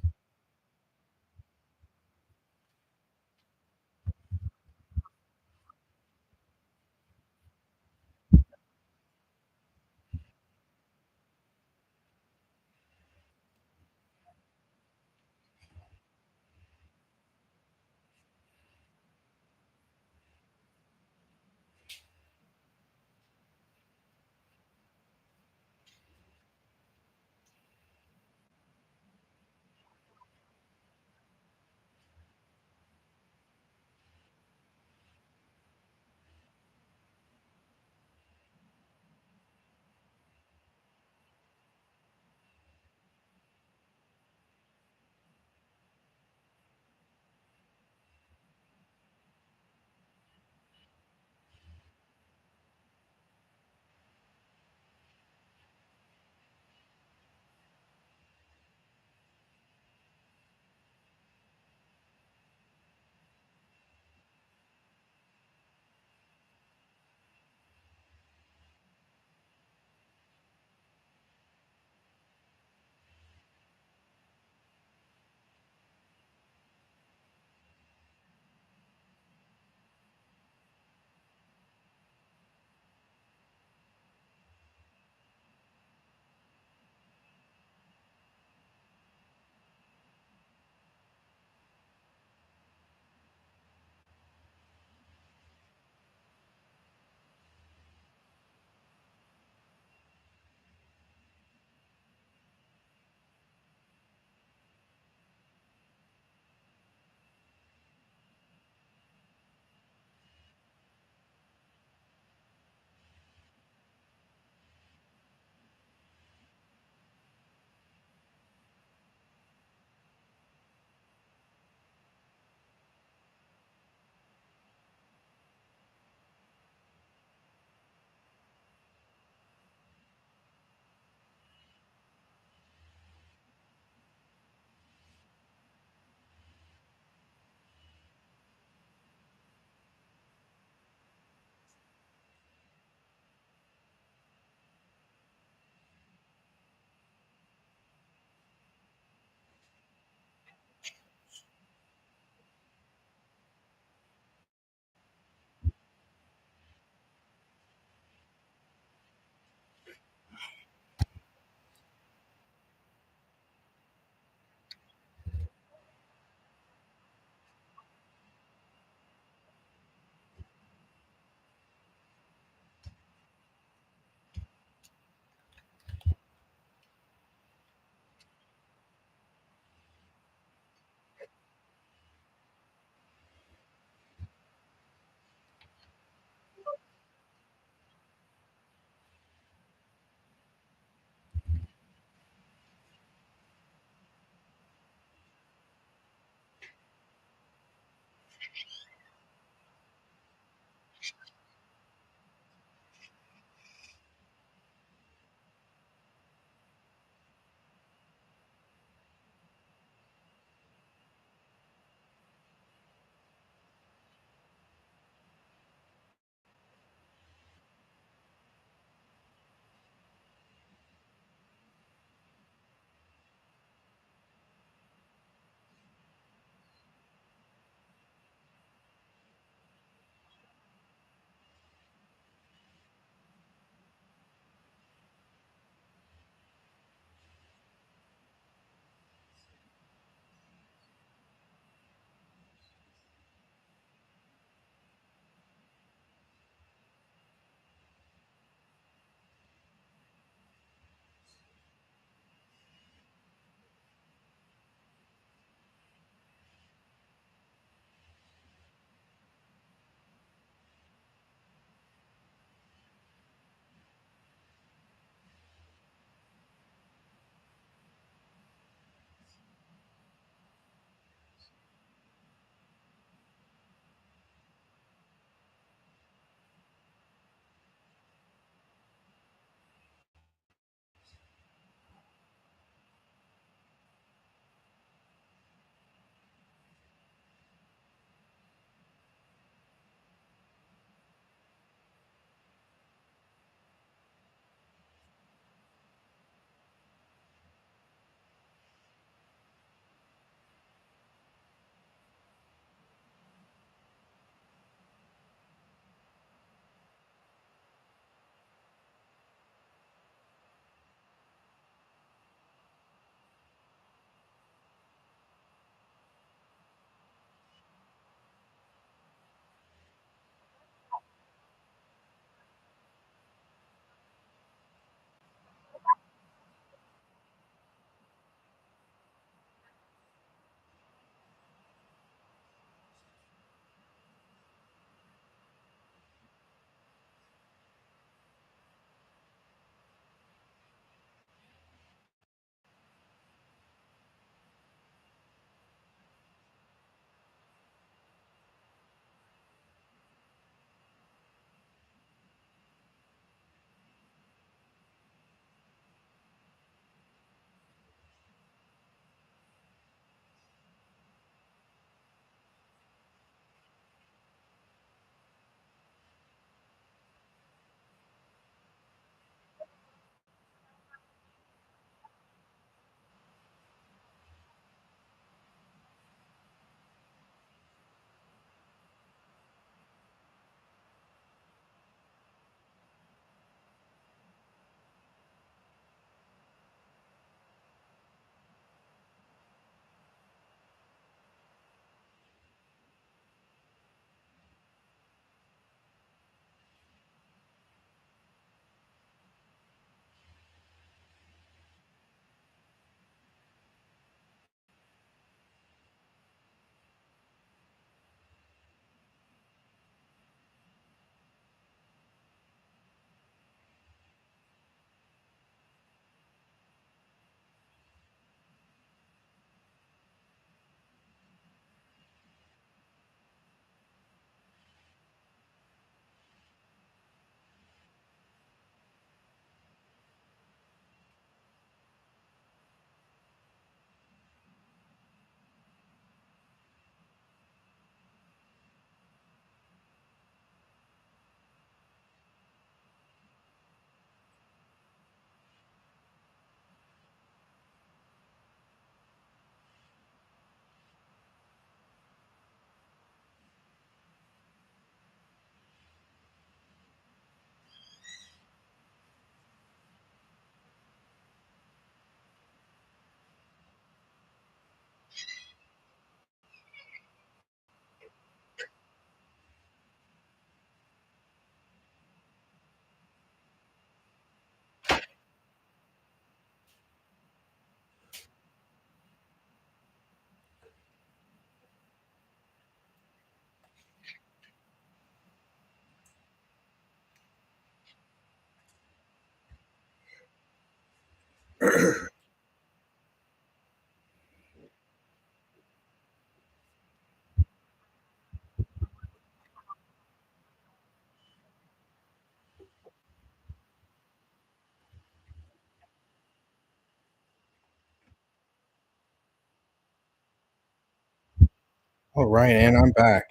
[SPEAKER 1] All right, and I'm back.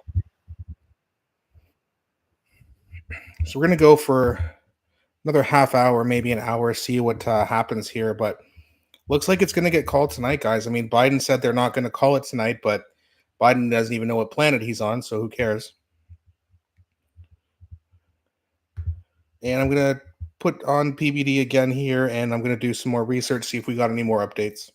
[SPEAKER 1] So we're gonna go for another half hour, maybe an hour, see what happens here. But looks like it's gonna get called tonight, guys. I mean, Biden said they're not gonna call it tonight, but Biden doesn't even know what planet he's on, so who cares? And I'm gonna put on PBD again here, and I'm gonna do some more research, see if we got any more updates.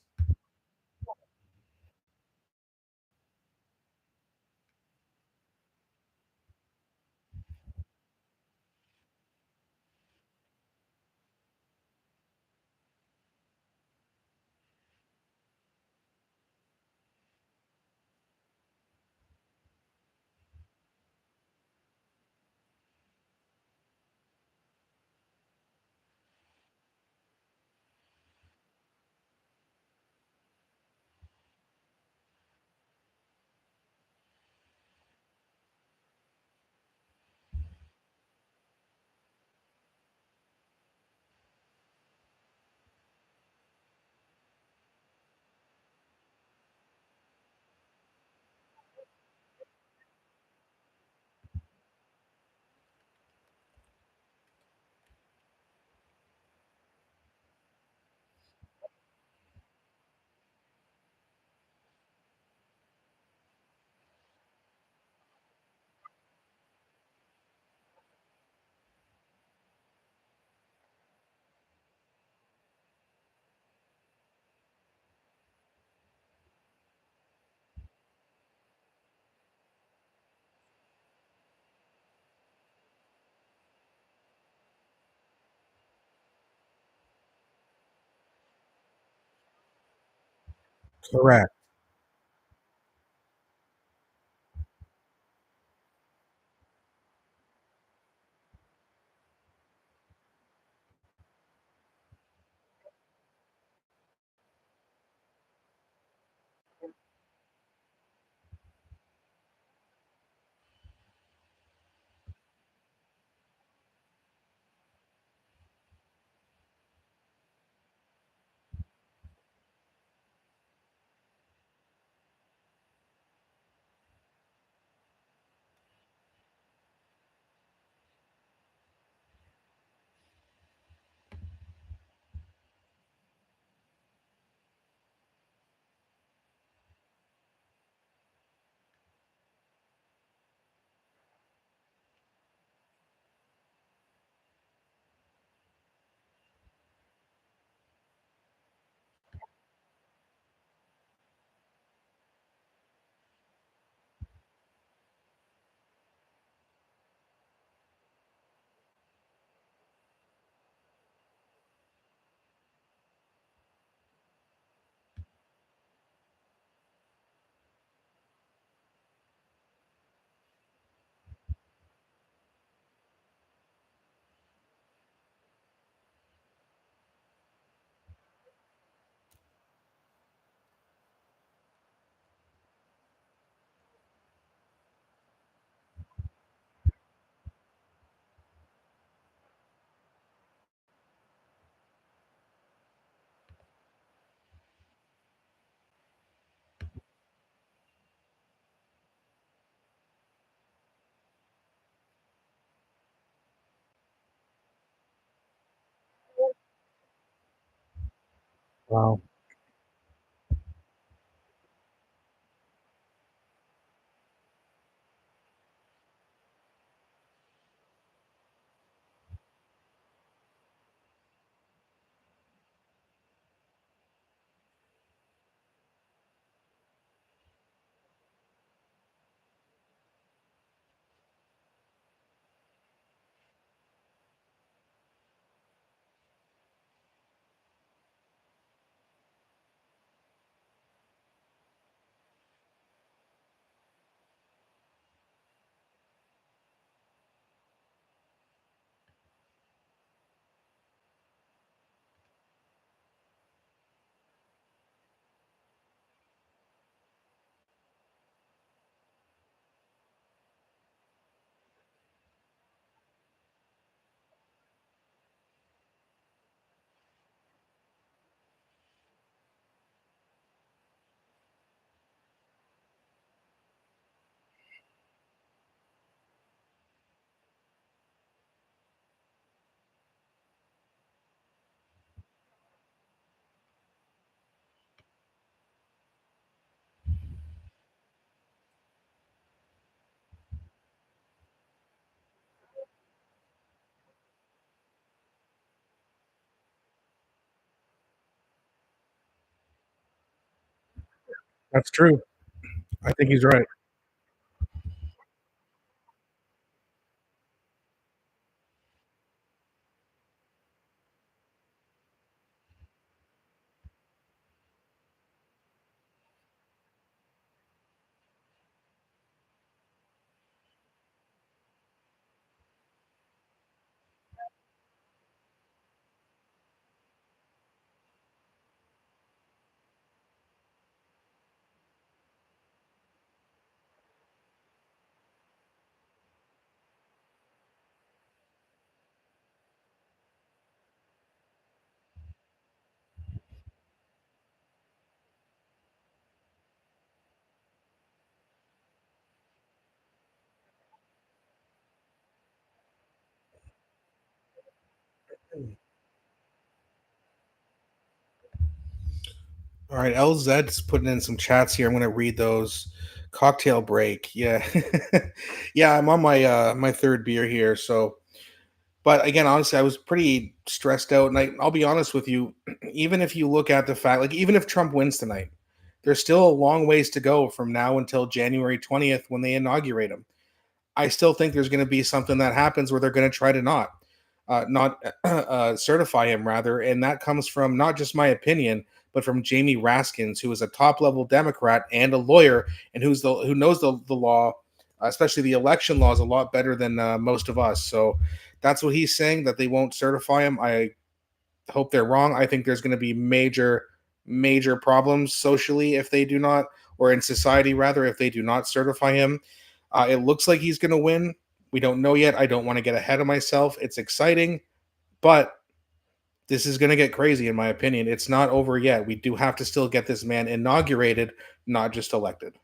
[SPEAKER 1] Correct. Wow. That's true. I think he's right. All right, LZ's putting in some chats here. I'm going to read those. Cocktail break. Yeah. Yeah, I'm on my my third beer here, so but again, honestly, I was pretty stressed out and I'll be honest with you, even if you look at the fact like even if Trump wins tonight, there's still a long ways to go from now until January 20th when they inaugurate him. I still think there's going to be something that happens where they're going to try to not certify him rather, and that comes from not just my opinion, but from Jamie Raskins, who is a top level Democrat and a lawyer, and who knows the law, especially the election laws, a lot better than most of us. So that's what he's saying that they won't certify him. I hope they're wrong. I think there's going to be major problems socially if they do not, or in society rather, if they do not certify him. It looks like he's going to win. We don't know yet. I don't want to get ahead of myself. It's exciting, but this is going to get crazy, in my opinion. It's not over yet. We do have to still get this man inaugurated, not just elected.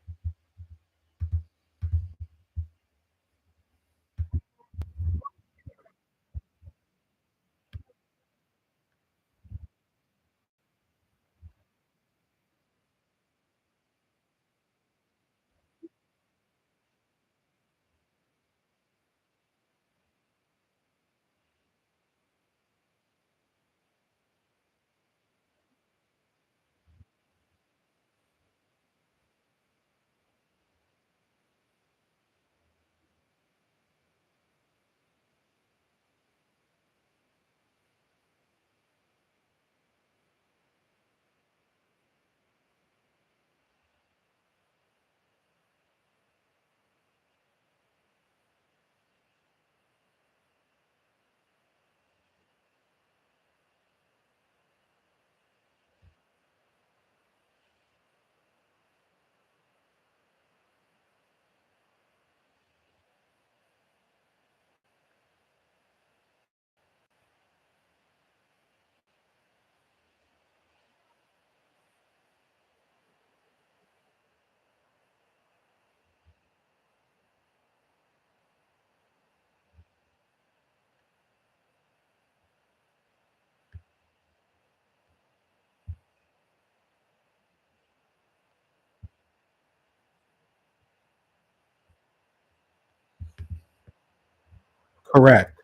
[SPEAKER 1] Correct.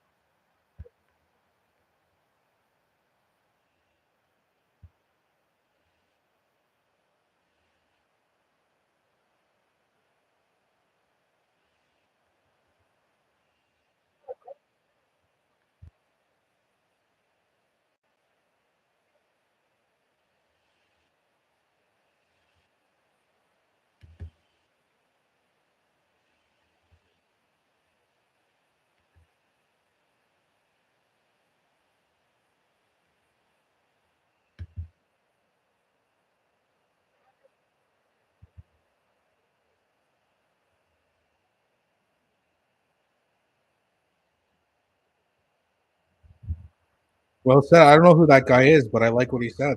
[SPEAKER 1] Well said. I don't know who that guy is, but I like what he said.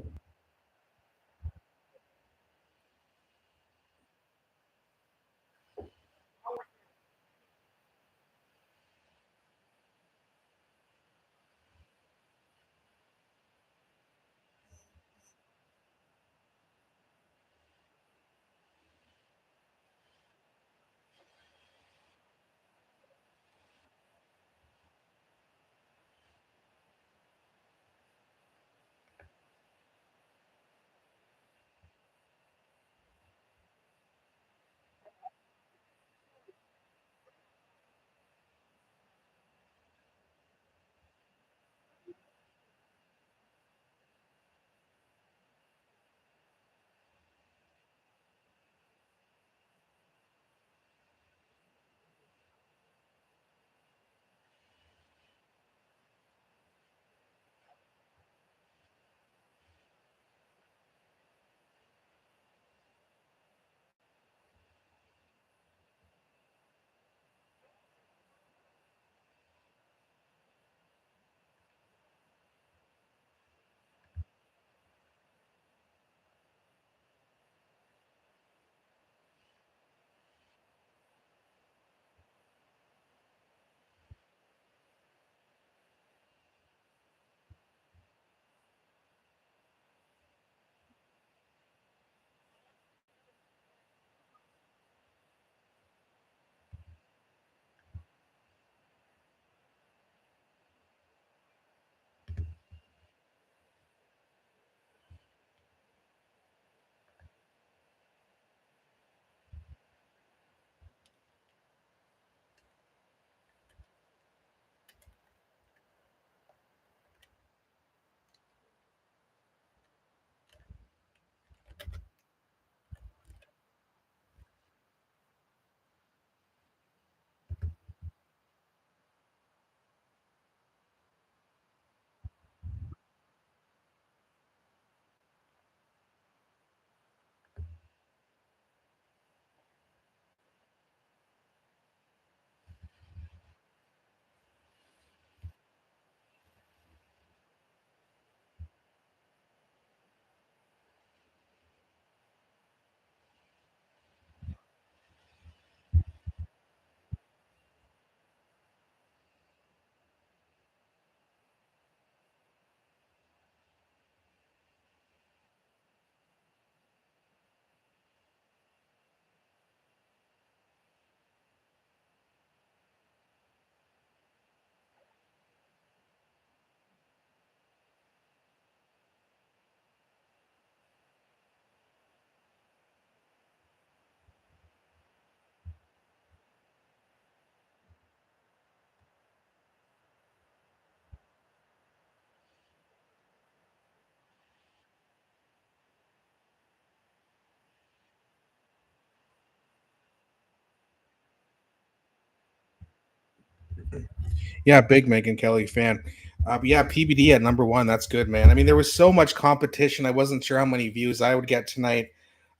[SPEAKER 1] Yeah, big Megan Kelly fan. But yeah, PBD at number one. That's good, man. I mean, there was so much competition. I wasn't sure how many views I would get tonight.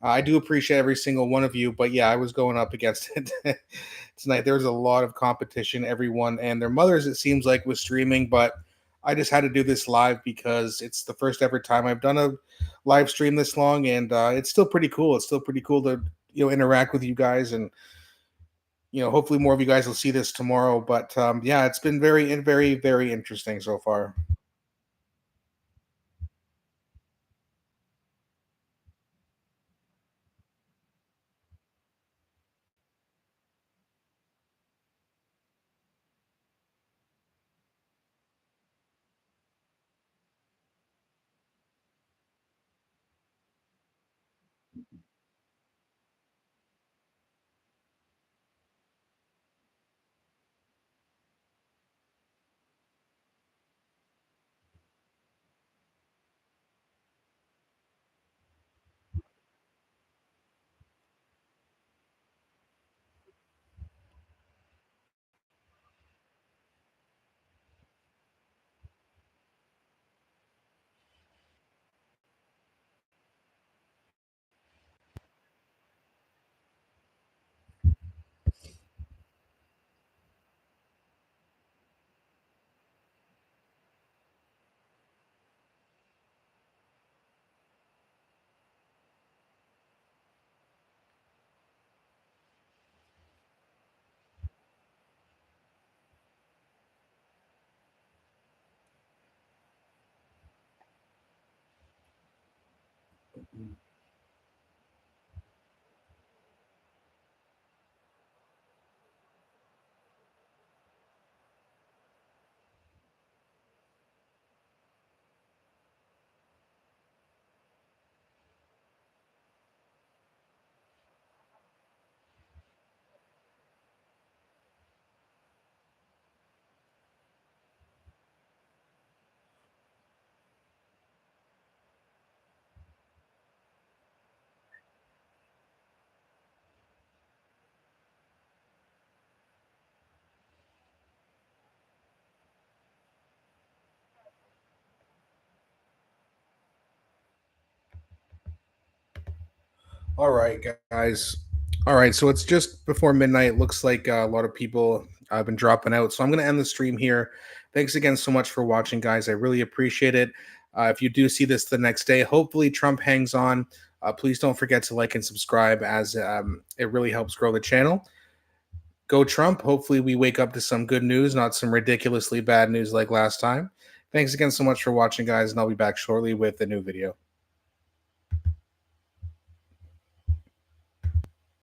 [SPEAKER 1] I do appreciate every single one of you, but yeah, I was going up against it tonight. There was a lot of competition. Everyone and their mothers, it seems like, was streaming, but I just had to do this live because it's the first ever time I've done a live stream this long, and it's still pretty cool. It's still pretty cool to interact with you guys and hopefully more of you guys will see this tomorrow. But yeah, it's been very, very interesting so far. All right, guys. All right, so it's just before midnight. Looks like a lot of people have been dropping out. So I'm going to end the stream here. Thanks again so much for watching, guys. I really appreciate it. If you do see this the next day, hopefully Trump hangs on. Please don't forget to like and subscribe, as it really helps grow the channel. Go Trump. Hopefully we wake up to some good news, not some ridiculously bad news like last time. Thanks again so much for watching, guys, and I'll be back shortly with a new video.